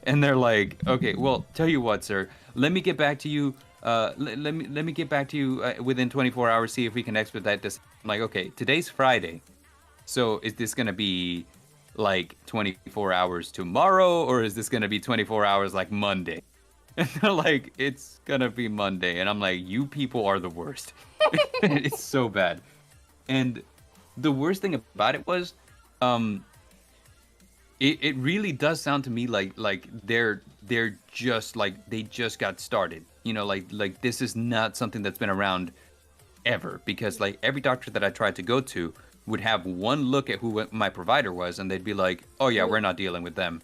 Speaker 1: And they're like, okay, well, tell you what, sir, let me get back to you. Let me get back to you within 24 hours, see if we can expedite this. I'm like, okay, today's Friday. So is this going to be like 24 hours tomorrow, or is this going to be 24 hours like Monday? And they're like, it's going to be Monday. And I'm like, you people are the worst. It's so bad. And the worst thing about it was, it really does sound to me like they're just like, they just got started. Like this is not something that's been around ever, because like every doctor that I tried to go to would have one look at who my provider was, and they'd be like, oh yeah, we're not dealing with them.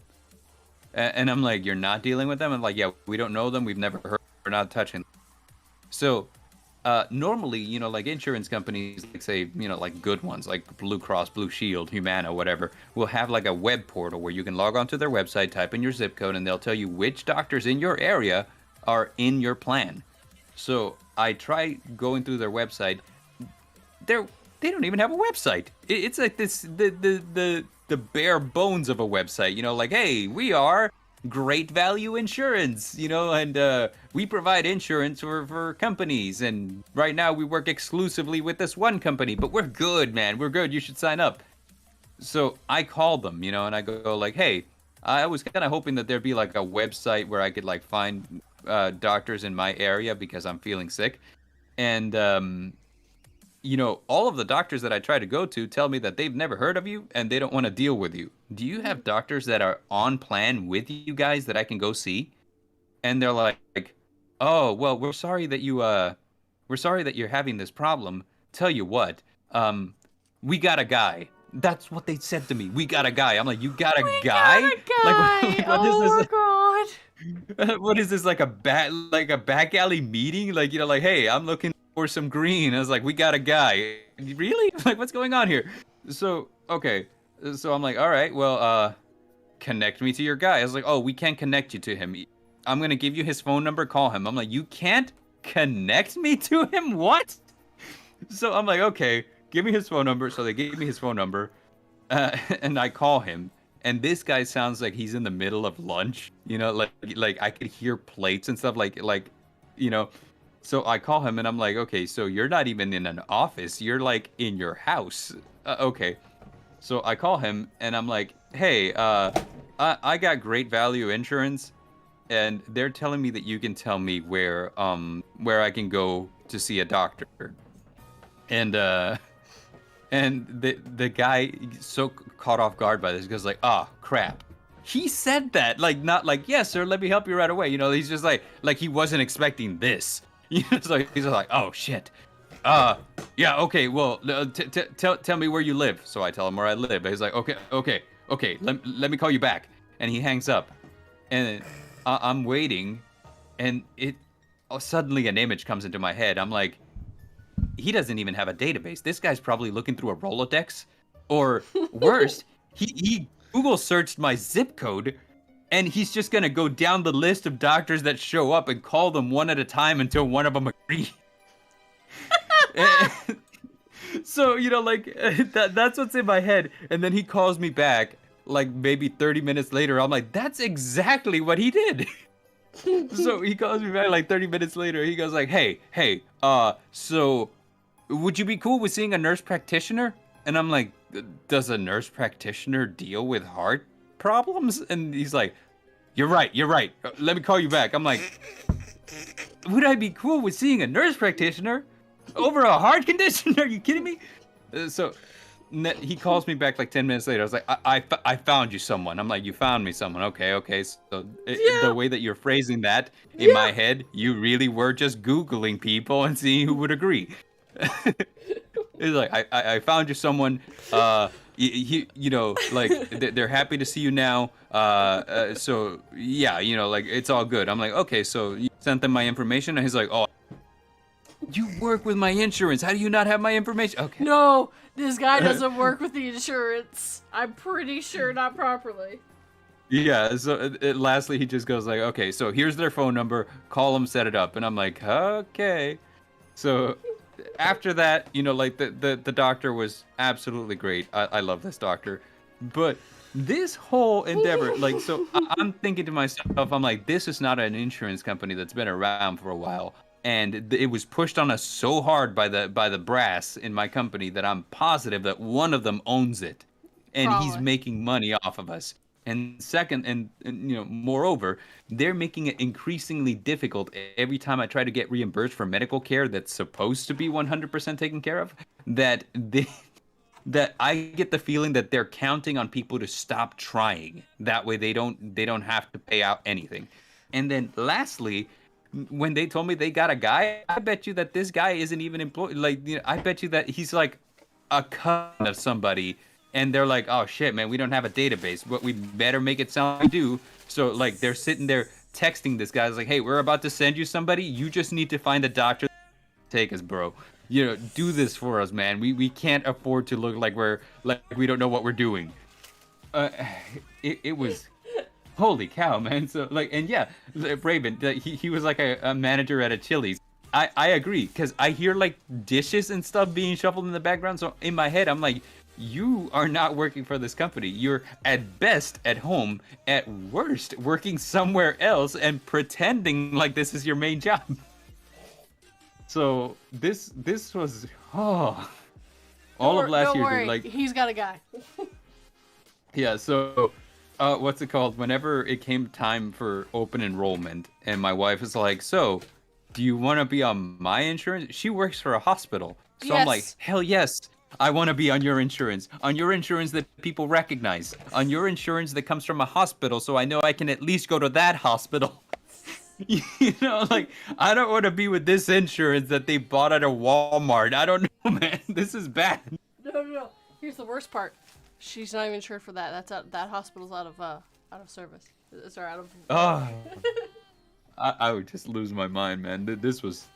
Speaker 1: And I'm like, you're not dealing with them? I'm like, yeah, we don't know them, we've never heard, we're not touching them. So normally, like insurance companies, like say, like good ones like Blue Cross, Blue Shield, Humana, whatever, will have like a web portal where you can log onto their website, type in your zip code, and they'll tell you which doctors in your area are in your plan. So I try going through their website. They don't even have a website. It's like this the bare bones of a website. Like, hey, we are Great Value Insurance. And we provide insurance for companies. And right now we work exclusively with this one company, but we're good, man. We're good. You should sign up. So I called them, and I go like, hey, I was kind of hoping that there'd be like a website where I could like find doctors in my area because I'm feeling sick. And all of the doctors that I try to go to tell me that they've never heard of you and they don't want to deal with you. Do you have doctors that are on plan with you guys that I can go see? And they're like, oh, well, we're sorry that you're having this problem. Tell you what, we got a guy. That's what they said to me. We got a guy. I'm like, you got a
Speaker 2: We
Speaker 1: guy?
Speaker 2: got a guy.
Speaker 1: What is
Speaker 2: Oh
Speaker 1: this?
Speaker 2: my god.
Speaker 1: What is this, like a back alley meeting? Like, like, hey, I'm looking for some green. I was like, we got a guy. Really? Like, what's going on here? So, okay. So I'm like, all right, well, connect me to your guy. I was like, oh, we can't connect you to him. I'm going to give you his phone number. Call him. I'm like, you can't connect me to him? What? So I'm like, okay, give me his phone number. So they gave me his phone number, and I call him. And this guy sounds like he's in the middle of lunch, like I could hear plates and stuff, like. So I call him and I'm like, okay, so you're not even in an office, you're like in your house. Okay. So I call him and I'm like, hey, I got Great Value Insurance, and they're telling me that you can tell me where I can go to see a doctor. And the guy so caught off guard by this because like, crap. He said that, like, not like, yes, sir, let me help you right away. He's just like he wasn't expecting this. So he's just like, oh shit. Yeah, okay, well, tell me where you live. So I tell him where I live. He's like, okay, let me call you back. And he hangs up. And I'm waiting, and suddenly an image comes into my head. I'm like, he doesn't even have a database. This guy's probably looking through a Rolodex Or worst, he Google searched my zip code, and he's just gonna go down the list of doctors that show up and call them one at a time until one of them agrees. So, like that's what's in my head. And then he calls me back like maybe 30 minutes later. I'm like, that's exactly what he did. So he calls me back like 30 minutes later. He goes like, hey, so would you be cool with seeing a nurse practitioner? And I'm like, does a nurse practitioner deal with heart problems? And he's like, you're right. Let me call you back. I'm like, would I be cool with seeing a nurse practitioner over a heart condition? Are you kidding me? So he calls me back like 10 minutes later. I was like, I found you someone. I'm like, you found me someone. Okay. So the way that you're phrasing that in my head, you really were just Googling people and seeing who would agree. It's like, I found you someone. Like they're happy to see you now. So yeah, like it's all good. I'm like, okay, so you sent them my information, and he's like, oh, you work with my insurance. How do you not have my information? Okay.
Speaker 2: No, this guy doesn't work with the insurance. I'm pretty sure not properly.
Speaker 1: Yeah, so lastly, he just goes like, okay, so here's their phone number. Call them, set it up. And I'm like, okay. So after that, like the doctor was absolutely great. I love this doctor. But this whole endeavor, like, so I'm thinking to myself, I'm like, this is not an insurance company that's been around for a while. And it was pushed on us so hard by the brass in my company that I'm positive that one of them owns it, and he's making money off of us. And second, and moreover, they're making it increasingly difficult every time I try to get reimbursed for medical care that's supposed to be 100% taken care of. That I get the feeling that they're counting on people to stop trying. That way, they don't have to pay out anything. And then lastly, when they told me they got a guy, I bet you that this guy isn't even employed. Like, I bet you that he's like a cousin of somebody, and they're like, oh shit, man, we don't have a database, but we better make it sound like we do. So like they're sitting there texting this guy, like, hey, we're about to send you somebody. You just need to find a doctor to take us, bro. Do this for us, man. We can't afford to look like we don't know what we're doing. It was. Holy cow, man. So and yeah, Raven, he was like a manager at a Chili's. I agree, because I hear like dishes and stuff being shuffled in the background. So in my head, I'm like, you are not working for this company. You're at best at home, at worst working somewhere else and pretending like this is your main job. So this was all of last year,
Speaker 2: worry.
Speaker 1: Dude, like
Speaker 2: he's got a guy.
Speaker 1: Yeah, so what's it called? Whenever it came time for open enrollment, and my wife is like, so, do you want to be on my insurance? She works for a hospital. So I'm like, hell yes, I want to be on your insurance. On your insurance that people recognize. On your insurance that comes from a hospital, so I know I can at least go to that hospital. Like, I don't want to be with this insurance that they bought at a Walmart. I don't know, man. This is bad.
Speaker 2: No. Here's the worst part. She's not even insured for that. That hospital's out of service. Sorry, out of.
Speaker 1: Oh, I would just lose my mind, man. This was.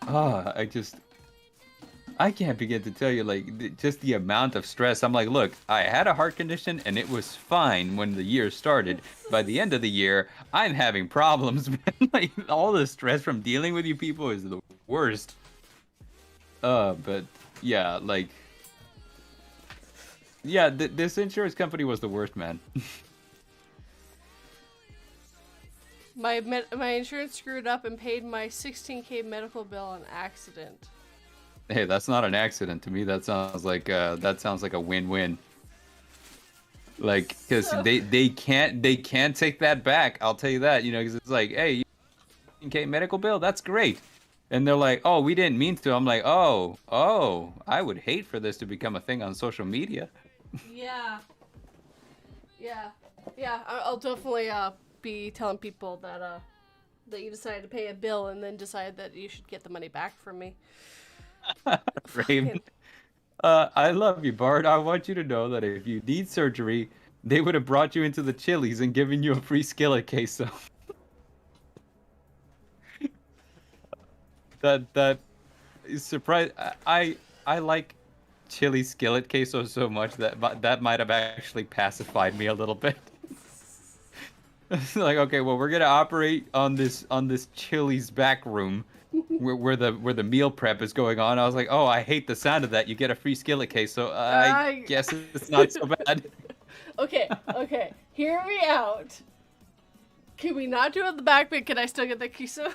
Speaker 1: I can't begin to tell you, like, just the amount of stress. I'm like, look, I had a heart condition and it was fine when the year started. By the end of the year, I'm having problems, man. Like, all the stress from dealing with you people is the worst. But yeah, like. Yeah, this insurance company was the worst, man.
Speaker 2: My insurance screwed up and paid my $16K medical bill on accident.
Speaker 1: Hey, that's not an accident to me. That sounds like a win-win. Like, because they can't take that back. I'll tell you that. Because it's like, hey, $16K medical bill, that's great. And they're like, oh, we didn't mean to. I'm like, oh, I would hate for this to become a thing on social media.
Speaker 2: Yeah. I'll definitely be telling people that you decided to pay a bill and then decided that you should get the money back from me.
Speaker 1: Raven, I love you, Bart. I want you to know that if you need surgery, they would have brought you into the Chili's and given you a free skillet queso. That is surprise. I like chili skillet queso so much that might have actually pacified me a little bit. Like, okay, well, we're gonna operate on this Chili's back room, where the meal prep is going on. I was like, oh, I hate the sound of that. You get a free skillet queso. I guess it's not so bad.
Speaker 2: Okay. Hear me out. Can we not do it in the back, but can I still get the queso?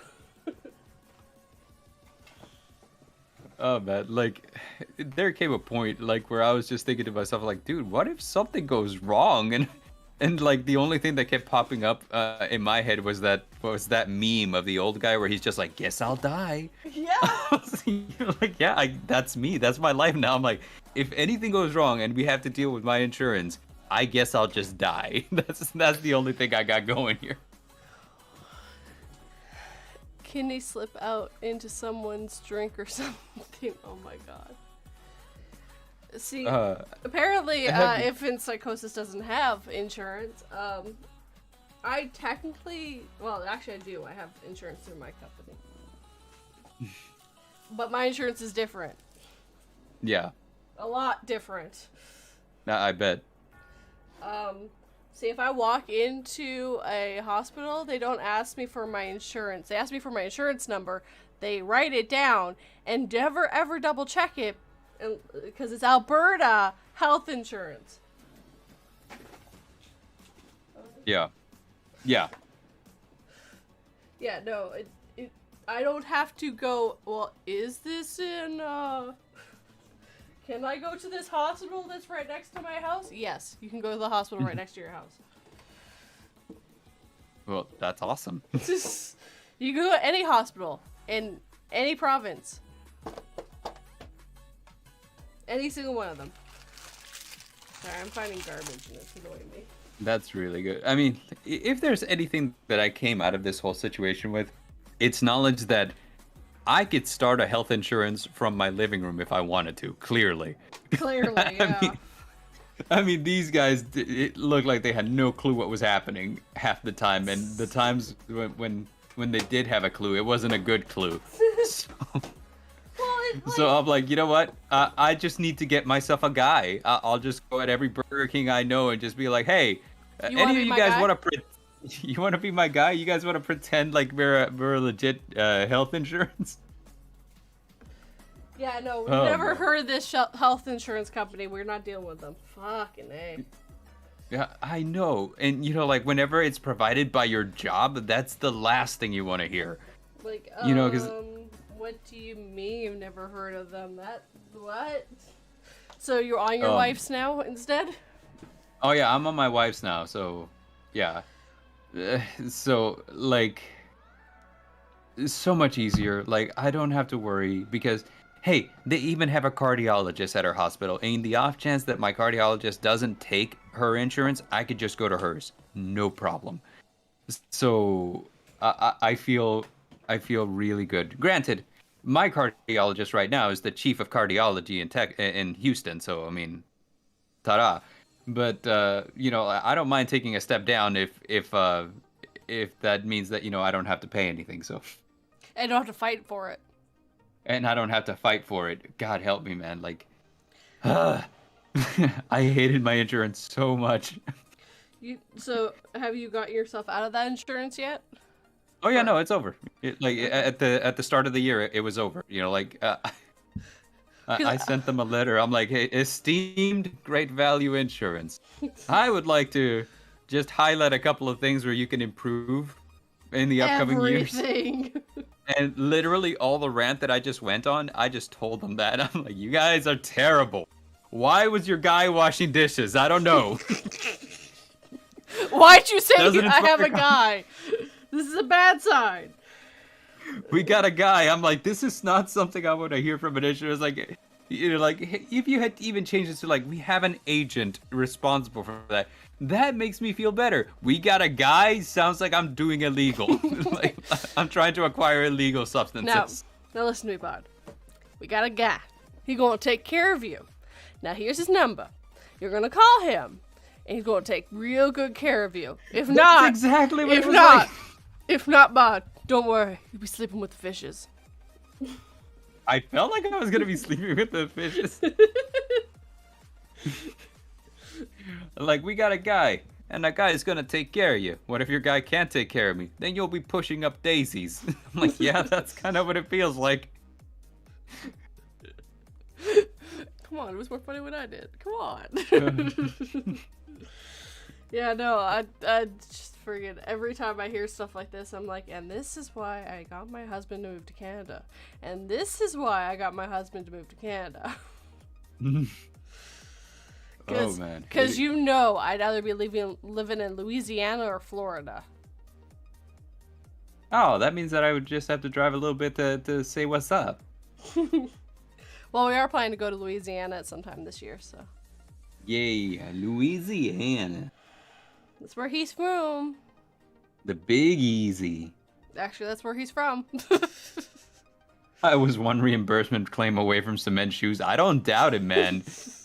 Speaker 1: Oh man, like there came a point like where I was just thinking to myself, like, dude, what if something goes wrong? And like the only thing that kept popping up in my head was that meme of the old guy where he's just like, guess I'll die.
Speaker 2: Yeah.
Speaker 1: Like, yeah, that's me. That's my life now. I'm like, if anything goes wrong and we have to deal with my insurance, I guess I'll just die. That's the only thing I got going here.
Speaker 2: Can he slip out into someone's drink or something? Oh my god. See, apparently, if Psychosis doesn't have insurance, I technically, well, actually I do. I have insurance through my company. But my insurance is different.
Speaker 1: Yeah.
Speaker 2: A lot different.
Speaker 1: I bet.
Speaker 2: See, if I walk into a hospital, they don't ask me for my insurance. They ask me for my insurance number. They write it down and never ever double check it, because it's Alberta health insurance.
Speaker 1: Yeah. Yeah.
Speaker 2: Yeah, no, I don't have to go, well, is this in, can I go to this hospital that's right next to my house? Yes, you can go to the hospital right next to your house.
Speaker 1: Well, that's awesome.
Speaker 2: You can go to any hospital in any province. Any single one of them. Sorry, I'm finding garbage and it's annoying me.
Speaker 1: That's really good. I mean, if there's anything that I came out of this whole situation with, it's knowledge that I could start a health insurance from my living room if I wanted to, clearly.
Speaker 2: Clearly, yeah.
Speaker 1: I mean, these guys, it looked like they had no clue what was happening half the time, and the times when they did have a clue, it wasn't a good clue. So I'm like, you know what? I just need to get myself a guy. I'll just go at every Burger King I know and just be like, hey, any of you guys want to you want to be my guy? You guys want to pretend like we're a legit health insurance?
Speaker 2: Yeah, no, we've never heard of this health insurance company. We're not dealing with them. Fucking A.
Speaker 1: Yeah, I know. And, you know, like, whenever it's provided by your job, that's the last thing you want to hear.
Speaker 2: Like,
Speaker 1: you know, 'cause
Speaker 2: what do you mean you've never heard of them? What? So you're on your wife's now instead?
Speaker 1: Oh, yeah, I'm on my wife's now, so, yeah. So, like, it's so much easier. Like, I don't have to worry because, hey, they even have a cardiologist at our hospital. And in the off chance that my cardiologist doesn't take her insurance, I could just go to hers. No problem. So, I feel really good. Granted, my cardiologist right now is the chief of cardiology in Houston. So, I mean, ta-da. But you know, I don't mind taking a step down if that means that, you know, I don't have to pay anything. So,
Speaker 2: I don't have to fight for it.
Speaker 1: And I don't have to fight for it. God help me, man. Like, I hated my insurance so much.
Speaker 2: So, have you got yourself out of that insurance yet?
Speaker 1: Oh yeah, no, it's over. At the start of the year, it was over. You know, like. I sent them a letter. I'm like, hey, esteemed great value insurance, I would like to just highlight a couple of things where you can improve in the upcoming years. And literally all the rant that I just went on, I just told them that. I'm like, you guys are terrible. Why was your guy washing dishes? I don't know.
Speaker 2: Why'd you say I have a guy? This is a bad sign.
Speaker 1: We got a guy. I'm like, this is not something I want to hear from an insurance. Like, you know, like if you had even changed it to like, we have an agent responsible for that. That makes me feel better. We got a guy. Sounds like I'm doing illegal. Like, I'm trying to acquire illegal substances.
Speaker 2: Now listen to me, bud. We got a guy. He gonna take care of you. Now here's his number. You're gonna call him, and he's gonna take real good care of you. If not,
Speaker 1: that's exactly what it was like.
Speaker 2: If not, bud, don't worry. You'll be sleeping with the fishes.
Speaker 1: I felt like I was gonna be sleeping with the fishes. Like, we got a guy, and that guy is gonna take care of you. What if your guy can't take care of me? Then you'll be pushing up daisies. I'm like, yeah, that's kind of what it feels like.
Speaker 2: Come on, it was more funny when I did. Come on. Yeah, no, I just forget. Every time I hear stuff like this, I'm like, and this is why I got my husband to move to Canada. And this is why I got my husband to move to Canada.
Speaker 1: Oh, man.
Speaker 2: Because you know I'd either be living in Louisiana or Florida.
Speaker 1: Oh, that means that I would just have to drive a little bit to say what's up.
Speaker 2: Well, we are planning to go to Louisiana at some time this year, so.
Speaker 1: Yay, Louisiana.
Speaker 2: That's where he's from.
Speaker 1: The Big Easy.
Speaker 2: Actually, that's where he's from.
Speaker 1: I was one reimbursement claim away from cement shoes. I don't doubt it, man.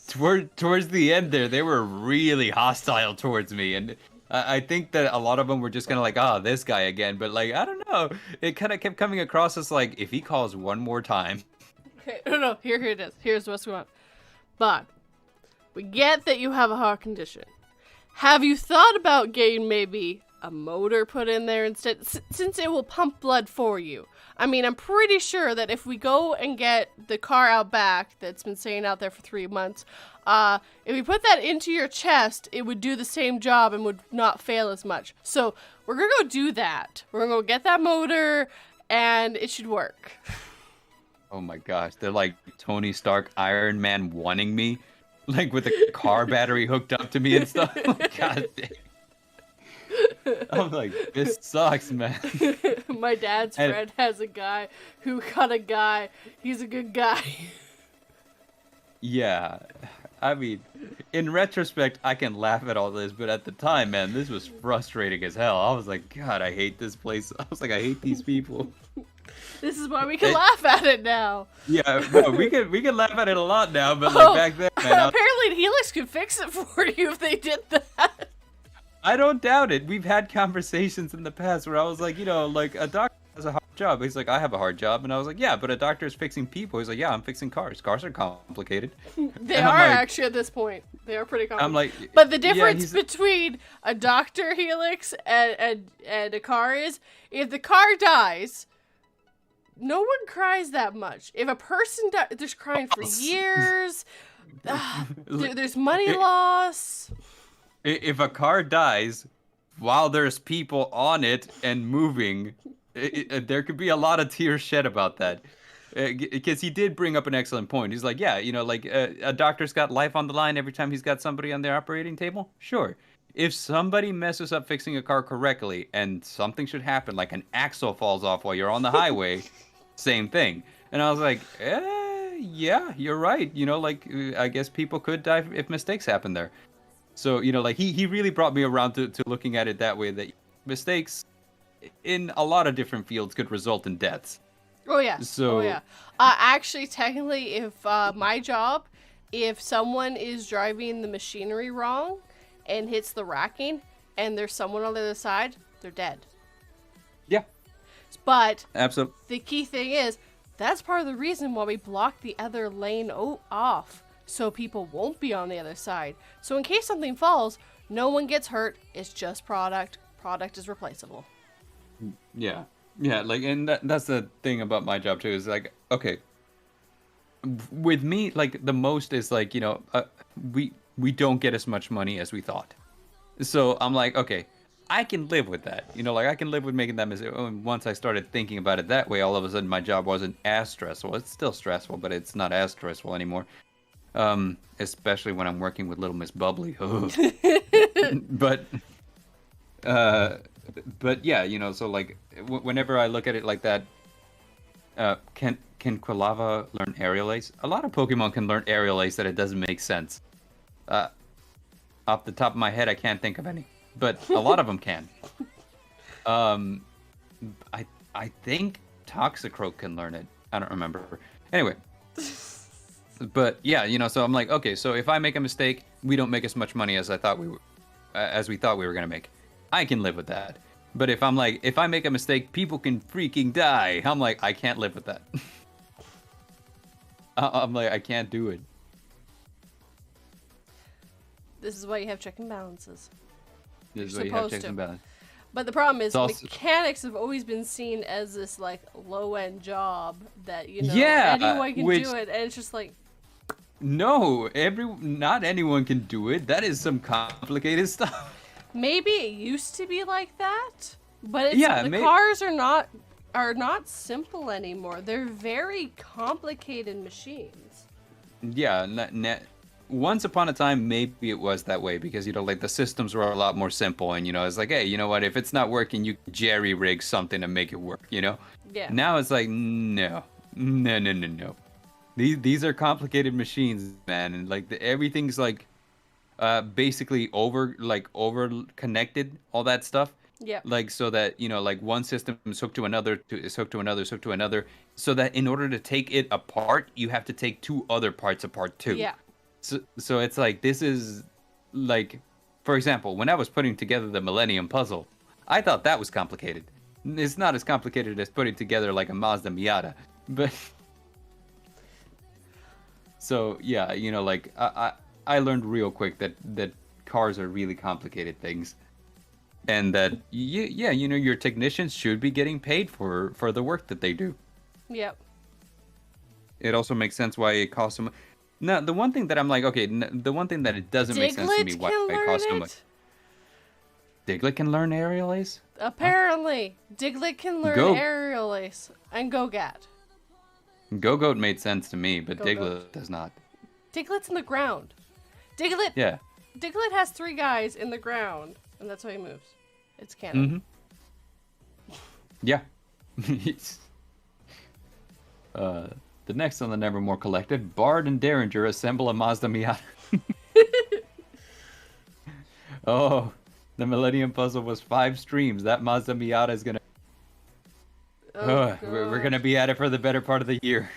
Speaker 1: Towards the end there, they were really hostile towards me. And I think that a lot of them were just kind of like, oh, this guy again. But, like, I don't know. It kind of kept coming across as, like, if he calls one more time.
Speaker 2: Okay, no, here it is. Here's what's going on. But, we get that you have a heart condition. Have you thought about getting maybe a motor put in there instead, since it will pump blood for you? I mean, I'm pretty sure that if we go and get the car out back that's been sitting out there for 3 months, if we put that into your chest, it would do the same job and would not fail as much. So we're gonna go do that. We're gonna go get that motor, and it should work.
Speaker 1: Oh my gosh, they're like Tony Stark, Iron Man wanting me. Like with a car battery hooked up to me and stuff. God dang. I'm like, this sucks, man.
Speaker 2: My dad's friend has a guy who got a guy. He's a good guy.
Speaker 1: Yeah. I mean, in retrospect, I can laugh at all this, but at the time, man, this was frustrating as hell. I was like, God, I hate this place. I was like, I hate these people.
Speaker 2: This is why we can laugh at it now.
Speaker 1: Yeah, no, we can laugh at it a lot now, but like back then, man,
Speaker 2: apparently Helix could fix it for you if they did that.
Speaker 1: I don't doubt it. We've had conversations in the past where I was like, you know, like a doctor has a hard job. He's like, I have a hard job, and I was like, yeah, but a doctor is fixing people. He's like, yeah, I'm fixing cars. Cars are complicated.
Speaker 2: They are like, actually at this point. They are pretty complicated.
Speaker 1: I'm like,
Speaker 2: but the difference between a doctor Helix and a car is if the car dies, no one cries that much. If a person dies, there's crying for years. There's money loss.
Speaker 1: If a car dies while there's people on it and moving, there could be a lot of tears shed about that. Because he did bring up an excellent point. He's like, yeah, you know, like a doctor's got life on the line every time he's got somebody on their operating table. Sure. If somebody messes up fixing a car correctly and something should happen, like an axle falls off while you're on the highway, same thing. And I was like, yeah, you're right. You know, like, I guess people could die if mistakes happen there. So, you know, like, he really brought me around to looking at it that way, that mistakes in a lot of different fields could result in deaths.
Speaker 2: Oh, yeah.
Speaker 1: So,
Speaker 2: oh, yeah. Actually, technically, if my job, if someone is driving the machinery wrong and hits the racking and there's someone on the other side, they're dead.
Speaker 1: Yeah.
Speaker 2: But
Speaker 1: absolutely.
Speaker 2: The key thing is, that's part of the reason why we block the other lane off, so people won't be on the other side. So in case something falls, no one gets hurt. It's just product. Product is replaceable.
Speaker 1: Yeah. Yeah, like, and that's the thing about my job too, is like, okay, with me, like, the most is like, you know, we don't get as much money as we thought. So I'm like, okay, I can live with that. You know, like, I can live with making that mistake. Once I started thinking about it that way, all of a sudden my job wasn't as stressful. It's still stressful, but it's not as stressful anymore. Especially when I'm working with Little Miss Bubbly. But yeah, you know, so like, whenever I look at it like that, can Quilava learn Aerial Ace? A lot of Pokemon can learn Aerial Ace that it doesn't make sense. Off the top of my head, I can't think of any, but a lot of them can. I think Toxicroak can learn it. I don't remember. Anyway. But yeah, you know, so I'm like, okay, so if I make a mistake, we don't make as much money as we thought we were gonna make. I can live with that. But if I'm like, if I make a mistake, people can freaking die. I'm like, I can't live with that. I'm like, I can't do it.
Speaker 2: This is why you have check and balances.
Speaker 1: This is
Speaker 2: You're
Speaker 1: why you have
Speaker 2: supposed
Speaker 1: checks
Speaker 2: to.
Speaker 1: and balance.
Speaker 2: But the problem is,
Speaker 1: It's also-
Speaker 2: mechanics have always been seen as this like low-end job that
Speaker 1: Yeah,
Speaker 2: anyone can
Speaker 1: which-
Speaker 2: do it, and it's just like
Speaker 1: No, not anyone can do it. That is some complicated stuff.
Speaker 2: maybe it used to be like that, but the cars are not simple anymore. They're very complicated machines.
Speaker 1: Yeah, once upon a time, maybe it was that way because, like the systems were a lot more simple and, it's like, hey, you know what? If it's not working, you can jerry rig something to make it work,
Speaker 2: Yeah.
Speaker 1: Now it's like, no. These are complicated machines, man. And like everything's like basically over connected, all that stuff.
Speaker 2: Yeah.
Speaker 1: Like so that, like one system is hooked to another, is hooked to another, is hooked to another. So that in order to take it apart, you have to take two other parts apart too.
Speaker 2: Yeah.
Speaker 1: So it's like, this is like, for example, when I was putting together the Millennium Puzzle, I thought that was complicated. It's not as complicated as putting together like a Mazda Miata, but so yeah, like I learned real quick that cars are really complicated things, and that your technicians should be getting paid for the work that they do.
Speaker 2: Yep.
Speaker 1: It also makes sense why it costs so much. No, the one thing that I'm like, okay, the one thing that it doesn't make sense to me why it costs so much. Diglett can learn aerial ace?
Speaker 2: Apparently, Diglett can learn aerial ace and Go-Gat.
Speaker 1: Go-Goat made sense to me, but
Speaker 2: Go-Goat.
Speaker 1: Diglett does not.
Speaker 2: Diglett's in the ground. Diglett has 3 guys in the ground, and that's how he moves. It's canon.
Speaker 1: Mm-hmm. Yeah. The next on the Nevermore Collected, Bard and Derringer assemble a Mazda Miata. Oh, the Millennium Puzzle was 5 streams. That Mazda Miata is gonna... we're gonna be at it for the better part of the year.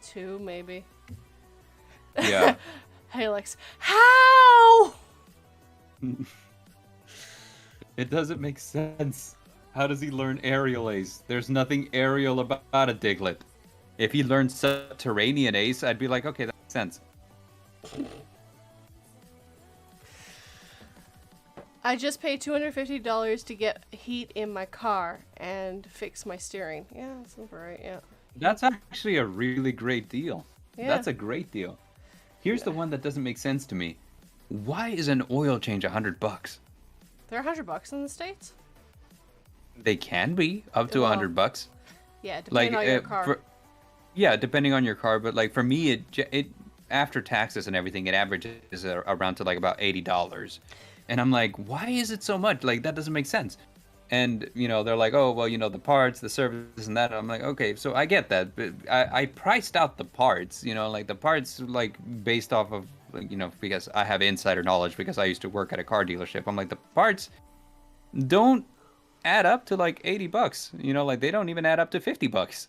Speaker 2: 2, maybe.
Speaker 1: Yeah.
Speaker 2: Helix. How?
Speaker 1: It doesn't make sense. How does he learn aerial ace? There's nothing aerial about a Diglett. If he learned subterranean ace, I'd be like, okay, that makes sense.
Speaker 2: I just paid $250 to get heat in my car and fix my steering. Yeah, that's right, yeah.
Speaker 1: That's actually a really great deal.
Speaker 2: Yeah.
Speaker 1: That's a great deal. Here's the one that doesn't make sense to me. Why is an oil change $100?
Speaker 2: They're $100 in the States?
Speaker 1: They can be up to $100.
Speaker 2: Yeah, depending on your car.
Speaker 1: Depending on your car, but like for me, it after taxes and everything, it averages around to like about $80. And I'm like, why is it so much? Like, that doesn't make sense. And, they're like, oh, well, the parts, the service, and that. I'm like, okay, so I get that. But I priced out the parts, like the parts, like based off of, because I have insider knowledge because I used to work at a car dealership. I'm like, the parts don't add up to like $80. Like they don't even add up to $50.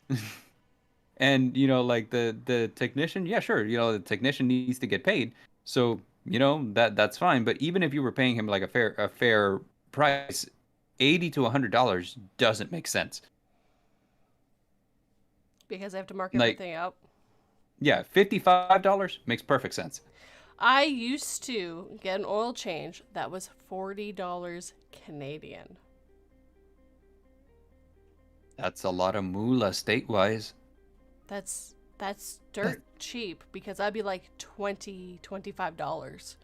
Speaker 1: And, like the technician, yeah, sure. The technician needs to get paid. So, that's fine. But even if you were paying him like a fair price, $80 to $100 doesn't make sense.
Speaker 2: Because I have to mark everything up.
Speaker 1: Yeah, $55 makes perfect sense.
Speaker 2: I used to get an oil change that was $40 Canadian.
Speaker 1: That's a lot of moolah state-wise.
Speaker 2: That's dirt cheap because I'd be like $25.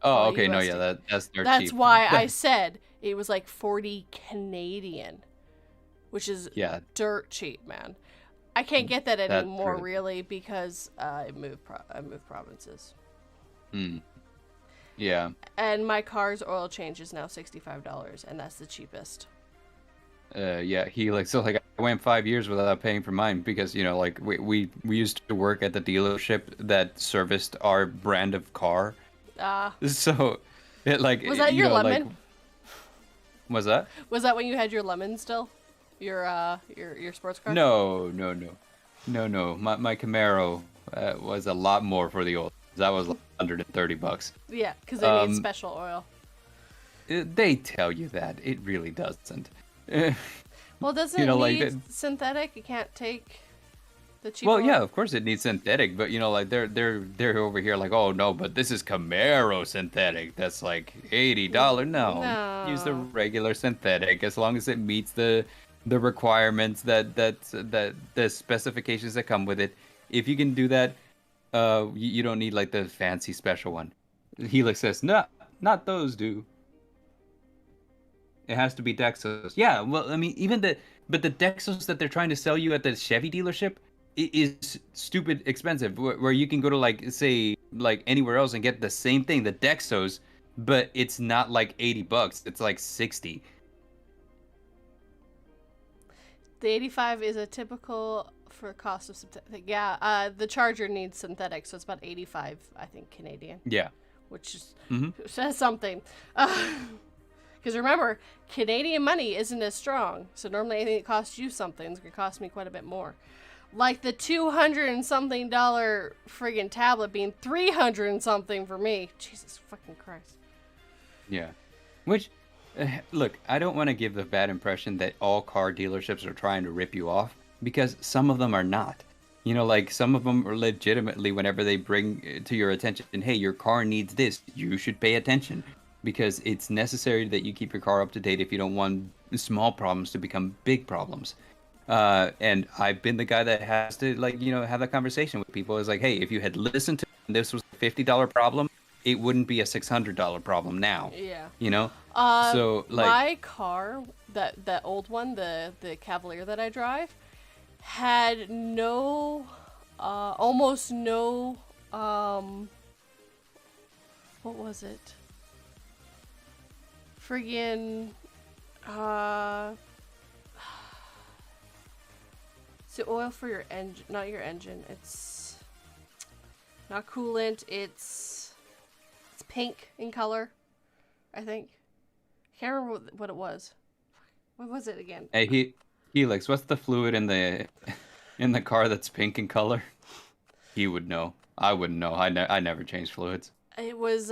Speaker 1: Oh, okay, no, yeah, that's dirt cheap.
Speaker 2: That's why I said it was like 40 Canadian, which is dirt cheap, man. I can't get that anymore, really, because I moved provinces.
Speaker 1: Yeah.
Speaker 2: And my car's oil change is now $65, and that's the cheapest.
Speaker 1: Yeah, I went 5 years without paying for mine because like we used to work at the dealership that serviced our brand of car. So it like
Speaker 2: was that your lemon?
Speaker 1: Like, was that?
Speaker 2: Was that when you had your lemon still? Your sports car?
Speaker 1: No. My Camaro was a lot more for the oil. That was like $130.
Speaker 2: Yeah, because they need special oil.
Speaker 1: They tell you that it really doesn't.
Speaker 2: Well, doesn't it need synthetic? You can't take The cheaper
Speaker 1: Well, yeah,
Speaker 2: one?
Speaker 1: of course it needs synthetic, but like they're over here like, oh no, but this is Camaro synthetic. That's like $80. No, use the
Speaker 2: No.
Speaker 1: regular synthetic as long as it meets the requirements that the specifications that come with it. If you can do that, you don't need like the fancy special one. Helix says, no, not those do. It has to be Dexos. Yeah, well, I mean, but the Dexos that they're trying to sell you at the Chevy dealership is stupid expensive. Where you can go to like say like anywhere else and get the same thing, the Dexos, but it's not like $80. It's like 60.
Speaker 2: The 85 is a typical for cost of synthetic. Yeah, the Charger needs synthetic, so it's about 85, I think, Canadian.
Speaker 1: Yeah.
Speaker 2: Which is,
Speaker 1: Mm-hmm.
Speaker 2: says something. Because remember, Canadian money isn't as strong, so normally anything that costs you something is going to cost me quite a bit more. Like the $200 and something friggin' tablet being $300 and something for me. Jesus fucking Christ.
Speaker 1: Yeah. Which, look, I don't want to give the bad impression that all car dealerships are trying to rip you off, because some of them are not. Like some of them are legitimately, whenever they bring to your attention, hey, your car needs this, you should pay attention, because it's necessary that you keep your car up to date if you don't want small problems to become big problems. And I've been the guy that has to have that conversation with people. It's like, hey, if you had listened to this was a $50 problem, it wouldn't be a $600 problem now.
Speaker 2: Yeah.
Speaker 1: So like
Speaker 2: my car, that old one, the Cavalier that I drive, had no, almost no, what was it? Friggin', it's the oil for your engine, not your engine. It's not coolant. It's pink in color, I think. I can't remember what it was. What was it again?
Speaker 1: hey, Helix, what's the fluid in the car that's pink in color? He would know. I wouldn't know. I never change fluids.
Speaker 2: It was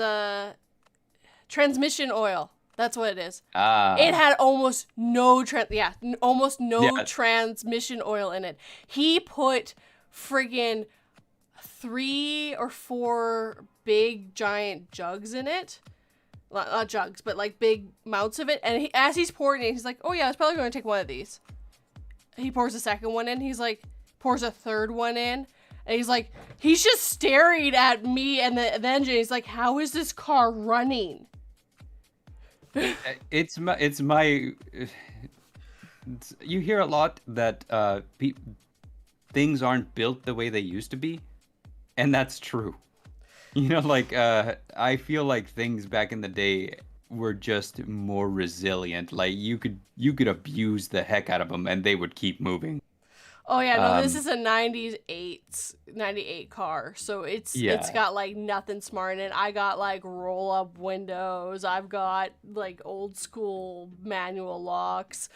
Speaker 2: transmission oil. That's what it is.
Speaker 1: Ah.
Speaker 2: It had almost no almost no
Speaker 1: Yeah.
Speaker 2: transmission oil in it. He put friggin' 3 or 4 big giant jugs in it. Not jugs, but like big mounts of it. And as he's pouring it, he's like, "Oh yeah, I was probably going to take one of these." He pours a second one in. He's like, pours a third one in. And he's like, he's just staring at me and the engine. He's like, "How is this car running?"
Speaker 1: It's my. You hear a lot that things aren't built the way they used to be, and that's true. I feel like things back in the day were just more resilient. Like you could abuse the heck out of them, and they would keep moving.
Speaker 2: Oh yeah, no, this is a 98 car, so it's got like nothing smart in it. I got like roll up windows. I've got like old school manual locks.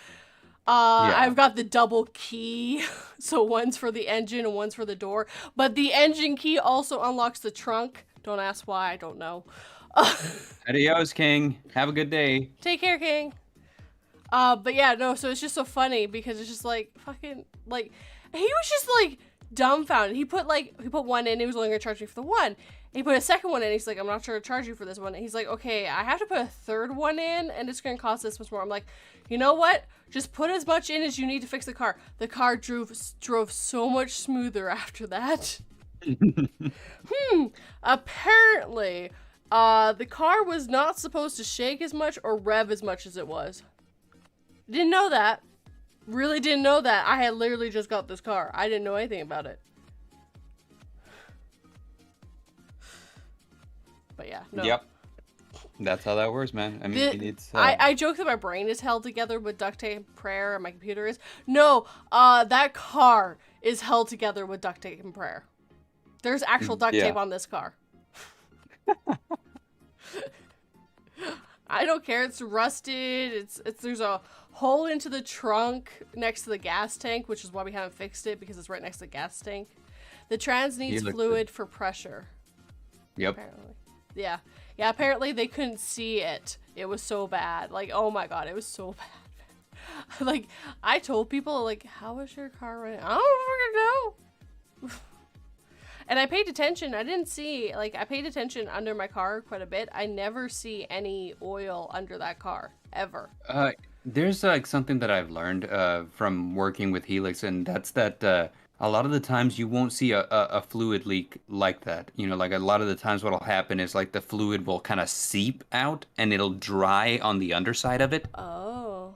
Speaker 2: I've got the double key, so one's for the engine and one's for the door. But the engine key also unlocks the trunk. Don't ask why, I don't know.
Speaker 1: Adios, King. Have a good day.
Speaker 2: Take care, King. But yeah, no, so it's just so funny because it's just like fucking like he was just like dumbfounded. He put one in, he was only gonna charge me for the one. He put a second one in, he's like, "I'm not sure to charge you for this one." And he's like, "Okay, I have to put a third one in and it's gonna cost this much more." I'm like, "You know what? Just put as much in as you need to fix the car." The car drove so much smoother after that. Apparently, the car was not supposed to shake as much or rev as much as it was. Didn't know that. Really didn't know that. I had literally just got this car. I didn't know anything about it. But yeah, no.
Speaker 1: Yep. That's how that works, man. I mean, it's...
Speaker 2: I joke that my brain is held together with duct tape and prayer and my computer is. No, that car is held together with duct tape and prayer. There's actual duct tape on this car. I don't care. It's rusted. There's a hole into the trunk next to the gas tank, which is why we haven't fixed it, because it's right next to the gas tank. The trans needs fluid for pressure.
Speaker 1: Yep.
Speaker 2: Apparently. Yeah. Yeah, apparently they couldn't see it. It was so bad. Like, oh my god, it was so bad. Like, I told people, like, "How is your car running?" "I don't fucking know." And I paid attention. I didn't see, like, I paid attention under my car quite a bit. I never see any oil under that car, ever.
Speaker 1: There's like something that I've learned from working with Helix, and that's that a lot of the times you won't see a fluid leak like that. You know, like a lot of the times what'll happen is like the fluid will kind of seep out and it'll dry on the underside of it.
Speaker 2: Oh.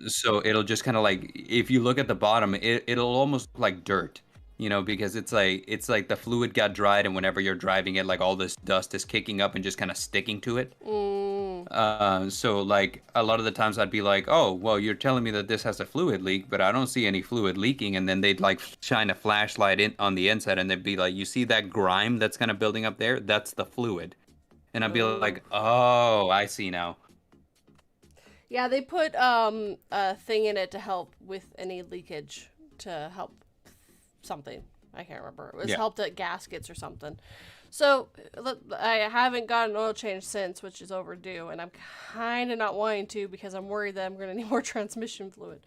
Speaker 1: So it'll just kind of like if you look at the bottom, it'll almost look like dirt, you know, because it's like the fluid got dried, and whenever you're driving it, like all this dust is kicking up and just kind of sticking to it.
Speaker 2: Mm.
Speaker 1: So like a lot of the times I'd be like, oh, well, you're telling me that this has a fluid leak, but I don't see any fluid leaking. And then they'd like shine a flashlight in on the inside, and they'd be like, you see that grime that's kind of building up there? That's the fluid. And I'd be
Speaker 2: Oh.
Speaker 1: like, oh, I see now.
Speaker 2: Yeah, they put a thing in it to help with any leakage, to help something. I can't remember. It was
Speaker 1: Yeah.
Speaker 2: helped at gaskets or something. So I haven't got an oil change since, which is overdue, and I'm kind of not wanting to because I'm worried that I'm going to need more transmission fluid.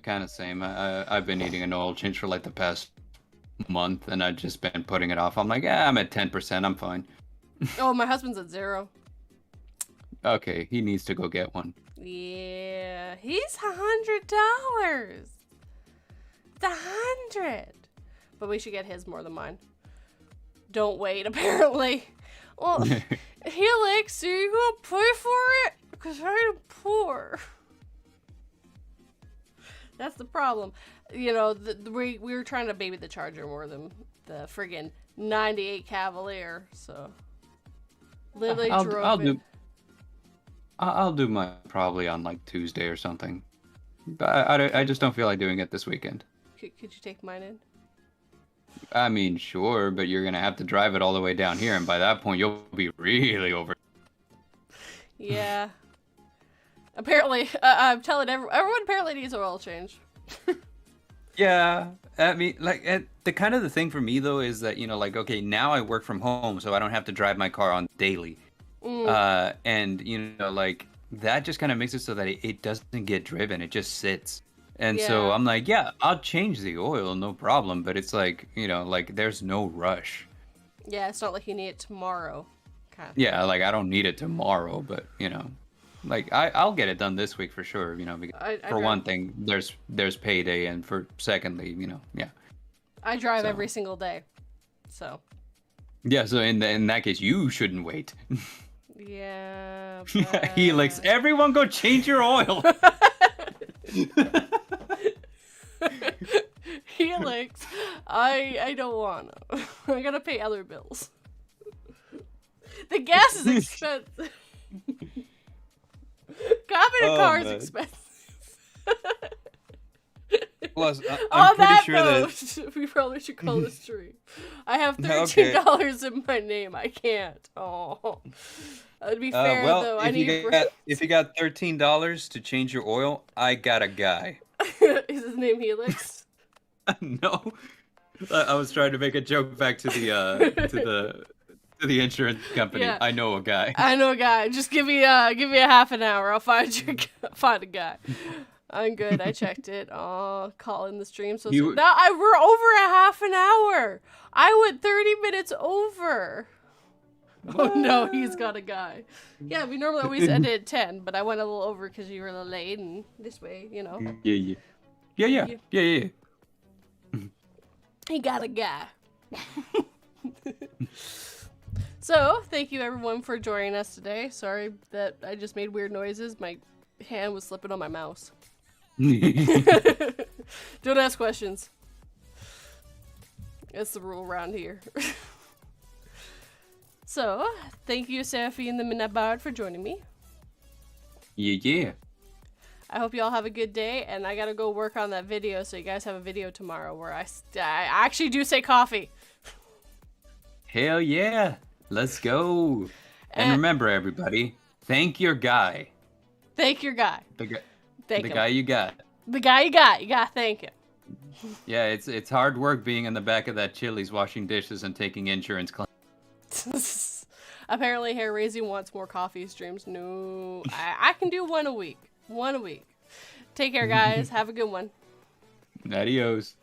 Speaker 1: Kind of same. I've been needing an oil change for like the past month, and I've just been putting it off. I'm like, yeah, I'm at 10%. I'm fine.
Speaker 2: Oh, my husband's at 0.
Speaker 1: Okay, he needs to go get one.
Speaker 2: Yeah, he's $100. It's 100. But we should get his more than mine. Don't wait, apparently. Well, Helix, are you gonna pay for it? Because I'm poor. That's the problem. You know, we were trying to baby the Charger more than the friggin' 98 Cavalier, so. Literally drove it.
Speaker 1: I'll do mine probably on like Tuesday or something. But I just don't feel like doing it this weekend.
Speaker 2: Could you take mine in?
Speaker 1: I mean, sure, but you're gonna have to drive it all the way down here, and by that point you'll be really over.
Speaker 2: Yeah. Apparently, I'm telling everyone apparently needs an oil change.
Speaker 1: Yeah, I mean, like the thing for me though is that, you know, like, okay, now I work from home, so I don't have to drive my car on daily. And you know, like that just kind of makes it so that it doesn't get driven; it just sits. And so
Speaker 2: Yeah.
Speaker 1: I'm like, yeah, I'll change the oil, no problem. But it's like, you know, like there's no rush.
Speaker 2: Yeah, it's not like you need it tomorrow. Kind of
Speaker 1: Yeah,
Speaker 2: thing.
Speaker 1: like I don't need it tomorrow, but you know, like I'll get it done this week for sure. You know, because
Speaker 2: I
Speaker 1: for one
Speaker 2: drive,
Speaker 1: thing, there's payday, and for secondly, you know, yeah.
Speaker 2: I drive
Speaker 1: So
Speaker 2: every single day. So.
Speaker 1: yeah, so in that case, you shouldn't wait.
Speaker 2: Yeah,
Speaker 1: Helix, everyone go change your oil.
Speaker 2: Helix, I don't wanna. I gotta pay other bills. The gas is expensive. Copping a car is
Speaker 1: man.
Speaker 2: expensive.
Speaker 1: Plus, I'm
Speaker 2: On
Speaker 1: pretty
Speaker 2: that
Speaker 1: sure
Speaker 2: note, we probably should call this stream. I have $13 in my name. I can't. Oh, to be fair
Speaker 1: well,
Speaker 2: though, I
Speaker 1: if you
Speaker 2: need.
Speaker 1: if you got $13 to change your oil, I got a guy.
Speaker 2: Is his name Helix?
Speaker 1: No, I was trying to make a joke back to the insurance company.
Speaker 2: Yeah.
Speaker 1: I know a guy.
Speaker 2: I know a guy. Just give me a half an hour. I'll find find a guy. I'm good. I checked it. Oh, calling the stream so soon. Now we're over a half an hour. I went 30 minutes over. Oh no, he's got a guy. Yeah, we normally always end at 10, but I went a little over because you were a little late, and this way, you know.
Speaker 1: Yeah.
Speaker 2: He got a guy. So, thank you everyone for joining us today. Sorry that I just made weird noises. My hand was slipping on my mouse. Don't ask questions. That's the rule around here. So, thank you, Serafin and the Midnight Bard, for joining me.
Speaker 1: Yeah.
Speaker 2: I hope you all have a good day, and I gotta go work on that video, so you guys have a video tomorrow where I actually do say coffee.
Speaker 1: Hell yeah. Let's go. And remember, everybody, thank your guy.
Speaker 2: Thank your guy.
Speaker 1: The guy you got.
Speaker 2: The guy you got. You gotta thank him.
Speaker 1: Yeah, it's hard work being in the back of that Chili's washing dishes and taking insurance claims.
Speaker 2: Apparently, Hair Raising wants more coffee streams. No, I can do one a week. One a week. Take care, guys. Have a good one.
Speaker 1: Adios.